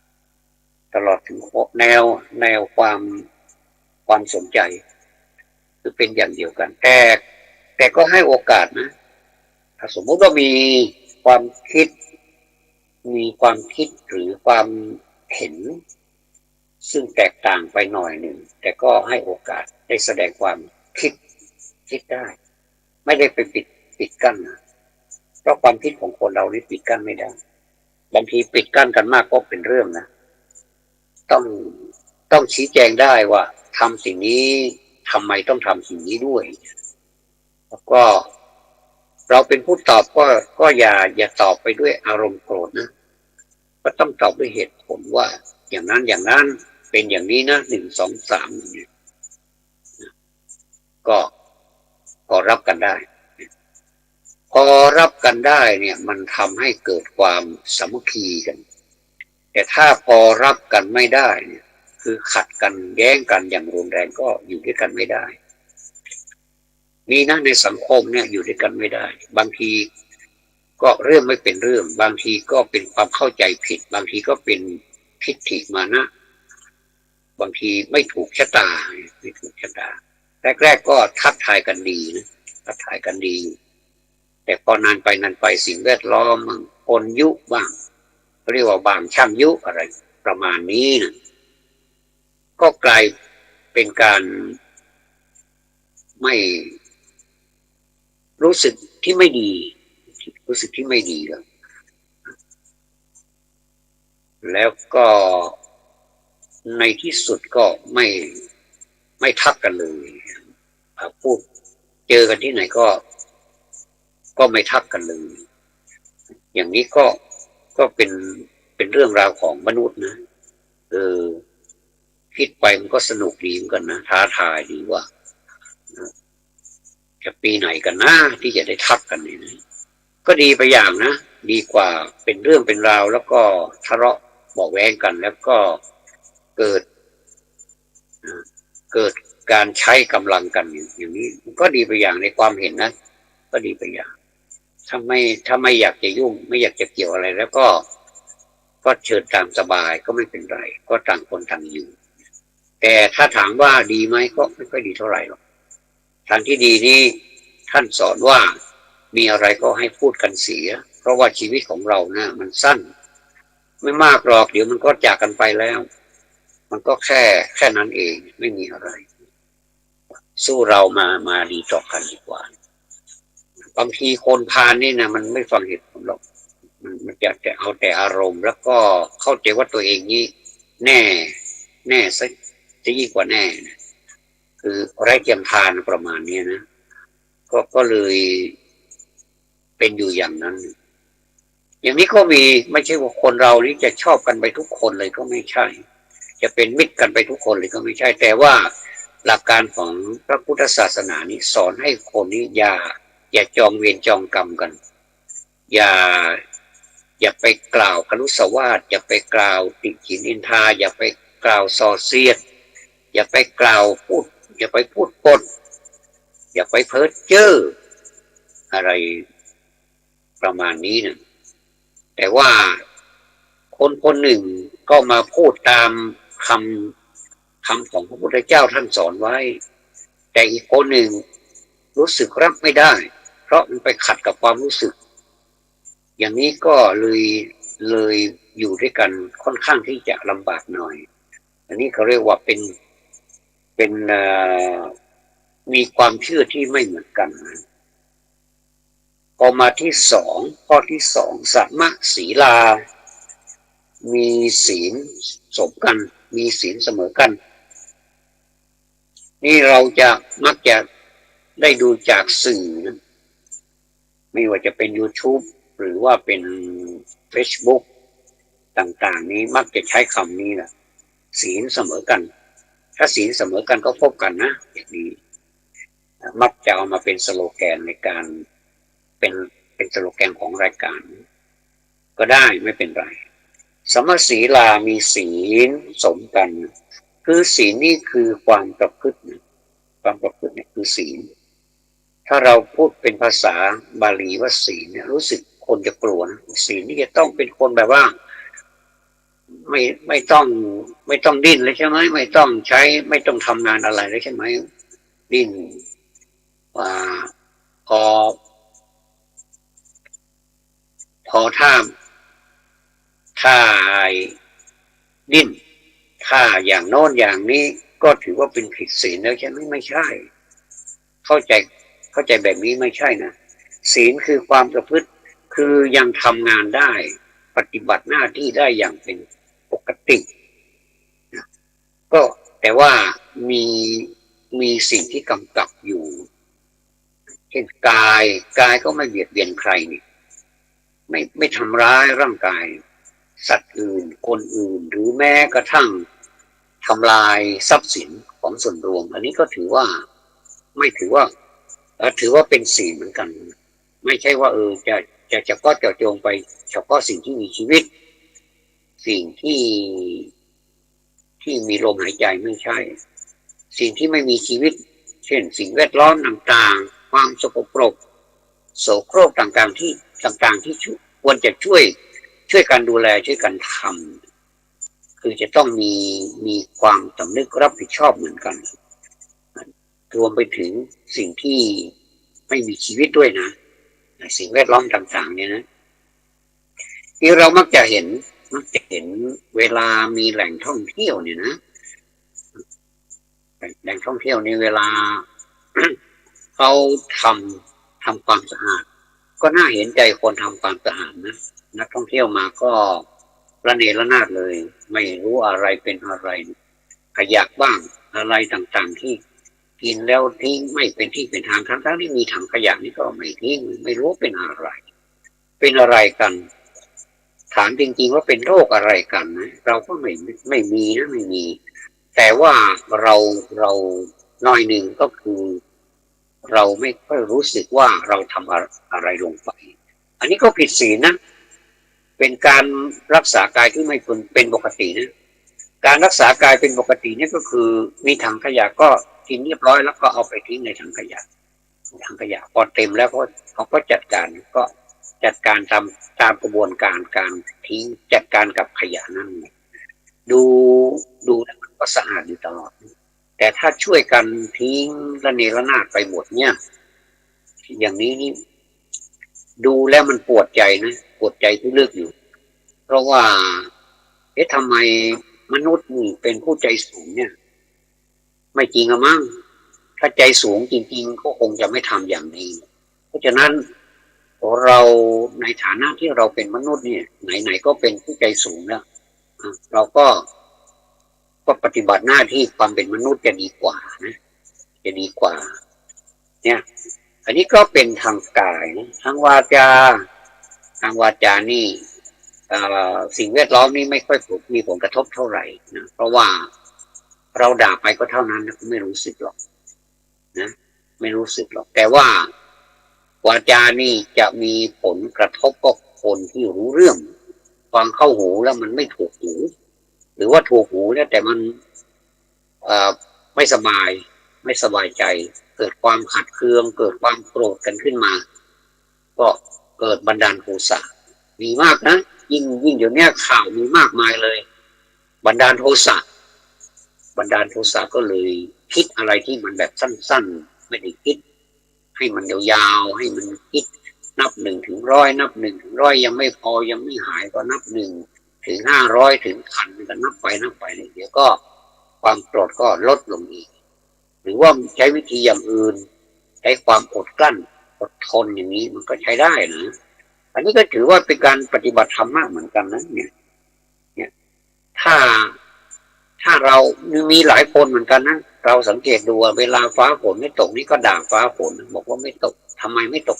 ๆตลอดถึงแนวความสนใจคือเป็นอย่างเดียวกันแต่ก็ให้โอกาสนะถ้าสมมติว่ามีความคิดหรือความเห็นซึ่งแตกต่างไปหน่อยหนึ่งแต่ก็ให้โอกาสได้แสดงความคิดได้ไม่ได้ไปปิดกั้นนะเพราะความคิดของคนเรานี่ปิดกั้นไม่ได้บางทีปิดกั้นกันมากก็เป็นเรื่องนะต้องชี้แจงได้ว่าทำสิ่งนี้ทำไมต้องทำสิ่งนี้ด้วยแล้วก็เราเป็นผู้ตอบก็อย่าตอบไปด้วยอารมณ์โกรธนะก็ต้องตอบด้วยเหตุผลว่าอย่างนั้นเป็นอย่างนี้นะ1 2 3เนี่ยก็รับกันได้พอรับกันได้เนี่ยมันทำให้เกิดความสามัคคีกันแต่ถ้าพอรับกันไม่ได้เนี่ยคือขัดกันแย้งกันอย่างรุนแรงก็อยู่ด้วยกันไม่ได้มีนะในสังคมเนี่ยอยู่ด้วยกันไม่ได้บางทีก็เรื่องไม่เป็นเรื่องบางทีก็เป็นความเข้าใจผิดบางทีก็เป็นทิฏฐิมานะบางทีไม่ถูกชะตาแรกก็ทักทายกันดีนะทักทายกันดีแต่พอนานไปสิ่งแวดล้อมคนยุบ้างเรียกว่าบางช่างยุอะไรประมาณนี้นะก็กลายเป็นการไม่รู้สึกที่ไม่ดีแล้วก็ในที่สุดก็ไม่ทักกันเลยพูดเจอกันที่ไหนก็ไม่ทักกันเลยอย่างนี้ก็เป็นเรื่องราวของมนุษย์นะคิดไปมันก็สนุกดีเหมือนกันนะท้าทายดีว่าจะปีไหนกันนะที่จะได้ทักกันนี่นะก็ดีไปอย่างนะดีกว่าเป็นเรื่องเป็นราวแล้วก็ทะเลาะบอกแว้งกันแล้วก็เกิดการใช้กำลังกันอย่างนี้ก็ดีไปอย่างในความเห็นนะก็ดีไปอย่างถ้าไม่อยากจะยุ่งไม่อยากจะเกี่ยวอะไรแล้วก็เชิญตามสบายก็ไม่เป็นไรก็ต่างคนต่างอยู่แต่ถ้าถามว่าดีไหมก็ไม่ค่อยดีเท่าไหร่หรอกทางที่ดีนี้ท่านสอนว่ามีอะไรก็ให้พูดกันเสียเพราะว่าชีวิตของเรานะมันสั้นไม่มากหรอกเดี๋ยวมันก็จากกันไปแล้วมันก็แค่นั้นเองไม่มีอะไรสู้เรามาดีต่อกันดีกว่าบางทีคนพาลนี่นะมันไม่ฟังเหตุผลหรอกมันจะเอาแต่อารมณ์แล้วก็เข้าใจว่าตัวเองนี้แน่ซะยิ่งกว่าแน่นะคือไร้เทียมทานประมาณนี้นะก็เลยเป็นอยู่อย่างนั้นอย่างนี้ก็มีไม่ใช่ว่าคนเรานี่จะชอบกันไปทุกคนเลยก็ไม่ใช่จะเป็นมิตรกันไปทุกคนเลยก็ไม่ใช่แต่ว่าหลักการของพระพุทธศาสนานี้สอนให้คนนี้อย่าจองเวรจองกรรมกันอย่าไปกล่าวครุสวาทอย่าไปกล่าวติฉินนินทาอย่าไปกล่าวส่อเสียดอย่าไปกล่าวอย่าไปพูดปดอย่าไปเพ้อเจ้ออะไรประมาณนี้นะแต่ว่าคนหนึ่งก็มาพูดตามคำของพระพุทธเจ้าท่านสอนไว้แต่อีกคนหนึ่งรู้สึกรับไม่ได้เพราะมันไปขัดกับความรู้สึกอย่างนี้ก็เลยอยู่ด้วยกันค่อนข้างที่จะลำบากหน่อยอันนี้เขาเรียกว่าเป็นมีความเชื่อที่ไม่เหมือนกันนะพอมาที่ข้อที่2สัมมาศีลามีศีลสมกันมีศีลเสมอกันนี่เราจะมักจะได้ดูจากสื่อนะไม่ว่าจะเป็น YouTube หรือว่าเป็น Facebook ต่างๆนี้มักจะใช้คำนี้แหละศีลเสมอกันถ้าศีลเสมอกันก็พบกันนะอย่างนี้มักจะเอามาเป็นสโลแกนในการเป็นสโลแกนของรายการก็ได้ไม่เป็นไร สัมมาศีลามีศีลสมกันคือศีลนี่คือความประพฤติความประพฤติเนี่ยคือศีลถ้าเราพูดเป็นภาษาบาลีว่าศีลเนี่ยรู้สึกคนจะกลัวนะศีลนี่จะต้องเป็นคนแบบว่าไม่ต้องดิ้นเลยใช่ไหมไม่ต้องใช้ไม่ต้องทำงานอะไรเลยใช่ไหมดิ้นพอถ้าดิ้นถ้าอย่างโน้นอย่างนี้ก็ถือว่าเป็นผิดศีลแล้วใช่ไหมไม่ใช่เข้าใจแบบนี้ไม่ใช่นะศีลคือความประพฤติคือยังทำงานได้ปฏิบัติหน้าที่ได้อย่างเป็นปกติก็แต่ว่ามีสิ่งที่กำกับอยู่เช่นกายก็ไม่เบียดเบียนใครนี่ไม่ทำร้ายร่างกายสัตว์อื่นคนอื่นหรือแม้กระทั่งทำลายทรัพย์สินของส่วนรวมอันนี้ก็ถือว่าถือว่าเป็นศีลเหมือนกันไม่ใช่ว่าจะเฉพาะเจาะจงไปเฉพาะสิ่งที่มีชีวิตสิ่งที่มีลมหายใจไม่ใช่สิ่งที่ไม่มีชีวิตเช่นสิ่งแวดล้อมต่างๆความสกปรกโสโครกต่างๆที่ควรจะช่วยกันดูแลช่วยกันทำคือจะต้องมีความสำนึกรับผิดชอบเหมือนกันรวมไปถึงสิ่งที่ไม่มีชีวิตด้วยนะสิ่งแวดล้อมต่างๆเนี่ยนะที่เรามักจะเห็นเวลามีแหล่งท่องเที่ยวเนี่ยนะแหล่งท่องเที่ยวในเวลา เขาทำความสะอาดก็น่าเห็นใจคนทำความสะอาดนะนักท่องเที่ยวมาก็ระเนระนาดเลยไม่รู้อะไรเป็นอะไรขยะบ้างอะไรต่างๆที่กินแล้วทิ้งไม่เป็นที่เป็นทางทั้งที่มีถังขยะนี่ก็ไม่ทิ้งไม่รู้เป็นอะไรกันถามจริงๆว่าเป็นโรคอะไรกันนะเราก็ไม่มีนะไม่มีแต่ว่าเราน้อยหนึ่งก็คือเราไม่ค่อยรู้สึกว่าเราทำอะไรลงไปอันนี้ก็ผิดศีลนะเป็นการรักษากายที่ไม่เป็นปกตินะการรักษากายเป็นปกตินี่ก็คือมีถังขยะก็กินเรียบร้อยแล้วก็เอาไปทิ้งในถังขยะพอเต็มแล้วเขาก็จัดการตามกระบวนการการทิ้งจัดการกับขยะนั่นดูแล้วมันก็สะอาดอยู่ตลอดแต่ถ้าช่วยกันทิ้งระเนระนาดไปหมดเนี่ยอย่างนี้นี่ดูแล้วมันปวดใจนะปวดใจที่ลึกอยู่เพราะว่าทำไมมนุษย์นี่เป็นผู้ใจสูงเนี่ยไม่จริงอะมั้งถ้าใจสูงจริงๆก็คงจะไม่ทำอย่างนี้เพราะฉะนั้นเราในฐานะที่เราเป็นมนุษย์เนี่ยไหนๆก็เป็นผู้ใจสูงแล้วเราก็ปฏิบัติหน้าที่ความเป็นมนุษย์จะดีกว่านะจะดีกว่าเนี่ยอันนี้ก็เป็นทางกายนะทางวาจานี่สิ่งแวดล้อมนี่ไม่ค่อยมีผลกระทบเท่าไหร่นะเพราะว่าเราด่าไปก็เท่านั้นนะไม่รู้สึกหรอกนะไม่รู้สึกหรอกแต่ว่าวาจานี่จะมีผลกระทบกับคนที่รู้เรื่องฟังเข้าหูแล้วมันไม่ถูกหูหรือว่าถูกหูเนี่ยแต่มันไม่สบายใจเกิดความขัดเคืองเกิดความโกรธกันขึ้นมาก็เกิดบันดาลโทสะมีมากนะยิ่งเดี๋ยวนี้ข่าวมีมากมายเลยบันดาลโทสะก็เลยคิดอะไรที่มันแบบสั้นๆไม่ได้คิดให้มันยาวๆให้มันคิดนับ1 ถึง 100นับ1 ถึง 100ยังไม่พอยังไม่หายก็นับ1 ถึง 500ถึงพันก็นับไปเดี๋ยวก็ความโกรธก็ลดลงอีกหรือว่าใช้วิธีอย่างอื่นใช้ความอดกลั้นอดทนอย่างนี้มันก็ใช้ได้นะอันนี้ก็ถือว่าเป็นการปฏิบัติธรรมะเหมือนกันนะเนี่ยถ้าเรามีหลายคนเหมือนกันนะเราสังเกตดูว่าเวลาฟ้าฝนไม่ตกนี่ก็ด่าฟ้าฝนบอกว่าไม่ตกทำไมไม่ตก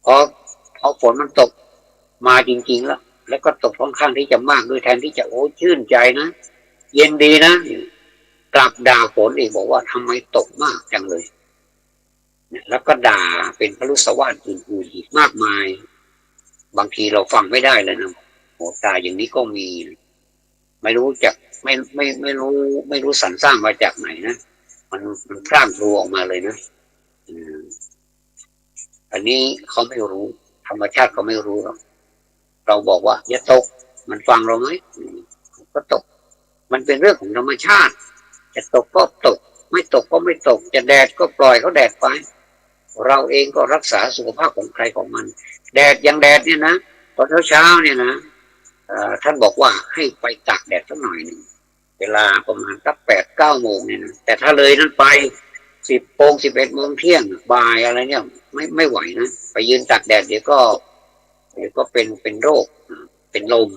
พอฝนมันตกมาจริงๆแล้วก็ตกค่อนข้างที่จะมากด้วยแทนที่จะโอ้ชื่นใจนะเย็นดีนะกลับด่าฝนอีกบอกว่าทำไมตกมากจังเลยแล้วก็ด่าเป็นพลุสวาทอื่นๆอีกมากมายบางทีเราฟังไม่ได้เลยนะโ ตายอย่างนี้ก็มีไม่รู้จักไม่รู้สรรสร้างมาจากไหนนะมันพร่างพรูออกมาเลยนะอันนี้เขาไม่รู้ธรรมชาติเขาไม่รู้หรอกเราบอกว่าอย่าตกมันฟังเราไหมก็ตกมันเป็นเรื่องของธรรมชาติจะตกก็ตกไม่ตกก็ไม่ตกจะแดดก็ปล่อยเขาแดดไปเราเองก็รักษาสุขภาพของใครของมันแดดอย่างแดดเนี่ยนะตอนเช้าเนี่ยนะท่านบอกว่าให้ไปตากแดดสักหน่อยหนึ่งเวลาประมาณสัก8-9 โมงเนี่ยนะแต่ถ้าเลยนั้นไป10 โมง 11 โมงเที่ยงบ่ายอะไรเนี่ยไม่ไหวนะไปยืนตากแดดเดี๋ยวก็เป็นโรคเป็นลม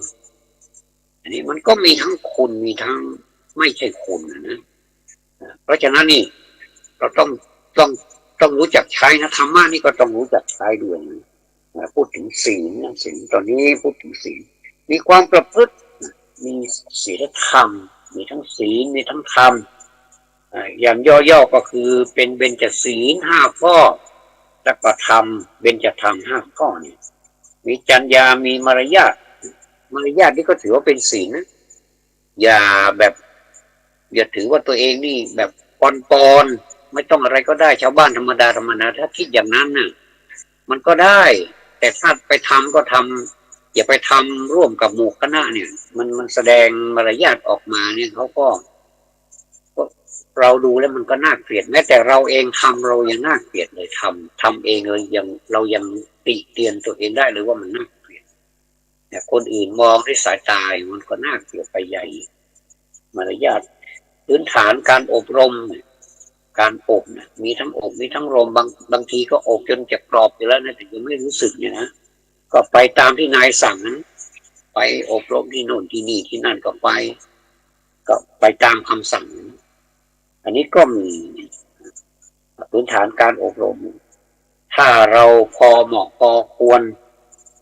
อันนี้มันก็มีทั้งคุณมีทั้งไม่ใช่คุณนะเพราะฉะนั้นนี่เราต้องรู้จักใช้นะธรรมะนี่ก็ต้องรู้จักใช้ด้วยนะพูดถึงศีลตอนนี้พูดถึงศีลมีความประพฤติมีศีลธรรมมีทั้งศีลมีทั้งธรรมอย่างย่อๆก็คือเป็นเบญจศีล5 ข้อแล้วก็ธรรมเบญจธรรม5 ข้อนี่มีจรรยามีมารยาทนี่ก็ถือว่าเป็นศีลนะอย่าถือว่าตัวเองนี่แบบปอนไม่ต้องอะไรก็ได้ชาวบ้านธรรมดาถ้าคิดอย่างนั้นน่ะมันก็ได้แต่ถ้าไปทำก็ทำอย่าไปทำร่วมกับหมู่คณะเนี่ยมันแสดงมารยาทออกมาเนี่ยเขาก็เราดูแล้วมันก็น่าเกลียดแม้แต่เราเองทำเรายังน่าเกลียดเลยทำเองเลยเรายังติเตียนตัวเองได้เลยว่ามันน่าเกลียดแต่คนอื่นมองด้วยสายตามันก็น่าเกลียดไปใหญ่มารยาทพื้นฐานการอบรมการอบนะมีทั้งอบมีทั้งรมบางทีก็อบจนจะกรอบอยู่แล้วนะแต่ยังไม่รู้สึกเนี่ยนะก็ไปตามที่นายสั่งนั้นไปอบรมที่โน่นที่นี่ที่นั่นก็ไปตามคำสั่งอันนี้ก็มีพื้นฐานการอบรมถ้าเราพอเหมาะพอควร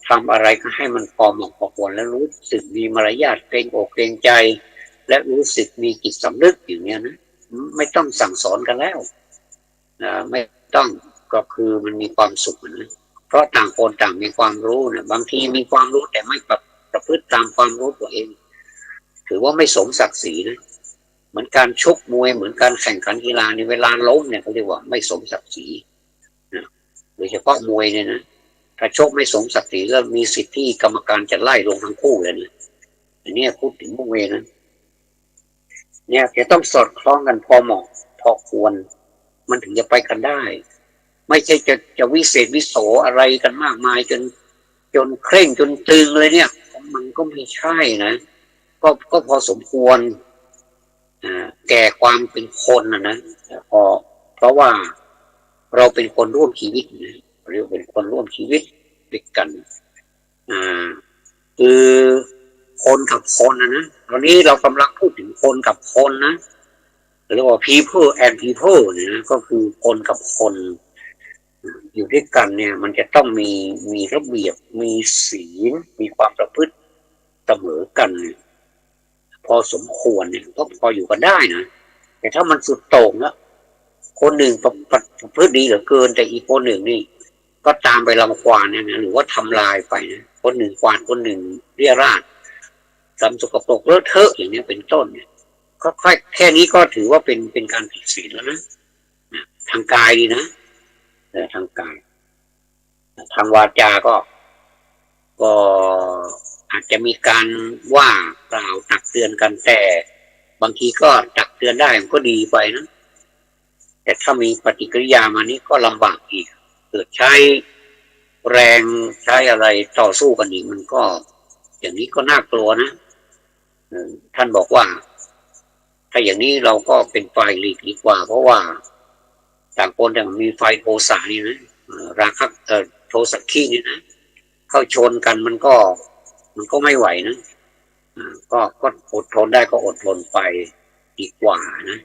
ทำอะไรก็ให้มันพอเหมาะพอควรแล้วรู้สึกมีมารยาทเกรงอกเกรงใจและรู้สึกมีจิตสำนึกอย่างเนี้ยนะไม่ต้องสั่งสอนกันแล้วไม่ต้องก็คือมันมีความสุขนะเพราะต่างคนต่างมีความรู้นะบางทีมีความรู้แต่ไม่ประพฤติตามความรู้ตัวเองถือว่าไม่สมศักดิ์ศรีนะเหมือนการชกมวยเหมือนการแข่งขันกีฬาในเวลาล้มเนี่ยเขาเรียกว่าไม่สมศักดิ์ศรีนะโดยเฉพาะมวยเนี่ยนะถ้าชกไม่สมศักดิ์ศรีก็มีสิทธิ์ที่กรรมการจะไล่ลงทั้งคู่เลยนะอันนี้พูดถึงมวยนะเนี่ยจะต้องสอดคล้องกันพอเหมาะพอควรมันถึงจะไปกันได้ไม่ใช่จะวิเศษวิโสอะไรกันมากมายจนเคร่งจนตึงเลยเนี่ยมันก็ไม่ใช่นะก็พอสมควรแก่ความเป็นคนนะเพราะว่าเราเป็นคนร่วมชีวิตนะเรียกเป็นคนร่วมชีวิตด้วยกันคือคนกับคนนะตอนนี้เรากำลังพูดถึงคนกับคนนะเรียกว่า people and people เนี่ยนะก็คือคนกับคนอยู่ด้วยกันเนี่ยมันจะต้องมีระเบียบมีศีลมีความประพฤติเสมอกันพอสมควรเนี่ยก็พออยู่กันได้นะแต่ถ้ามันสุดโต่งแล้วคนหนึ่งประพฤติดีเหลือเกินแต่อีกคนหนึ่งนี่ก็ตามไปรังควานเนี่ยนะหรือว่าทำลายไปนะคนหนึ่งควานคนหนึ่งเรี่ยราดทำสกปรกเลอะเทอะอย่างนี้เป็นต้นเนี่ยก็แค่นี้ก็ถือว่าเป็นการผิดศีลแล้วนะทางกายดีนะทางกายทางวาจาก็อาจจะมีการว่ากล่าวตักเตือนกันแต่บางทีก็ตักเตือนได้มันก็ดีไปนะแต่ถ้ามีปฏิกิริยามานี้ก็ลำบากอีกเกิดใช้แรงใช้อะไรต่อสู้กันอีกมันก็อย่างนี้ก็น่ากลัวนะท่านบอกว่าถ้าอย่างนี้เราก็เป็นฝ่ายหลีกดีกว่าเพราะว่าต่างคนต่างมีไฟโทสะนี่นะราคะโทสะขี้นี่นะเข้าชนกันมันก็ไม่ไหวนะก็อดทนได้ก็อดทนไปดีกว่านะ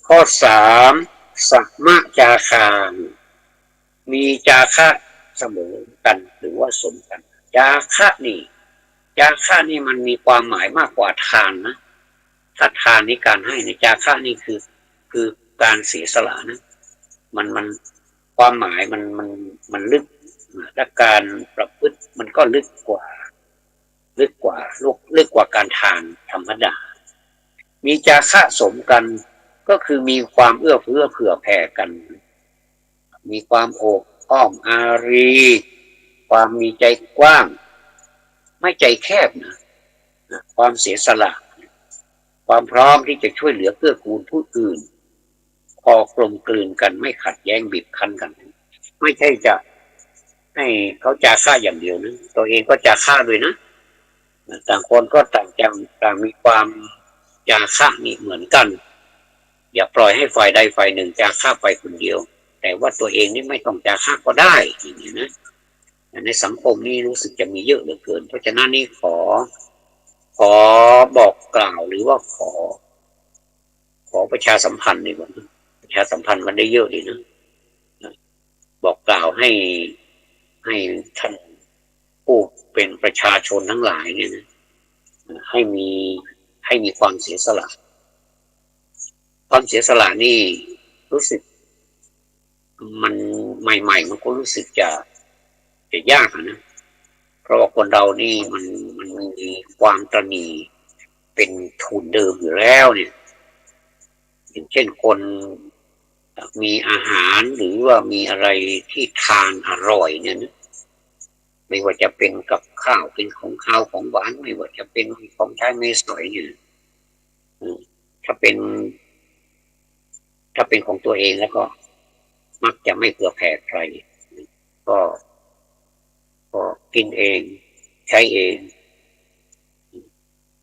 ข้อ3สัมมาจาคามีจาคะเสมอกันหรือว่าสมกันจาคะนี่มันมีความหมายมากกว่าทานนะถ้าทานนี่การให้ในจาคะนี่คือการเสียสละนะมันความหมายมันลึกและการประพฤติมันก็ลึกกว่า ลึกกว่าการทานธรรมดามีจาคะสมกันก็คือมีความเอื้อเฟื้อเผื่อแผ่กันมีความโอบอ้อมอารีความมีใจกว้างไม่ใจแคบนะความเสียสละความพร้อมที่จะช่วยเหลือเกื้อกูลผู้อื่นพอกลมกลืนกันไม่ขัดแย้งบีบคั้นกันไม่ใช่จะให้เขาจาค่าอย่างเดียวนะตัวเองก็จาค่าด้วยนะต่างคนก็ต่างมีความจาค่านี่เหมือนกันอย่าปล่อยให้ฝ่ายใดฝ่ายหนึ่งจาค่าไปคนเดียวแต่ว่าตัวเองนี่ไม่ต้องจาค่าก็ได้อย่างนี้นะในสังคมนี้รู้สึกจะมีเยอะเหลือเกินเพราะฉะนั้นนี่ขอบอกกล่าวหรือว่าขอประชาสัมพันธ์ดีกว่าประชาสัมพันธ์มันได้เยอะดีนะบอกกล่าวให้ท่านผู้เป็นประชาชนทั้งหลายเนี่ยนะให้มีความเสียสละความเสียสละนี่รู้สึกมันใหม่ๆมันก็รู้สึกจะยากนะเพราะว่าคนเรานี่มันมีความตระหนี่เป็นทุนเดิมอยู่แล้วเนี่ยอย่างเช่นคนมีอาหารหรือว่ามีอะไรที่ทานอร่อยเนี่ยนะไม่ว่าจะเป็นกับข้าวเป็นของข้าวของหวานไม่ว่าจะเป็นของใช้ไม่สอยเนี่ยถ้าเป็นของตัวเองแล้วก็มักจะไม่เผื่อแผ่ใครก็กินเองใช้เอง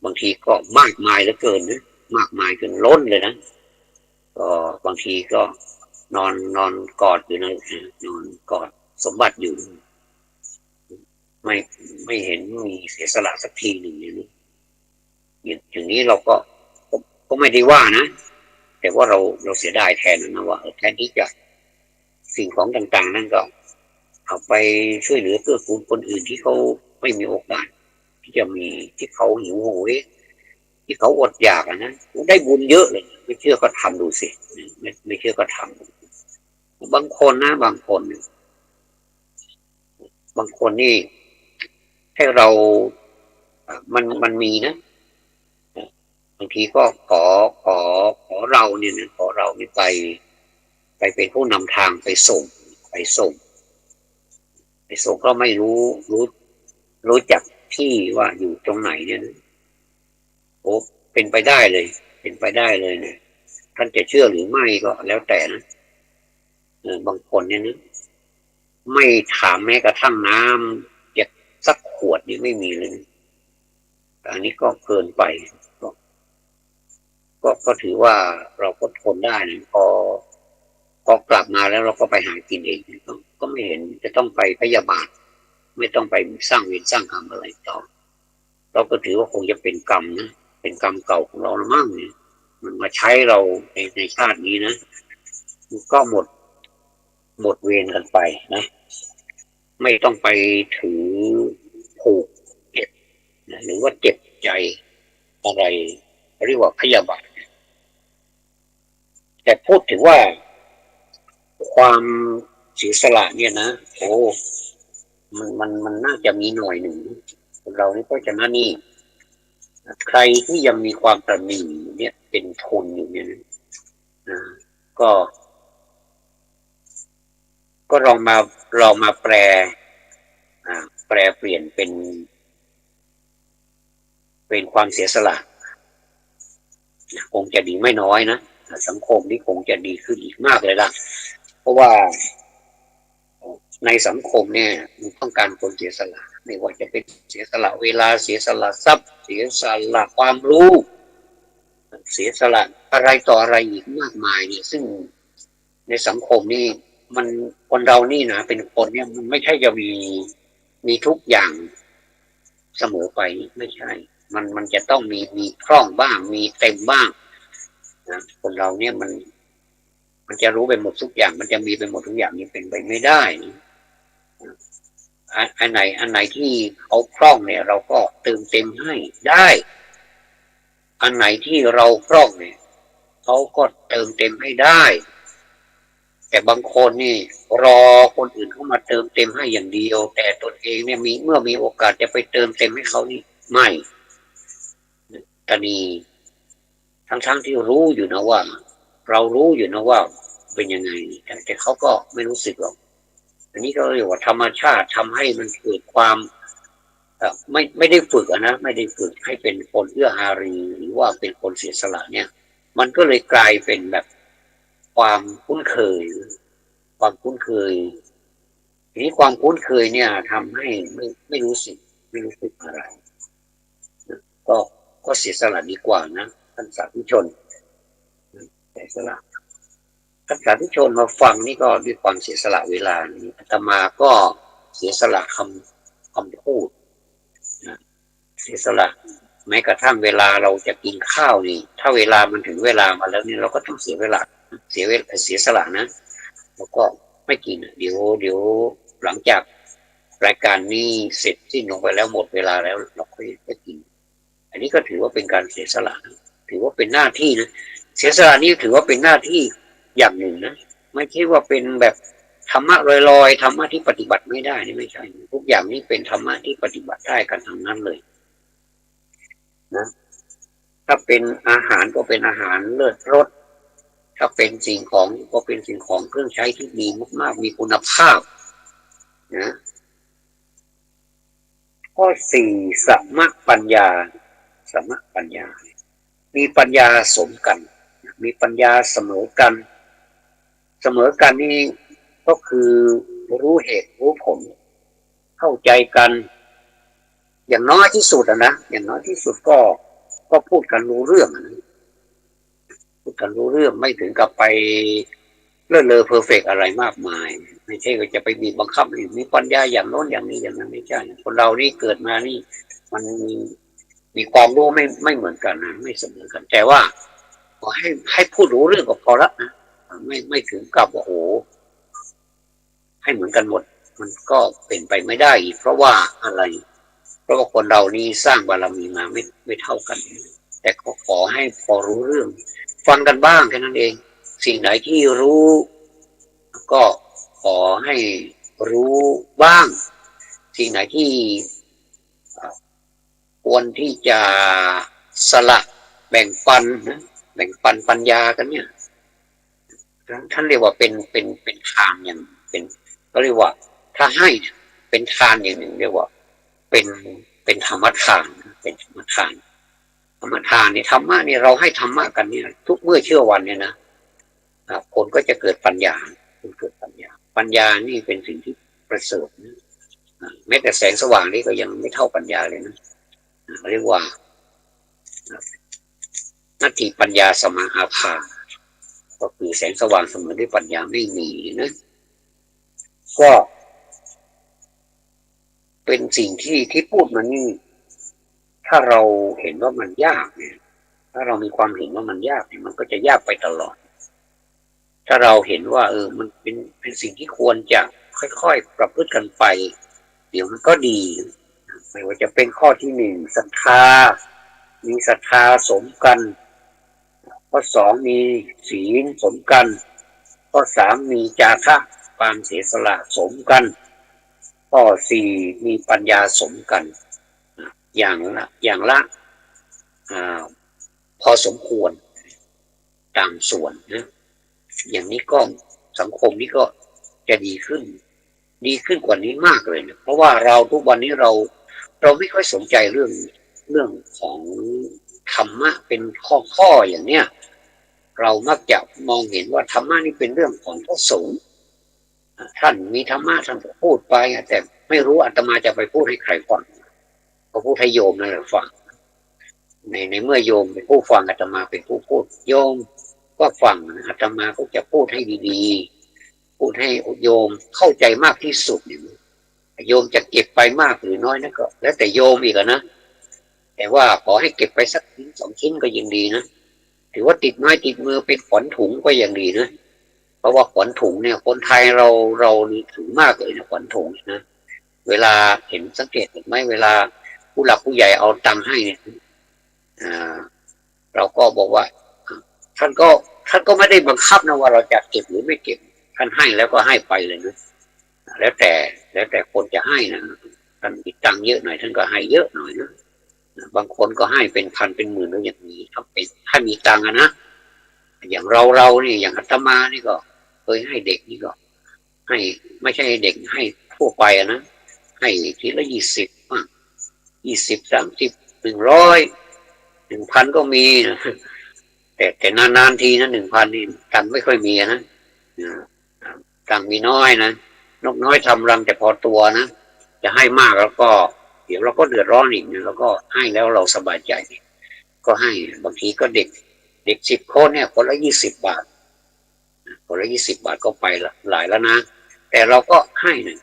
บางทีก็มากมายเหลือเกินนะมากมายจนล้นเลยนะก็บางทีก็นอนกอดอยู่นะนอนกอดสมบัติอยู่ไม่เห็นมีเสียสละสักทีหนึ่งอย่างนี้เราก็ไม่ได้ว่านะแต่ว่าเราเสียดายแทนนะว่าแทนที่จะสิ่งของต่างๆนั่นก็เอาไปช่วยเหลือเกื้อกูลคนอื่นที่เขาไม่มีโอกาสที่จะมีที่เขาหิวโหยที่เขาอดอยากนะได้บุญเยอะเลยไม่เชื่อก็ทำดูสิไม่เชื่อก็ทำบางคนนะบางคนนี่ให้เรามันมีนะบางทีก็ขอเราเนี่ยนะขอเรานี่ไปเป็นผู้นำทางไปส่งก็ไม่รู้จักที่ว่าอยู่ตรงไหนเนี่ยนะโอ้เป็นไปได้เลยเนี่ยท่านจะเชื่อหรือไม่ก็แล้วแต่นะบางคนเนี่ยนะไม่ถามแม้กระทั่งน้ำจะสักขวดนี่ไม่มีเลยอันนี้ก็เกินไปก็ถือว่าเราก็ทนได้นะพอกลับมาแล้วเราก็ไปหากินเองก็ไม่เห็นจะต้องไปพยาบาทไม่ต้องไปสร้างเวรสร้างกรรมอะไรต่อเราก็ถือว่าคงจะเป็นกรรมนะเป็นกรรมเก่าของเราละมั่งเนี่ยมันมาใช้เราในชาตินี้นะก็หมดเวรกันไปนะไม่ต้องไปถือผูกเจ็บนะหรือว่าเจ็บใจอะไรเรียกว่าพยาบาทแต่พูดถึงว่าความเสียสละเนี่ยนะโอ้มันน่าจะมีหน่อยหนึ่งเรานี่เพราะฉะนั้นนี่ใครที่ยังมีความตระหนี่เนี่ยเป็นทุนอยู่เนี่ยนะก็ลองมาแปลเปลี่ยนเป็นความเสียสละคงจะดีไม่น้อยนะสังคมนี้คงจะดีขึ้นอีกมากเลยล่ะเพราะว่าในสังคมเนี่ยมันต้องการคนเสียสละไม่ว่าจะเป็นเสียสละเวลาเสียสละทรัพย์เสียสละความรู้เสียสละอะไรต่ออะไรอีกมากมายเนี่ยซึ่งในสังคมนี่มันคนเรานี่นะเป็นคนเนี่ยมันไม่ใช่จะมีทุกอย่างเสมอไปไม่ใช่มันจะต้องมีคล่องบ้างมีเต็มบ้างนะคนเราเนี่ยมันจะรู้ไปหมดทุกอย่างมันจะมีไปหมดทุกอย่างนี่เป็นไปไม่ได้นะอันไหนที่เขาคล่องเนี่ยเราก็เติมเต็มให้ได้อันไหนที่เราคล่องเนี่ยเขาก็เติมเต็มให้ได้แต่บางคนนี่รอคนอื่นเข้ามาเติมเต็มให้อย่างเดียวแต่ตนเองเนี่ยเมื่อมีโอกาสจะไปเติมเต็มให้เขานี่ ไม่ตนีทั้งที่รู้อยู่นะว่าเรารู้อยู่นะว่าเป็นยังไงแต่เขาก็ไม่รู้สึกหรอกอันนี้ก็เรียกว่าธรรมชาติทำให้มันเกิดความไม่ได้ฝึกนะไม่ได้ฝึกให้เป็นคนเอื้ออารีหรือว่าเป็นคนเสียสละเนี่ยมันก็เลยกลายเป็นแบบความคุ้นเคยทีนี้ความคุ้นเคยเนี่ยทำให้ไม่รู้สึกอะไรก็เสียสละดีกว่านะท่านสาธุชนเสียสละท่านสาธุชนมาฟังนี่ก็ด้วยความเสียสละเวลานี้อาตมาก็เสียสละคำพูดนะเสียสละแม้กระทั่งเวลาเราจะกินข้าวนี่ถ้าเวลามันถึงเวลามาแล้วนี่เราก็ต้องเสียสละนะแล้วก็ไม่กินเดี๋ยวหลังจากรายการนี้เสร็จสิ้นลงไปแล้วหมดเวลาแล้วเราค่อยไปกินอันนี้ก็ถือว่าเป็นการเสียสละถือว่าเป็นหน้าที่นะเสียสละนี้ถือว่าเป็นหน้าที่อย่างหนึ่งนะไม่ใช่ว่าเป็นแบบธรรมะลอยๆธรรมะที่ปฏิบัติไม่ได้นี่ไม่ใช่ทุกอย่างนี้เป็นธรรมะที่ปฏิบัติได้กันทั้งนั้นเลยนะถ้าเป็นอาหารก็เป็นอาหารเลิศรสถ้าเป็นสิ่งของก็เป็นสิ่งของเครื่องใช้ที่ดีมากๆมีคุณภาพนะข้อ4สัมมปัญญามีปัญญาสมกันมีปัญญาเสมอกันนี่ก็คือรู้เหตุรู้ผลเข้าใจกันอย่างน้อยที่สุดนะอย่างน้อยที่สุดก็พูดกันรู้เรื่องพูดกันรู้เรื่องไม่ถึงกับไปเลอะเพอร์เฟกต์อะไรมากมายไม่ใช่ว่าจะไปบีบบังคับมีปัญญาอย่างโน้นอย่างนี้อย่างนั้นไม่ใช่คนเรานี่เกิดมานี่มันมีความรู้ไม่เหมือนกันนะไม่เสมอกันแต่ว่าขอให้พูดรู้เรื่องก็พอละนะไม่ถึงกับว่าโอ้ให้เหมือนกันหมดมันก็เป็นไปไม่ได้เพราะว่าอะไรเพราะว่าคนเรานี่สร้างบารมีมาไม่เท่ากันแต่ขอให้พอรู้เรื่องฟังกันบ้างแค่นั้นเองสิ่งไหนที่รู้ก็ขอให้รู้บ้างสิ่งไหนที่ควรที่จะสละแบ่งปันปัญญากันเนี่ยท่านเรียกว่าเป็นทานอย่างเป็นก็เรียกว่าถ้าให้เป็นทานอย่างหนึ่งเรียกว่าเป็นธรรมทานเป็นธรรมทานนี่ธรรมะนี่เราให้ธรรมะกันเนี่ยทุกเมื่อเชื่อวันเนี่ยนะคนก็จะเกิดปัญญาปัญญานี่เป็นสิ่งที่ประเสริฐนะแม้แต่แสงสว่างนี่ก็ยังไม่เท่าปัญญาเลยนะเรียกว่านาทีปัญญาสมาอาภาก็คือแสงสว่างเสมอด้วยปัญญาไม่มีนะก็เป็นสิ่งที่พูดมานี่ถ้าเราเห็นว่ามันยากเนี่ยถ้าเรามีความเห็นว่ามันยากเนี่ยมันก็จะยากไปตลอดถ้าเราเห็นว่ามันเป็นสิ่งที่ควรจะค่อยๆประพฤติกันไปเดี๋ยวมันก็ดีไม่ว่าจะเป็นข้อที่1ศรัทธามีศรัทธาสมกันข้อ2มีศีลสมกันข้อ3มีจาคะความเสียสละสมกันข้อ4มีปัญญาสมกันอย่างละพอสมควรตามส่วนนะอย่างนี้ก็สังคมนี้ก็จะดีขึ้นกว่านี้มากเลยนะเพราะว่าเราทุกวันนี้เราไม่ค่อยสนใจเรื่องของธรรมะเป็นข้ออย่างเนี้ยเรามักจะมองเห็นว่าธรรมะนี่เป็นเรื่องของพระสงฆ์ท่านมีธรรมะท่านก็พูดไปแต่ไม่รู้อาตมาจะไปพูดให้ใครฟังก็พูดให้โยมนั่นแหละฟังในเมื่อโยมเป็นผู้ฟังอาตมาเป็นผู้พูดโยมก็ฟังอาตมาก็จะพูดให้ดีๆพูดให้โยมเข้าใจมากที่สุดเนี่ยโยมจะเก็บไปมากหรือน้อยนั่นก็แล้วแต่โยมอีกนะแต่ว่าขอให้เก็บไปสักชิ้น2 ชิ้นก็ยังดีนะถือว่าติดไม้ติดมือเป็นขวัญถุงก็ยังดีนะเพราะว่าขวัญถุงเนี่ยคนไทยเรานี่ถือมากเลยนะขวัญถุงนะเวลาเห็นสังเกตเห็นไหมเวลาผู้หลักผู้ใหญ่เอาตังค์ให้เนี่ยเราก็บอกว่าท่านก็ไม่ได้บังคับนะว่าเราจะเก็บหรือไม่เก็บท่านให้แล้วก็ให้ไปเลยนะแล้วแต่คนจะให้นะท่านมีตังค์เยอะหน่อยท่านก็ให้เยอะหน่อยนะ บางคนก็ให้เป็นพันเป็นหมื่นแล้วอย่างนี้ครับเป็นถ้ามีตังค์นะอย่างเรานี่อย่างอาตมานี่ก็เคยให้เด็กนี่ก็ให้ไม่ใช่เด็กให้ทั่วไปนะให้ทีละ20 30 100 1,000ก็มีนะแต่นานๆทีนะ1,000นี่ตังค์ไม่ค่อยมีนะตังค์มีน้อยนะนกน้อยทำรังแต่พอตัวนะจะให้มากแล้วก็เดี๋ยวเราก็เดือดร้อนอีกนะแล้วก็ให้แล้วเราสบายใจก็ให้บางทีก็เด็ก10 คนเนี่ยคนละ20 บาทคนละ20 บาทก็ไปหลายแล้วนะแต่เราก็ให้นะ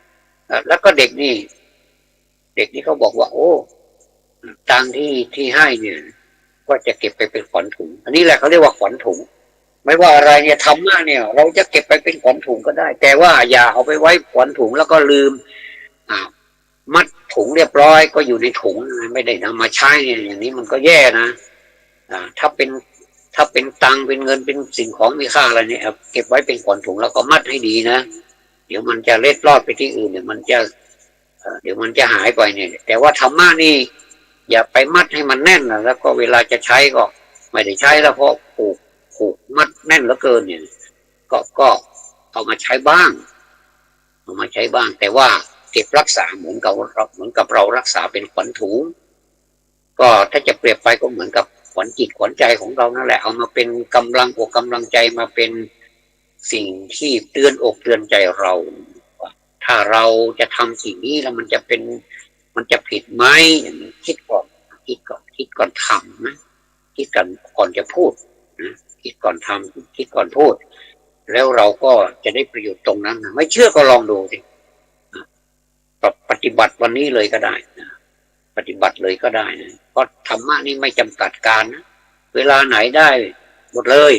แล้วก็เด็กนี่เขาบอกว่าโอ้ตังค์ที่ให้เนี่ยก็จะเก็บไปเป็นขวัญถุงอันนี้แหละเขาเรียกว่าขวัญถุงไม่ว่าอะไรเนี่ยทำมากเนี่ยเราจะเก็บไปเป็นขวัญถุงก็ได้แต่ว่าอย่าเอาไปไว้ขวัญถุงแล้วก็ลืมมัดถุงเรียบร้อยก็อยู่ในถุงไม่ได้นำมาใช้เนี่ยอย่างนี้มันก็แย่นะถ้าเป็นตังค์เป็นเงินเป็นสิ่งของมีค่าอะไรเนี่ยเก็บไว้เป็นขวัญถุงแล้วก็มัดให้ดีนะเดี๋ยวมันจะเล็ดลอดไปที่อื่นเนี่ยมันจะหายไปเนี่ยแต่ว่าธรรมะนี่อย่าไปมัดให้มันแน่นนะแล้วก็เวลาจะใช้ก็ไม่ได้ใช้แล้วเพราะผูกมัดแน่นเหลือเกินเนี่ยก็เอามาใช้บ้างแต่ว่าเก็บรักษาเหมือนกับเรารักษาเป็นขวัญถุงก็ถ้าจะเปรียบไปก็เหมือนกับขวัญจิตขวัญใจของเรานั่นแหละเอามาเป็นกำลังอกกำลังใจมาเป็นสิ่งที่เตือนอกเตือนใจเราถ้าเราจะทำสิ่งนี้แล้วมันจะผิดไหมคิดก่อนทำนะคิดก่อนจะพูดนะคิดก่อนทำคิดก่อนพูดแล้วเราก็จะได้ประโยชน์ตรงนั้นนะไม่เชื่อก็ลองดูสิปฏิบัติวันนี้เลยก็ได้นะปฏิบัติเลยก็ได้นะเพราะธรรมะนี่ไม่จำกัดการนะเวลาไหนได้หมดเลย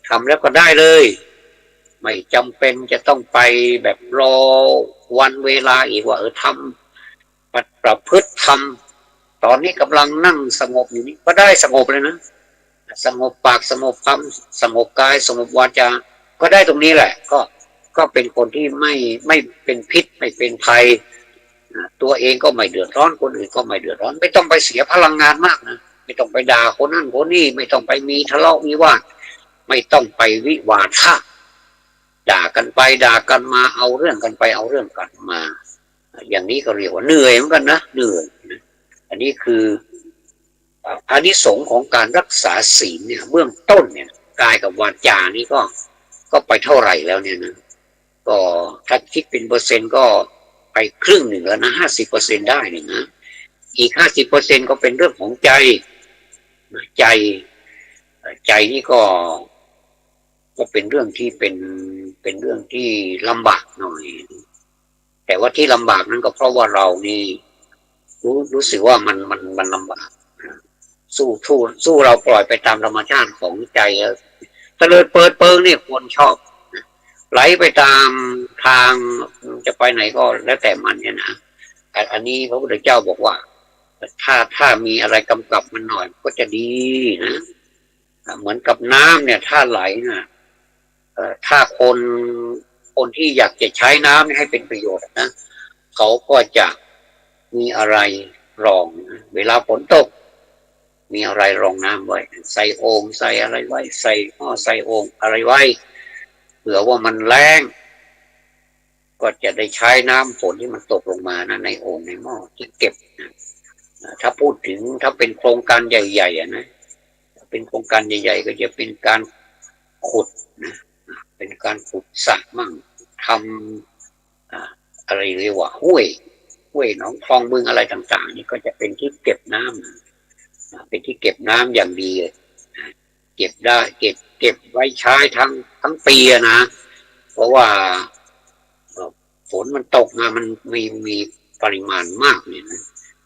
ทำแล้วก็ได้เลยไม่จำเป็นจะต้องไปแบบรอวันเวลาอีกว่าทำประพฤติทำตอนนี้กำลังนั่งสงบอยู่นี่ก็ได้สงบเลยนะสงบปากสงบคำสงบกายสงบวาจาก็ได้ตรงนี้แหละก็เป็นคนที่ไม่เป็นพิษไม่เป็นภัยตัวเองก็ไม่เดือดร้อนคนอื่นก็ไม่เดือดร้อนไม่ต้องไปเสียพลังงานมากนะไม่ต้องไปด่าคนนั้นคนนี้ไม่ต้องไปมีทะเลาะวิวาทไม่ต้องไปวิวาทะด่ากันไปด่ากันมาเอาเรื่องกันไปเอาเรื่องกันมาอย่างนี้ก็เรียกว่าเหนื่อยเหมือนกันนะเหนื่อยนะอันนี้คืออานิสงส์ของการรักษาศีลเนี่ยเบื้องต้นเนี่ยกายกับวาจานี่ก็ไปเท่าไหร่แล้วเนี่ยนะก็ถ้าคิดเป็นเปอร์เซ็นต์ก็ไปครึ่งหนึ่งแล้วนะ50%ได้เนี่ยนะอีก50%ก็เป็นเรื่องของใจนี่ก็เป็นเรื่องที่เป็นเรื่องที่ลำบากหน่อยแต่ว่าที่ลำบากนั้นก็เพราะว่าเรานี่รู้สึกว่ามันลำบากสู้เราปล่อยไปตามธรรมชาติของใจเตลิดเปิดเปิงเนี่ยควรชอบไหลไปตามทางจะไปไหนก็แล้วแต่มันเนี่ยนะอันนี้พระพุทธเจ้าบอกว่าถ้ามีอะไรกำกับมันหน่อยก็จะดีนะเหมือนกับน้ำเนี่ยถ้าไหลนะถ้าคนที่อยากจะใช้น้ำให้เป็นประโยชน์นะเขาก็จะมีอะไรรองเวลาฝนตกมีอะไรรองน้ำไว้ใส่โอ่งใส่อะไรไว้ใส่หม้อใส่โอ่งอะไรไว้เผื่อว่ามันแรงก็จะได้ใช้น้ำฝนที่มันตกลงมานะในโอ่งในหม้อที่เก็บถ้าพูดถึงถ้าเป็นโครงการใหญ่ๆนะเป็นโครงการใหญ่ๆก็จะเป็นการขุดนะเป็นการขุดสระมั่งทำอะไรเรียกว่าห้วยหนองคลองบึงอะไรต่างๆนี่ก็จะเป็นที่เก็บน้ำเป็นที่เก็บน้ำอย่างดีเก็บได้เก็บไว้ใช้ทั้งปีนะเพราะว่าฝนมันตกมามันมีปริมาณมากเนี่ยนะ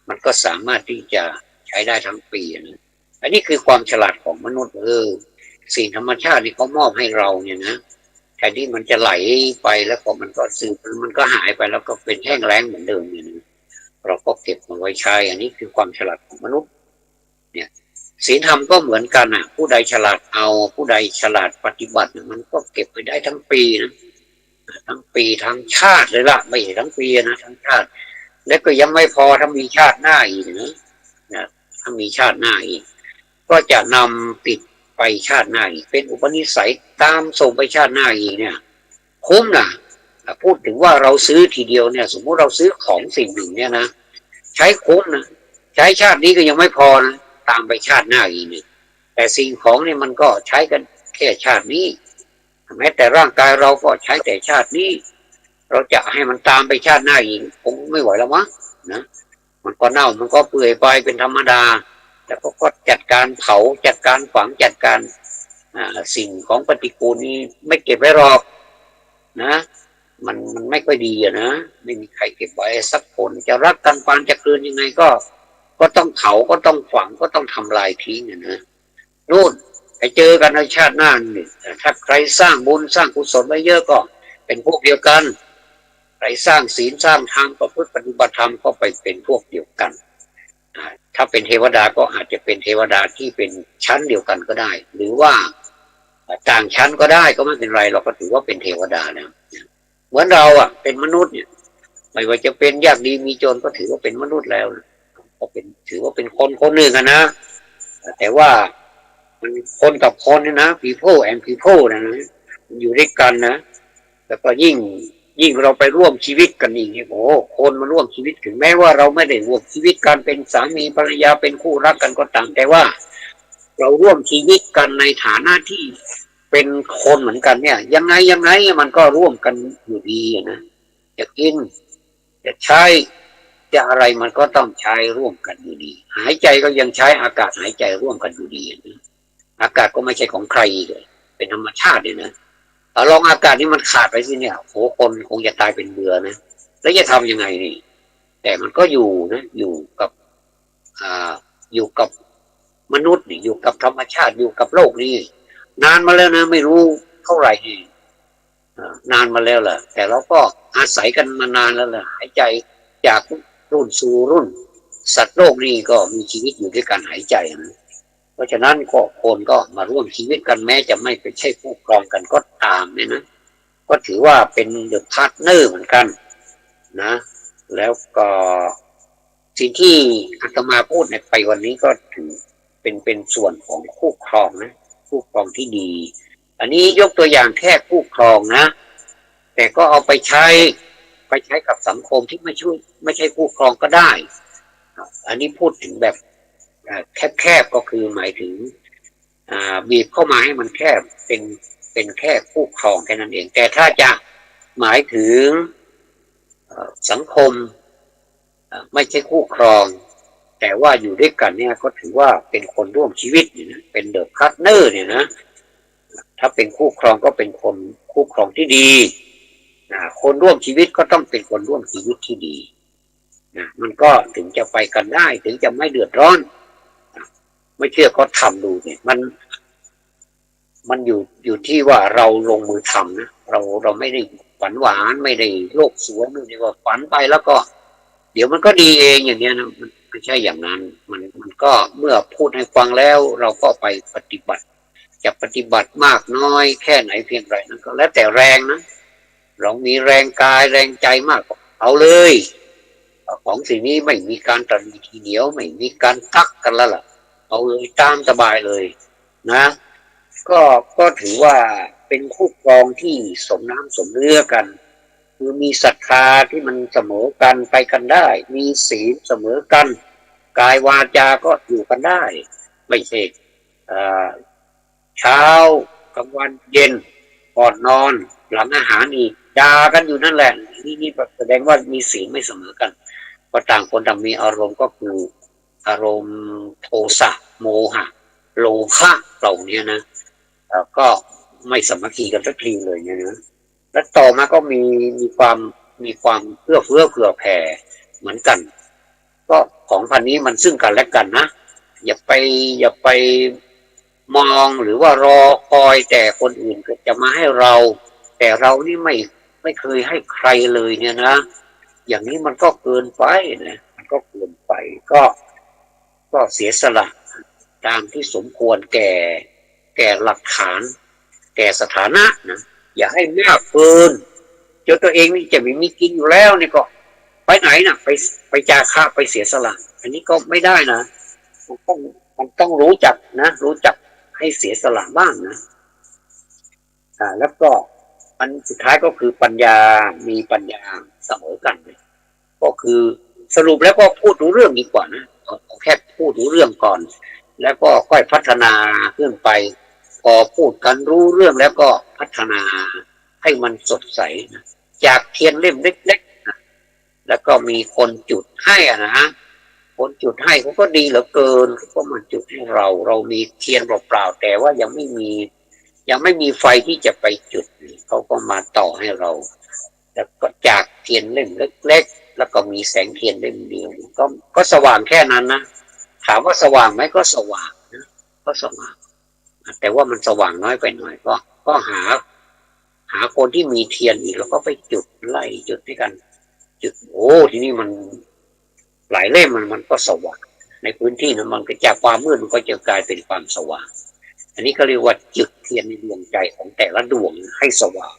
มันก็สามารถที่จะใช้ได้ทั้งปีนะอันนี้คือความฉลาดของมนุษย์สิ่งธรรมชาติที่เขามอบให้เราเนี่ยนะแทนที่มันจะไหลไปแล้วก็มันก็ซึมมันก็หายไปแล้วก็เป็นแห้งแล้งเหมือนเดิมเนี่ยนะเราก็เก็บมันไว้ใช้อันนี้คือความฉลาดของมนุษย์เนี่ยศีลธรรมก็เหมือนกันอ่ะผู้ใดฉลาดเอาผู้ใดฉลาดปฏิบัติมันก็เก็บไปได้ทั้งปีนะทั้งปีทั้งชาติเลยล่ะไม่ใช่ทั้งปีนะทั้งชาติแล้วก็ยังไม่พอถ้ามีชาติหน้าอีกนะ ถ้ามีชาติหน้าอีกก็จะนำติดไปชาติหน้าอีกเป็นอุปนิสัยตามส่งไปชาติหน้าอีกเนี่ยคุ้มนะพูดถึงว่าเราซื้อทีเดียวเนี่ยสมมติเราซื้อของสิ่งหนึ่งเนี่ยนะใช้คุ้มนะใช้ชาตินี้ก็ยังไม่พอนะตามไปชาติหน้าอีกนี่แต่สิ่งของเนี่ยมันก็ใช้กันแค่ชาตินี้แม้แต่ร่างกายเราก็ใช้แต่ชาตินี้เราจะให้มันตามไปชาติหน้าอีกคงไม่ไหวแล้วมั้งนะมันก็เน่ามันก็เปื่อยไปเป็นธรรมดาแต่ก็จัดการเผาจัดการฝังจัดการสิ่งของปฏิกูลนี้ไม่เก็บไว้หรอกนะมันไม่ค่อยดีอะนะไม่มีใครเก็บไว้สักคนจะรักกันปานจะคืนยังไงก็ต้องเผาก็ต้องฝังก็ต้องทำลายทิ้งนะนู่นไปเจอกันในชาติหน้านี่ถ้าใครสร้างบุญสร้างกุศลไว้เยอะก็เป็นพวกเดียวกันใครสร้างศีลสร้างธรรมประพฤติปฏิบัติธรรมก็ไปเป็นพวกเดียวกันถ้าเป็นเทวดาก็อาจจะเป็นเทวดาที่เป็นชั้นเดียวกันก็ได้หรือว่าต่างชั้นก็ได้ก็ไม่เป็นไรเราก็ถือว่าเป็นเทวดาแล้วเหมือนเราเป็นมนุษย์เนี่ยไม่ว่าจะเป็นยากดีมีจนก็ถือว่าเป็นมนุษย์แล้วก็เป็นถือว่าเป็นคนหนึ่งนะแต่ว่ามันคนกับคนเนี่ยนะ people and people นะอยู่ด้วยกันนะแล้วก็ยิ่งเราไปร่วมชีวิตกันอีกเนี่ยโอ้คนมาร่วมชีวิตถึงแม้ว่าเราไม่ได้ร่วมชีวิตกันเป็นสามีภรรยาเป็นคู่รักกันก็ตามแต่ว่าเราร่วมชีวิตกันในฐานะที่เป็นคนเหมือนกันเนี่ยยังไงมันก็ร่วมกันอยู่ดีนะจะกินจะใช้จะอะไรมันก็ต้องใช้ร่วมกันอยู่ดีหายใจก็ยังใช้อากาศหายใจร่วมกันอยู่ดีนะอากาศก็ไม่ใช่ของใครเลยเป็นธรรมชาติเลยนะลองอากาศนี่มันขาดไปสิเนี่ยโหคนคงจะตายเป็นเบื่อนะแล้วจะทำยังไงนี่แต่มันก็อยู่นะอยู่กับมนุษย์นี่อยู่กับธรรมชาติอยู่กับโลกนี้นานมาแล้วนะไม่รู้เท่าไหร่นี่นานมาแล้วแหละแต่เราก็อาศัยกันมานานแล้วแหละหายใจจากรุ่นสู่รุ่นสัตว์โลกนี้ก็มีชีวิตอยู่ด้วยการหายใจนะเพราะฉะนั้นก็คนก็มาร่วมชีวิตกันแม้จะไม่เป็นใช่คู่ครองกันก็ตามเนี่ยนะก็ถือว่าเป็นเดอะพาร์ทเนอร์เหมือนกันนะแล้วก็สิ่งที่อาตมาพูดในไปวันนี้ก็ถือเป็นส่วนของคู่ครองนะคู่ครองที่ดีอันนี้ยกตัวอย่างแค่คู่ครองนะแต่ก็เอาไปใช้กับสังคมที่ไม่ใช่คู่ครองก็ได้อันนี้พูดถึงแบบแคบก็คือหมายถึงบีบเข้ามาให้มันแคบเป็นแค่คู่ครองแค่นั้นเองแต่ถ้าจะหมายถึงสังคมไม่ใช่คู่ครองแต่ว่าอยู่ด้วยกันเนี่ยก็ถือว่าเป็นคนร่วมชีวิตเนี่ยนะเป็นเดอะพาร์ทเนอร์เนี่ยนะถ้าเป็นคู่ครองก็เป็นคนคู่ครองที่ดีคนร่วมชีวิตก็ต้องเป็นคนร่วมชีวิตที่ดีมันก็ถึงจะไปกันได้ถึงจะไม่เดือดร้อนไม่เชื่อก็ทำดูเนี่ยมันอยู่ที่ว่าเราลงมือทำนะเราไม่ได้ฝันหวานไม่ได้โลกสวยไม่ได้ว่าฝันไปแล้วก็เดี๋ยวมันก็ดีเองอย่างเนี้ยนะมันไม่ใช่อย่างนั้นมันก็เมื่อพูดให้ฟังแล้วเราก็ไปปฏิบัติจะปฏิบัติมากน้อยแค่ไหนเพียงไรนั้นก็แล้วแต่แรงนะเรามีแรงกายแรงใจมากเอาเลยของสิ่งนี้ไม่มีการตรีทีเหนียวไม่มีการทักกันแล้วล่ะเอาเลยตามสบายเลยนะก็ถือว่าเป็นคู่ครองที่สมน้ำสมเนื้อกันคือมีศรัทธาที่มันเสมอกันไปกันได้มีศีลเสมอกันกายวาจาก็อยู่กันได้ไม่ใช่เช้ากลางวันเย็นก่อนนอนหลังอาหารอีกด่ากันอยู่นั่นแหละนี่แสดงว่ามีศีลไม่เสมอกันก็ต่างคนต่างมีอารมณ์ก็คืออารมณ์โทสะโมหะโลภะเหล่านี้นะก็ไม่สามัคคีกันสักทีเลยเนี่ยนะแล้วต่อมาก็มีความเอื้อเฟื้อเผื่อแผ่เหมือนกันก็ของพันนี้มันซึ่งกันและกันนะอย่าไปมองหรือว่ารอคอยแต่คนอื่นจะมาให้เราแต่เรานี่ไม่เคยให้ใครเลยเนี่ยนะอย่างนี้มันก็เกินไปนะมันก็เกินไปก็เสียสละตามที่สมควรแก่หลักฐานแก่สถานะนะอย่าให้มากเกินจนตัวเองนี่จะไม่มีกินอยู่แล้วนี่ก็ไปไหนนะไปจาคะไปเสียสละอันนี้ก็ไม่ได้นะ มันต้องรู้จักนะรู้จักให้เสียสละบ้างนะแล้วก็อันสุดท้ายก็คือปัญญามีปัญญาเสมอกันก็คือสรุปแล้วก็พูดรู้เรื่องดีกว่านะแค่พูดรู้เรื่องก่อนแล้วก็ค่อยพัฒนาขึ้นไปพอพูดกันรู้เรื่องแล้วก็พัฒนาให้มันสดใสนะจากเทียนเล่มเล็กๆนะแล้วก็มีคนจุดให้นะคนจุดให้เขาก็ดีเหลือเกินเขาก็มาจุดให้เรามีเทียนเปล่าๆแต่ว่ายังไม่มีไฟที่จะไปจุดเขาก็มาต่อให้เราแล้วก็จากเทียนเล่มเล็กๆแล้วก็มีแสงเทียนเล่มเดียวก็สว่างแค่นั้นนะถามว่าสว่างไหมก็สว่างนะก็สว่างแต่ว่ามันสว่างน้อยไปหน่อยก็หาคนที่มีเทียนอีกแล้วก็ไปจุดไล่จุดให้กันจุดโอ้ทีนี้มันหลายเล่มมันก็สว่างในพื้นที่นั้นมันก็จากความมืดมันก็จะกลายเป็นความสว่างอันนี้ก็เรียกว่าจุดเทียนในดวงใจของแต่ละดวงให้สว่า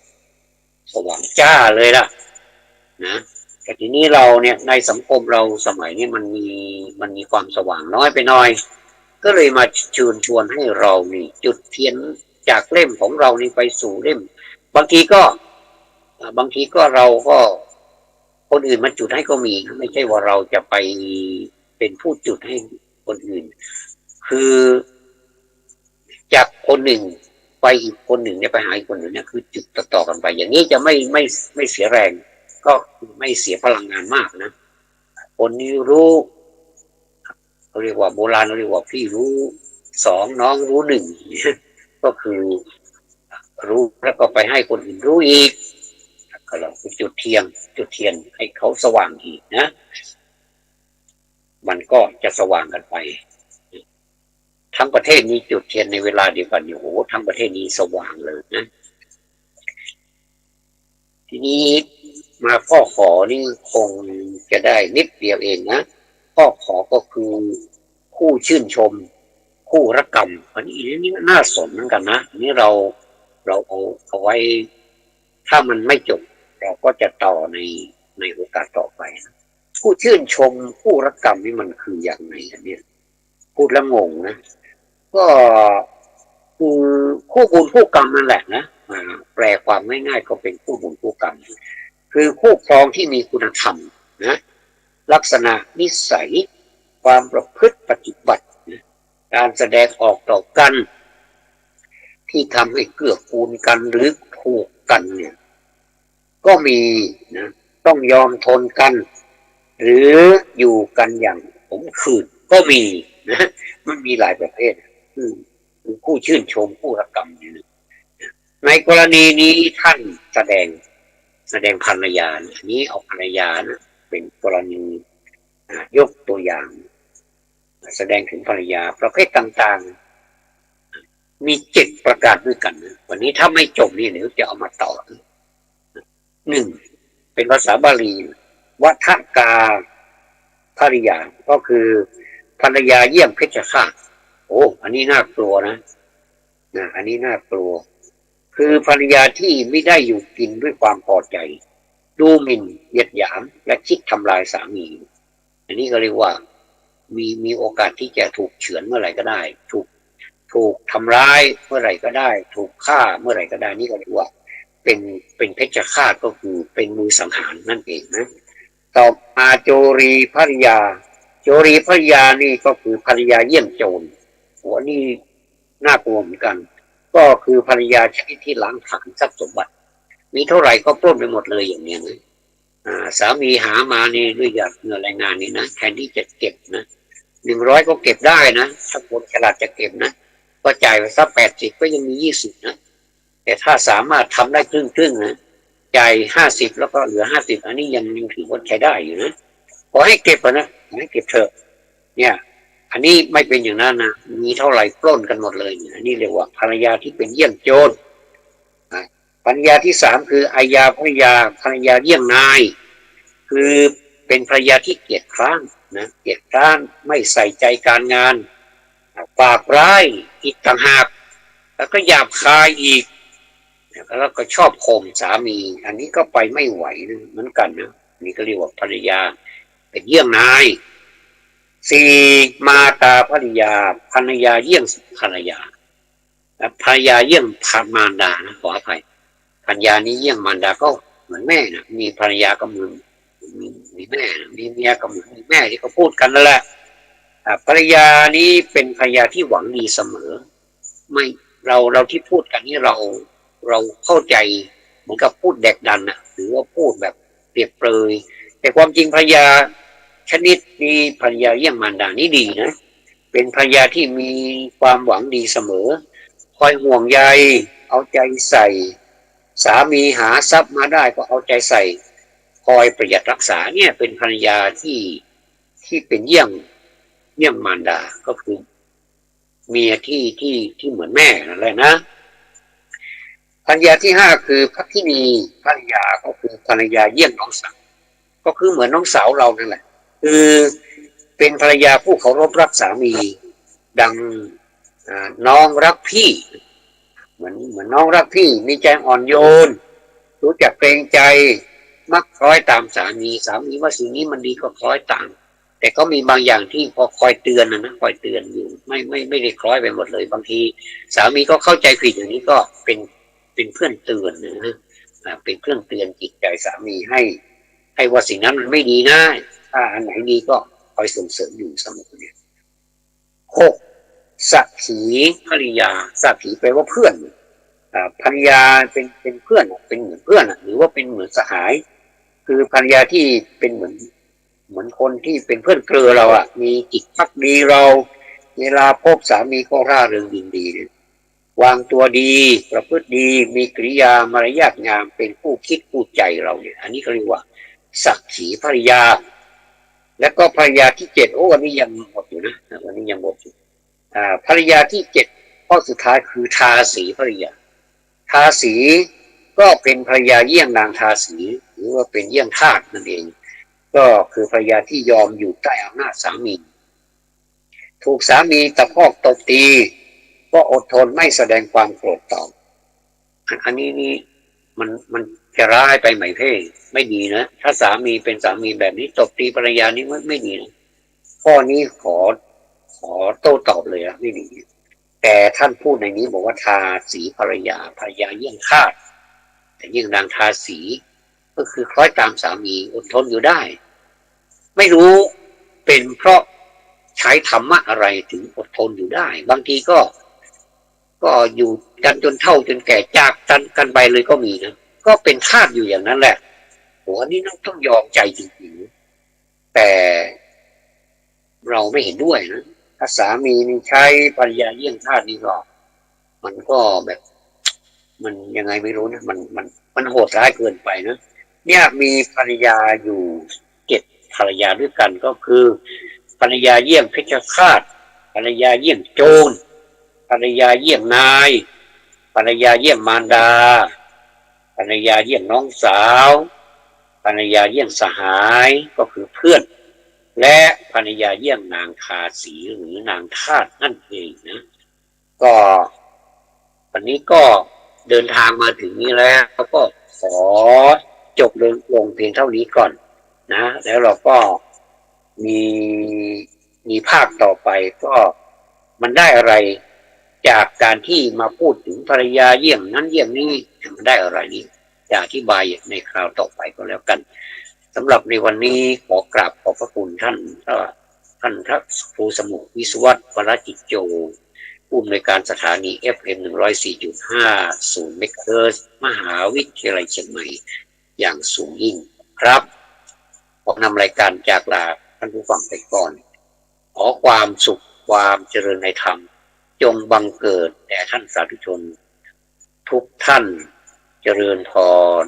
งจ้าเลยล่ะนะแต่ทีนี้เราเนี่ยในสังคมเราสมัยนี้มันมีความสว่างน้อยไปหน่อยก็เลยมาเชิญชวนให้เรานี่จุดเทียนจากเล่มของเรานี่ไปสู่เล่มบางทีก็เราก็คนอื่นมาจุดให้ก็มีไม่ใช่ว่าเราจะไปเป็นผู้จุดให้คนอื่นคือจากคนหนึ่งไปอีกคนหนึ่งเนี่ยไปหาอีกคนหนึ่งเนี่ยคือจุดต่อกันไปอย่างนี้จะไม่เสียแรงก็ไม่เสียพลังงานมากนะคนนี้รู้เขาเรียกว่าโบราณเขาเรียกว่าพี่รู้สองน้องรู้หนึ่งก็คือรู้แล้วก็ไปให้คนอื่นรู้อีกก็เราจุดเทียนให้เขาสว่างอีกนะมันก็จะสว่างกันไปทั้งประเทศนี้จุดเทียนในเวลาเดียวกันอยู่โอ้ทั้งประเทศนี้สว่างเลยนะทีนี้มาข้อขอนี่คงจะได้นิดเดียวเองนะข้อขอก็คือคู่ชื่นชมคู่รักกรรมอันนี้น่าสนเหมือนกันนะนี่เราเอาไว้ถ้ามันไม่จบเราก็จะต่อในโอกาสต่อไปนะคู่ชื่นชมคู่รักกรรมนี่มันคืออย่างไรอันนี้พูดแล้วงงนะก็คือคู่บุญคู่กรรมนั่นแหละนะแปลความง่ายๆก็เป็นคู่บุญคู่กรรมคือคู่ครองที่มีคุณธรรมนะลักษณะนิสัยความประพฤติปฏิบัตินะการแสดงออกต่อกันที่ทำให้เกื้อกูลกันหรือถูกกันเนี่ยก็มีนะต้องยอมทนกันหรืออยู่กันอย่างขมขื่นก็มีนะมันมีหลายประเภทคือคู่ชื่นชมคู่รักกรรมอยู่ในกรณีนี้ท่านแสดงภรรยาอันนี้เอาภรรยานะเป็นกรณียกตัวอย่างแสดงถึงภรรยาประเภทต่างๆมี7ประการด้วยกันนะวันนี้ถ้าไม่จบนี่เดี๋ยวจะเอามาต่อ1เป็นภาษาบาลีวัฏกาภริยาก็คือภรรยาเยี่ยมเพชฌฆาตโอ้อันนี้น่ากลัวนะอันนี้น่ากลัวคือภรรยาที่ไม่ได้อยู่กินด้วยความพอใจดูหมิ่นเหยียดหยามและคิดทำลายสามีอันนี้ก็เรียกว่ามีโอกาสที่จะถูกเฉือนเมื่อไหร่ก็ได้ถูกทำร้ายเมื่อไหร่ก็ได้ถูกฆ่าเมื่อไหร่ก็ได้นี่ก็เรียกว่าเป็นเพชฌฆาตก็คือเป็นมือสังหารนั่นเองนะต่อมาโจรีภริยานี่ก็คือภรรยาเยี่ยมโจรหัวนี่น่ากลัวเหมือนกันก็คือภรรยาชนิดที่ล้างผลาญทรัพย์สมบัติมีเท่าไหร่ก็ปล้นไปหมดเลยอย่างเนี้ยนะสามีหามานี่ด้วยหยาดเหงื่อแรงงานนี่นะแทนที่จะเก็บนะ100ก็เก็บได้นะถ้าคนฉลาดจะเก็บนะก็จ่ายไปสัก80ก็ยังมี20นะแต่ถ้าสามารถทำได้ครึ่งนะจ่าย50แล้วก็เหลือ50อันนี้ยังถือว่าใช้ได้อยู่นะขอให้เก็บนะให้เก็บเถอะเนี่ยอันนี้ไม่เป็นอย่างนั้นนะมีเท่าไหร่ปล้นกันหมดเลยอันนี้เรียกว่าภรรยาที่เป็นเยี่ยมโจรภรรยาที่3คืออายาภรรยาเยี่ยงนายคือเป็นภรรยาที่เกียจคร้านนะเกียจคร้านไม่ใส่ใจการงานปากร้ายอีกต่างหากแล้วก็หยาบคายอีกแล้วก็ชอบข่มสามีอันนี้ก็ไปไม่ไหวเหมือนกันนะนี่ก็เรียกว่าภรรยาเป็นเยี่ยงนาย สี่มาตาภริยาภรรยาเยี่ยงภรรยาภรรยาเยี่ยงมารดานะขออภัยภรรยานี้เยี่ยงมารดาก็เหมือนแม่นะมีภรรยาก็เหมือนมีแม่มีเมียก็เหมือนมีแม่ที่เขาพูดกันนั่นแหละภรรยานี้เป็นภรรยาที่หวังดีเสมอไม่เราที่พูดกันนี่เราเข้าใจเหมือนกับพูดแดกดันนะหรือว่าพูดแบบเปรียบเปรยแต่ความจริงภรรยาชนิดนี้ภรรยาเยี่ยงมารดานี่ดีนะเป็นภรรยาที่มีความหวังดีเสมอคอยห่วงใยเอาใจใส่สามีหาทรัพย์มาได้ก็เอาใจใส่คอยประหยัดรักษาเนี่ยเป็นภรรยาที่เป็นเยี่ยงมารดาก็คือเมียที่เหมือนแม่นั่นแหละนะภรรยาที่ห้าคือภักขินีภรรยาก็คือภรรยาเยี่ยงน้องสาวก็คือเหมือนน้องสาวเรานั่นแหละคือเป็นภรรยาผู้เคารพรักสามีดังน้องรักพี่เหมือนน้องรักพี่มีใจอ่อนโยนรู้จักเกรงใจมักคล้อยตามสามีว่าสิ่งนี้มันดีก็คล้อยตามแต่ก็มีบางอย่างที่พอคอยเตือนนะคอยเตือนอยู่ไม่ได้คล้อยไปหมดเลยบางทีสามีก็เข้าใจผิดอย่างนี้ก็เป็นเพื่อนเตือนนะเป็นเครื่องเตือนจิตใจสามีให้ว่าสิ่งนั้นมันไม่ดีนะถ้าอันไหนดีก็คอยส่งเสริมอยู่เสมอเนี่ยหกสักขีภริยาสักขีแปลว่าเพื่อนภรรยาเป็นเพื่อนเป็นเหมือนเพื่อนหรือว่าเป็นเหมือนสหายคือภรรยาที่เป็นเหมือนคนที่เป็นเพื่อนเกลือเรามีจิตภักดีเราเวลาพบสามีก็ร่าเริงยินดีวางตัวดีประพฤติดีมีกริยามารยาทงามเป็นผู้คิดผู้ใจเราเนี่ยอันนี้เขาเรียกว่าสักขีภริยาแล้วก็ภรรยาที่เจ็ดวันนี้ยังหมดอยู่นะวันนี้ยังหมดอยู่ภรรยาที่เจ็ดข้อสุดท้ายคือทาสีภริยาทาสีก็เป็นภรรยาเยี่ยงนางทาสีหรือว่าเป็นเยี่ยงทาสนั่นเองก็คือภรรยาที่ยอมอยู่ใต้อำนาจสามีถูกสามีตะคอกตบตีก็อดทนไม่แสดงความโกรธตอบอันนี้นี่มันจะร้ายไปไหมเพ่ไม่ดีนะถ้าสามีเป็นสามีแบบนี้ตบตีภรรยานี่ไม่ดีนะข้อนี้ขอโต้ตอบเลยไม่ดีแต่ท่านพูดในนี้บอกว่าทาสีภรรยาเยี่ยงทาสแต่ยิ่งนางทาสีก็คือคล้อยตามสามีอดทนอยู่ได้ไม่รู้เป็นเพราะใช้ธรรมะอะไรถึงอดทนอยู่ได้บางทีก็อยู่กันจนเฒ่าจนแก่จากกันไปเลยก็มีนะก็เป็นทาสอยู่อย่างนั้นแหละอันนี้ต้องยอมใจจริงๆแต่เราไม่เห็นด้วยนะถ้าสามีนี่ใช้ภรรยาเยี่ยงทาสนี่ก็มันก็แบบมันยังไงไม่รู้นะมันโหดร้ายเกินไปนะเนี่ยมีภรรยาอยู่7ภรรยาด้วยกันก็คือภรรยาเยี่ยงเพชฌฆาตภรรยาเยี่ยงโจรภรรยาเยี่ยงนายภรรยาเยี่ยงมารดาภรรยาเยี่ยงน้องสาวภรรยาเยี่ยงสหายก็คือเพื่อนและภรรยาเยี่ยงนางทาสีหรือนางทาสนั่นเองนะก็วันนี้ก็เดินทางมาถึงนี้แล้วก็ขอจบลงเพียงเท่านี้ก่อนนะแล้วเราก็มีภาคต่อไปก็มันได้อะไรจากการที่มาพูดถึงภรรยาเยี่ยงนั้นเยี่ยงนี้มันได้อะไรนี่จะอธิบายในคราวต่อไปก็แล้วกันสำหรับในวันนี้ขอกราบขอบพระคุณท่านพระครูสมุวิศวัตรวรจิตโจผู้อำนวยการสถานี FM 104.5 ศูนย์เมกะเฮิรตซ์มหาวิทยาลัยเชียงใหม่อย่างสูงยิ่งครับผมนำรายการจากลาท่านผู้ฟังไปก่อนขอความสุขความเจริญในธรรมจงบังเกิดแด่ท่านสาธุชนทุกท่านเจริญพร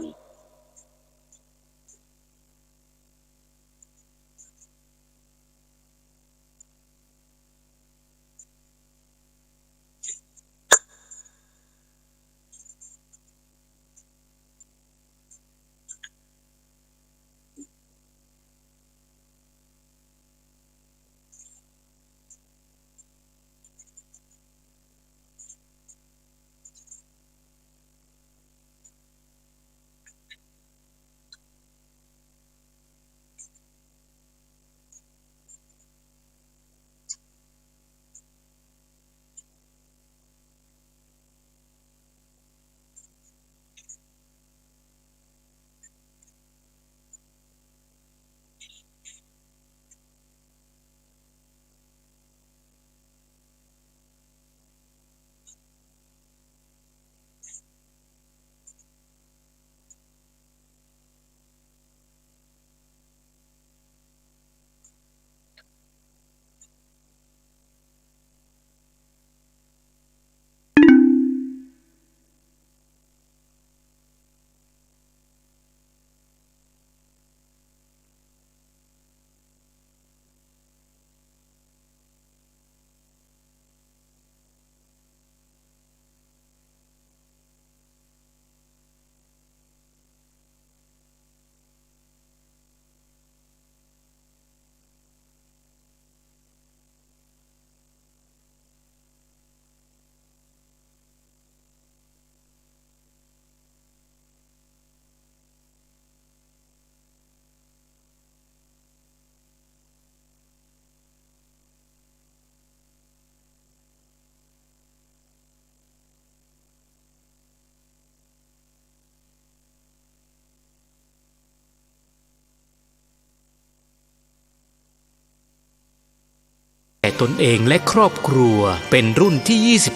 ตนเองและครอบครัวเป็นรุ่นที่ 23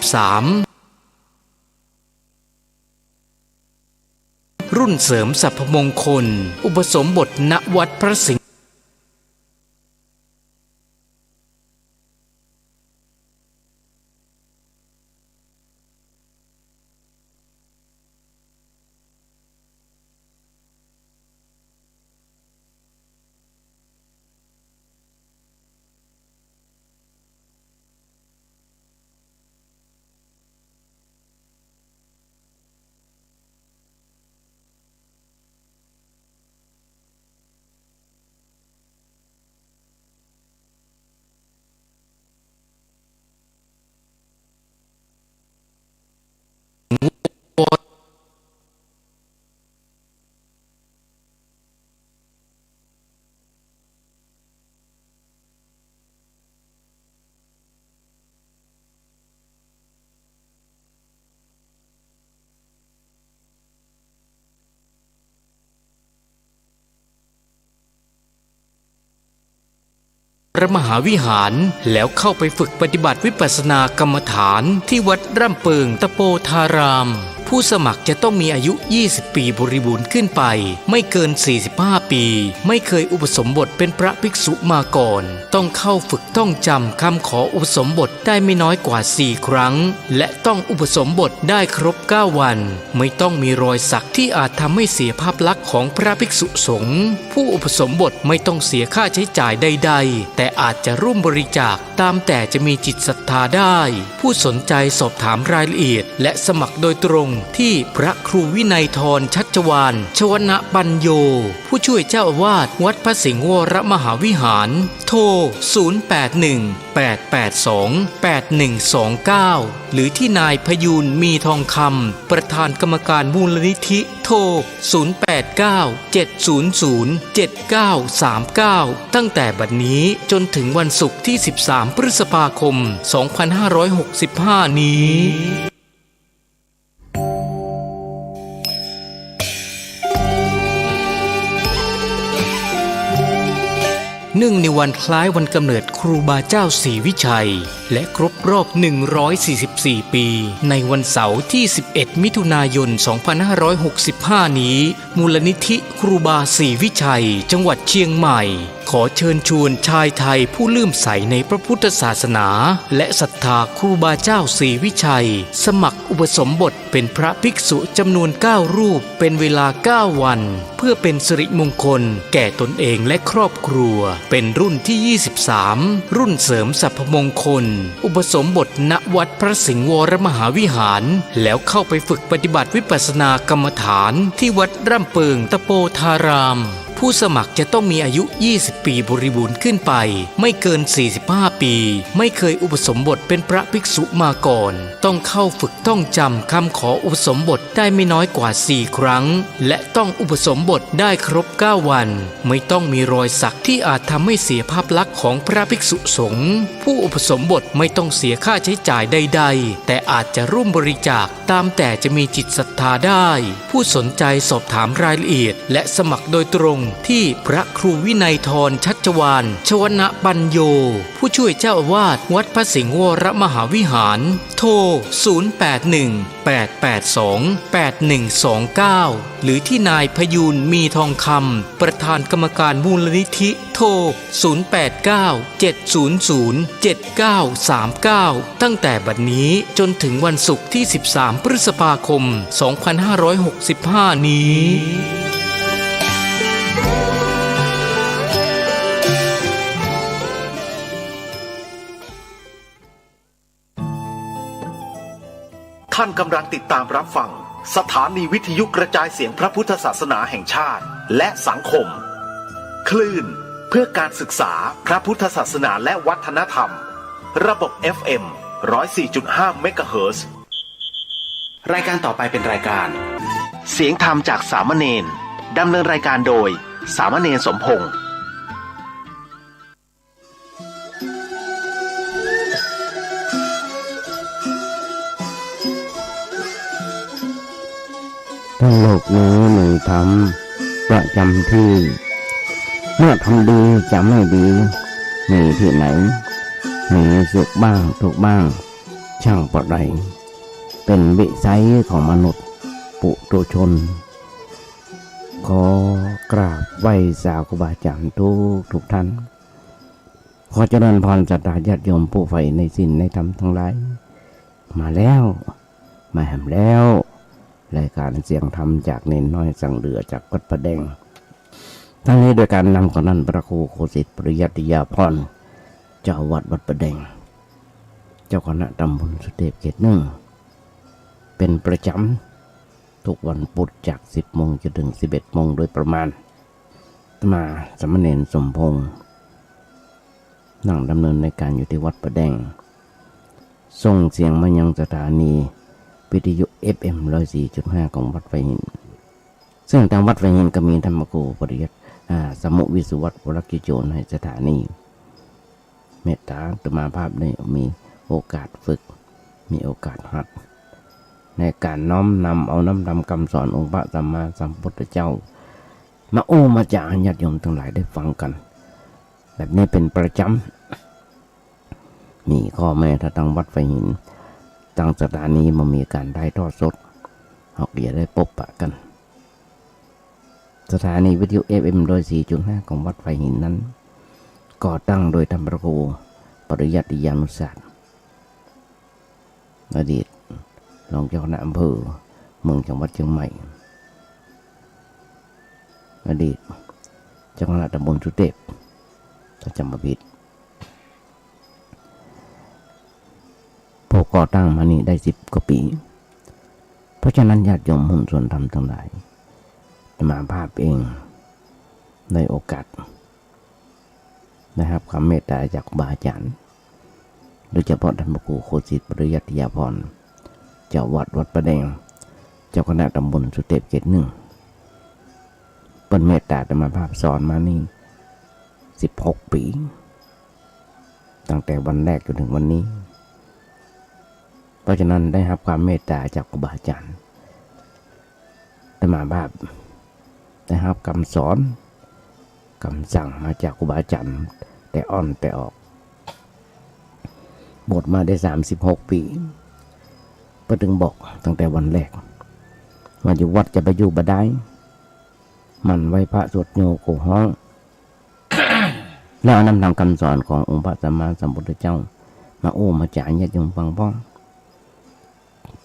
รุ่นเสริมสรรพมงคลอุปสมบทณวัดพระสิงห์พระมหาวิหารแล้วเข้าไปฝึกปฏิบัติวิปัสสนากรรมฐานที่วัดร่ำเปิงตะโปธาราม ผู้สมัครจะต้องมีอายุ 20 ปีบริบูรณ์ขึ้นไปไม่เกิน 45 ปีไม่เคยอุปสมบทเป็นพระภิกษุมาก่อนต้องเข้าฝึกต้องจำคำขออุปสมบทได้ไม่น้อยกว่า 4 ครั้งและต้องอุปสมบทได้ครบ 9 วันไม่ต้องมีรอยสักที่อาจทำให้เสียภาพลักษณ์ของพระภิกษุสงฆ์ผู้อุปสมบทไม่ต้องเสียค่าใช้จ่ายใดๆแต่อาจจะร่วมบริจาคตามแต่จะมีจิตศรัทธาได้ผู้สนใจสอบถามรายละเอียดและสมัครโดยตรงที่พระครูวินัยธรชัชวาลชวนะปัญโยผู้ช่วยเจ้าอาวาสวัดพระสิงห์วรมหาวิหารโทร 0818828129 หรือที่นายพยูนมีทองคำประธานกรรมการมูลนิธิโทร 0897007939 ตั้งแต่บัดนี้จนถึงวันศุกร์ที่ 13 พฤษภาคม 2565 นี้เนื่องในวันคล้ายวันกำเนิดครูบาเจ้าศรีวิชัยและครบรอบ144 ปีในวันเสาร์ที่ 11 มิถุนายน 2565 นี้มูลนิธิครูบาศรีวิชัยจังหวัดเชียงใหม่ขอเชิญชวนชายไทยผู้เลื่อมใสในพระพุทธศาสนาและศรัทธาครูบาเจ้าศรีวิชัยสมัครอุปสมบทเป็นพระภิกษุจำนวน 9 รูปเป็นเวลา 9 วันเพื่อเป็นสิริมงคลแก่ตนเองและครอบครัวเป็นรุ่นที่ 23 รุ่นเสริมสรรพมงคลอุปสมบทณวัดพระสิงห์วรมหาวิหารแล้วเข้าไปฝึกปฏิบัติวิปัสสนากรรมฐานที่วัดร่ำเปิงตะโปธารามผู้สมัครจะต้องมีอายุ 20 ปีบริบูรณ์ขึ้นไปไม่เกิน 45 ปีไม่เคยอุปสมบทเป็นพระภิกษุมาก่อนต้องเข้าฝึกต้องจำคำขออุปสมบทได้ไม่น้อยกว่า 4 ครั้งและต้องอุปสมบทได้ครบ 9 วันไม่ต้องมีรอยสักที่อาจทำให้เสียภาพลักษณ์ของพระภิกษุสงฆ์ผู้อุปสมบทไม่ต้องเสียค่าใช้จ่ายใดๆแต่อาจจะร่วมบริจาคตามแต่จะมีจิตศรัทธาได้ผู้สนใจสอบถามรายละเอียดและสมัครโดยตรงที่พระครูวินัยธรชัชวาลชวนะปัญโยผู้ช่วยเจ้าอาวาสวัดพระสิงห์วรมหาวิหารโทร 0818828129 หรือที่นายพยูนมีทองคำประธานกรรมการมูลนิธิโทร 0897007939 ตั้งแต่บัดนี้จนถึงวันศุกร์ที่ 13 พฤษภาคม 2565 นี้ท่านกำลังติดตามรับฟังสถานีวิทยุกระจายเสียงพระพุทธศาสนาแห่งชาติและสังคมคลื่นเพื่อการศึกษาพระพุทธศาสนาและวัฒนธรรมระบบ FM 104.5 เมกะเฮิรตซ์รายการต่อไปเป็นรายการเสียงธรรมจากสามเณรดำเนินรายการโดยสามเณรสมพงษ์ทั้งโลกนี้มีธรรมประจำที่เมื่อทำดีจะไม่ดีมีที่ไหน มีสุขบ้างทุกข์บ้างช่างปลอดภัยเป็นวิสัยของมนุษย์ปุถุชนขอกราบไหว้สาวครูบาอาจารย์ทุกท่านขอเจริญพรศรัทธาญาติโยมผู้ใฝ่ในศีลในธรรมทั้งหลายมาแล้วมาแหมแล้วรายการเสียงธรรมจากเนนน้อยสังเดือจากวัดประแดงทั้งนี้โดยการนำของนั้นพระครูโคสิทธิ์ปริยัติยาพรเจ้าวัดวัดประแดงเจ้าคณะตำบลสุเทพเขต 1เป็นประจำทุกวันพุธจาก 10 โมงจนถึง 11 โมงโดยประมาณมาสามเณรสมพงษ์นั่งดำเนินในการอยู่ที่วัดประแดงส่งเสียงมายังสถานีวิทยุ FM 104.5 ของวัดไฟหินซึ่งทางวัดไฟหินก็มีธรรมโกปริยัติสมุวิสุวัตวรกิจโจรให้สถานีเมตตาธรรมาภาพได้มีโอกาสฝึกมีโอกาสหัดในการน้อมนำเอาน้ำดำคำสอนองค์พระสัมมาสัมพุทธเจ้ามามาจากญาติโยมทั้งหลายได้ฟังกันแบบนี้เป็นประจำมีข้อแม้ถ้าทางวัดไฟหินทางสถานีมันมีการได้ทอดสดเราก็จะได้พบปะกันสถานีวิทยุ FM 104.5 ของวัดไฟหินนั้นก่อตั้งโดยท่านพระครูปริยัติยานุศาสตร์อดีตรองเจ้าคณะอำเภอเมืองจังหวัดเชียงใหม่อดีตเจ้าคณะตำบลสุเทพถ้าจำไม่ผิดผู้ก่อตั้งมานี่ได้10 กว่าปีเพราะฉะนั้นญาติโยมหุ้นส่วนธรรมทั้งหลายมาภาพเองในโอกาสนะครับความเมตตาจากครูบาอาจารย์โดยเฉพาะท่านพระครูโคสิทธิ์ปริยัติยาพรเจ้าวัดวัดประแดงเจ้าคณะตำบลสุเทพเขต 1เป็นเมตตาธรรมภาพสอนมานี่16 ปีตั้งแต่วันแรกจนถึงวันนี้เพราะฉะนั้นได้รับความเมตตาจากครูบาอาจารย์ธรรมภาพได้รับคำสอนคำสั่งมาจากครูบาอาจารย์แต่อ่อนแต่ออกบวชมาได้36 ปีพระถึงบอกตั้งแต่วันแรกว่าอยู่วัดจะไปอยู่บ่ได้มันไว้พระสวดโยโกห้อง แล้วนำทางคำสอนขององค์พระสัมมาสัมพุทธเจ้ามามาจ่ายญาติโยมฟังพ้อง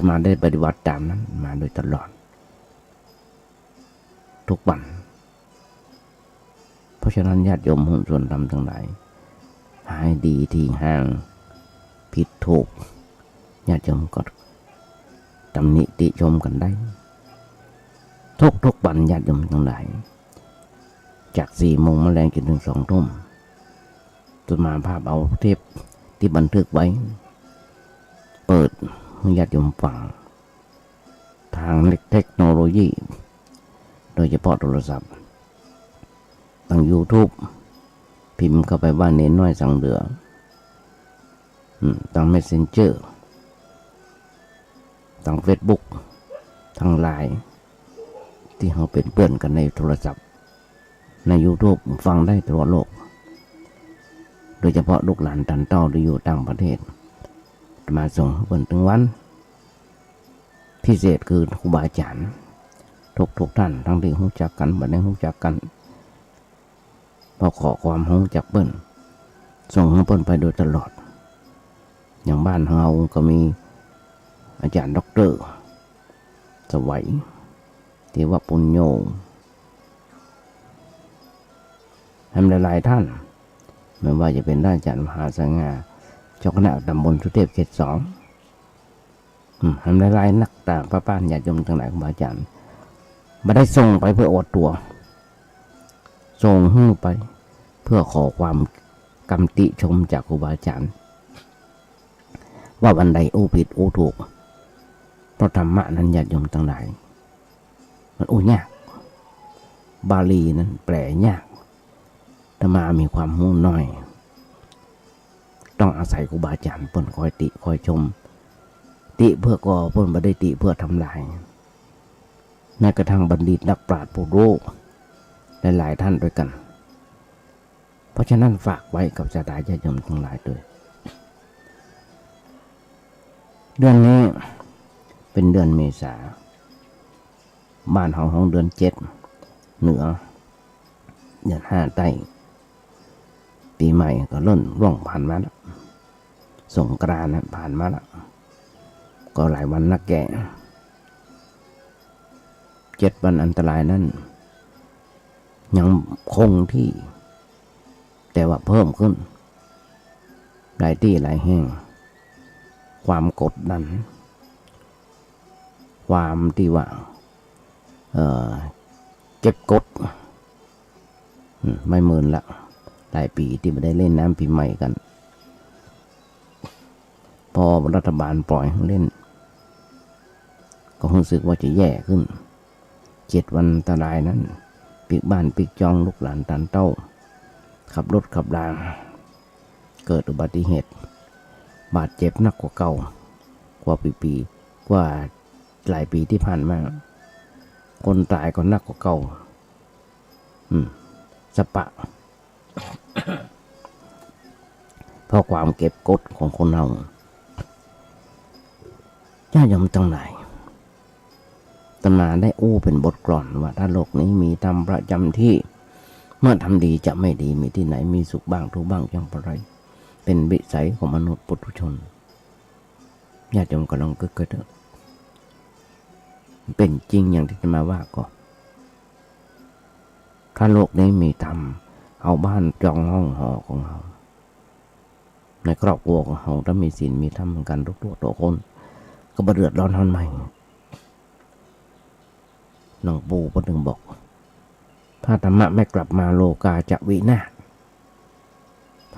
มาได้ปฏิบัติตามนั้นมาโดยตลอดทุกวันเพราะฉะนั้นญาติโยมหุ้นส่วนธรรมทั้งหลายหายดีที่ห่างผิดถูกญาติโยมก็ตำหนิติชมกันได้ทุกวันญาติโยมทั้งหลายจาก 4 โมงมาแรงจนถึง 2 ทุ่มจนมาภาพเอาเทปที่บันทึกไว้เปิดให้ญาติโยมฟังทางเทคโนโลยีโดยเฉพาะโทรศัพท์ทาง YouTube พิมพ์เข้าไปว่าเน้นน้อยสังเดือทาง Messenger ทาง Facebook ทาง LINE ที่เขาเป็นเพื่อนกันในโทรศัพท์ใน YouTube ฟังได้ทั่วโลกโดยเฉพาะลูกหลานตันเต้าที่อยู่ต่างประเทศมาส่งเพิ่นถึงวันพิเศษคือครูบาอาจารย์ทุกท่านทั้งที่รู้จักกันบ่ได้รู้จักกันพอขอความรู้จักเพิ่นส่งให้เพิ่นไปโดยตลอดอย่างบ้านเราก็มีอาจารย์ด็อกเตอร์สวัยที่ว่าปุญโญทำหลายๆท่านไม่ว่าจะเป็นด้านอาจารย์มหาสง่าเจ้าคณะตำบลสุเทพเขต 2ทำหลายๆนักตาพระป้านญาติโยมทั้งหลายครูบาอาจารย์ไม่ได้ส่งไปเพื่ออวดตัวส่งให้ไปเพื่อขอความกำติชมจากครูบาอาจารย์ว่าวันใดผิดถูกเพราะธรรมะนั้นญาติโยมทั้งหลายมันยากบาลีนั้นแปลยากธรรมามีความรู้น้อยต้องอาศัยครูบาอาจารย์เพิ่นคอยติคอยชมติเพื่อก่อเพิ่นบ่ได้ติเพื่อทำลายแม้กระทั่งบัณฑิตนักปราชญ์ผู้รู้หลายๆท่านด้วยกันเพราะฉะนั้นฝากไว้กับศรัทธาญาติโยมทั้งหลายด้วย เดือนนี้เป็นเดือนเมษาบ้านของเดือน7เหนือเดือน5ใต้ปีใหม่ก็ล่นร่วงผ่านมาแล้วสงกรานต์ผ่านมาแล้วก็หลายวันนักแก่7 วันอันตรายนั้นยังคงที่แต่ว่าเพิ่มขึ้นหลายที่หลายแห่งความกดดันความที่ว่าเก็บกดไม่เหมือนละหลายปีที่ไม่ได้เล่นน้ำปีใหม่กันพอรัฐบาลปล่อยให้เล่นก็รู้สึกว่าจะแย่ขึ้น7 วันอันตรายนั้นปิกบ้านปิกจองลูกหลานตานเต้าขับรถขับรางเกิดอุบัติเหตุบาดเจ็บหนักกว่าเก่ากว่าปีกว่าหลายปีที่ผ่านมาคนตายก็หนักกว่าเก่าสปะ เพราะความเก็บกดของคนเราญาติโยมทั้งหลายตำนานได้อู้เป็นบทกลอนว่าถ้าโลกนี้มีธรรมประจำที่เมื่อทำดีจะไม่ดีมีที่ไหนมีสุขบ้างทุกบ้างจังไรเป็นวิสัยของมนุษย์ปุถุชนญาติโยมก็ลองเกิดเป็นจริงอย่างที่จะมาว่าก็ถ้าโลกนี้มีธรรมเอาบ้านจองห้องหอของเราในครอบครัวของเราถ้ามีศีลมีธรรมเหมือนกันทุกตัวคนก็บ่เดือดร้อนทนใหม่หลวงปู่พระถึงบอกถ้าธรรมะไม่กลับมาโลกาจะวินาศ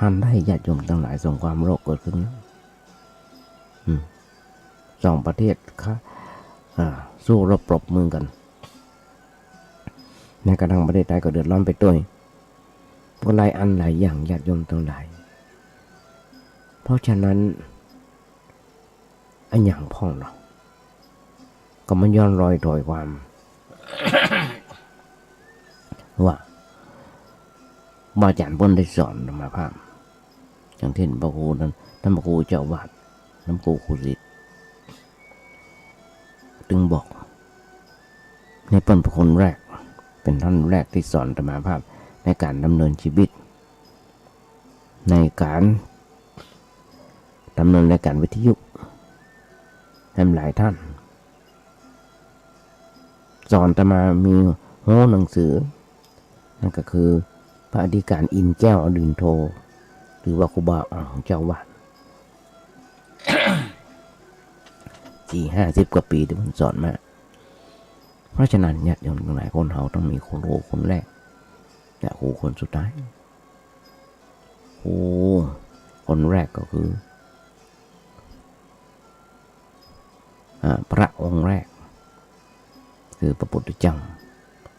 ท่านได้ญาติโยมทั้งหลายส่งความโลภเกิดขึ้น2 ประเทศสู้รบปรบมือกันในกระทั่งประเทศไทยก็เดือดร้อนไปด้วยเพราะหลายอันหลายอย่างญาติโยมทั้งหลายเพราะฉะนั้นอันอย่างพ่องเราก็มันย้อนรอยถอยความ ว่าอาจารย์พ้นได้สอนธรรมภาพอย่างเช่นพระครูนั้นท่านพระครูเจ้าวาดท่านพระครูศิษย์จึงบอกในเป็นคนแรกเป็นท่านแรกที่สอนธรรมภาพในการดำเนินชีวิตในการดำเนินรายการวิทยุทำหลายท่านสอนธรรมามีหัวหนังสือนั่นก็คือพระอธิการอินแก้วอดินโทหรือว่าครูบาอ่างเจ้าวาด 40 กว่าปีที่ผมสอนมาเพราะฉะนั้นญาติโยมทั้งหลายคนเราต้องมีครูคนแรกและครูคนสุดท้ายครูคนแรกก็คือพระองค์แรกคือพระพุทธเจ้า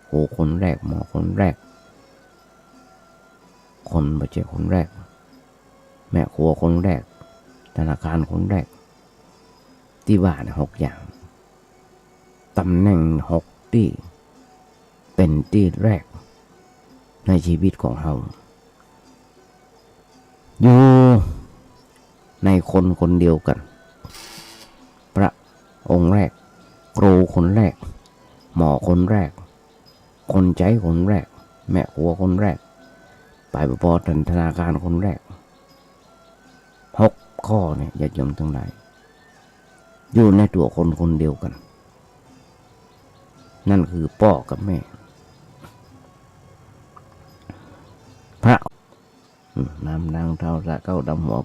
ครูคนแรกหมอคนแรกคนไม่ใช่คนแรกแม่ครัวคนแรกธนาคารคนแรกที่ว่า6 อย่างตำแหน่ง6ที่เป็นที่แรกในชีวิตของเราอยู่ในคนเดียวกันพระองค์แรกครูคนแรกหมอคนแรกคนใจคนแรกแม่ครัวคนแรกไปพอธนาคารคนแรก6 ข้อเนี่ยญาติโยมทั้งหลายอยู่ในตัวคนเดียวกันนั่นคือพ่อกับแม่พระน้ำนางเท้าสะเก้าดำหัว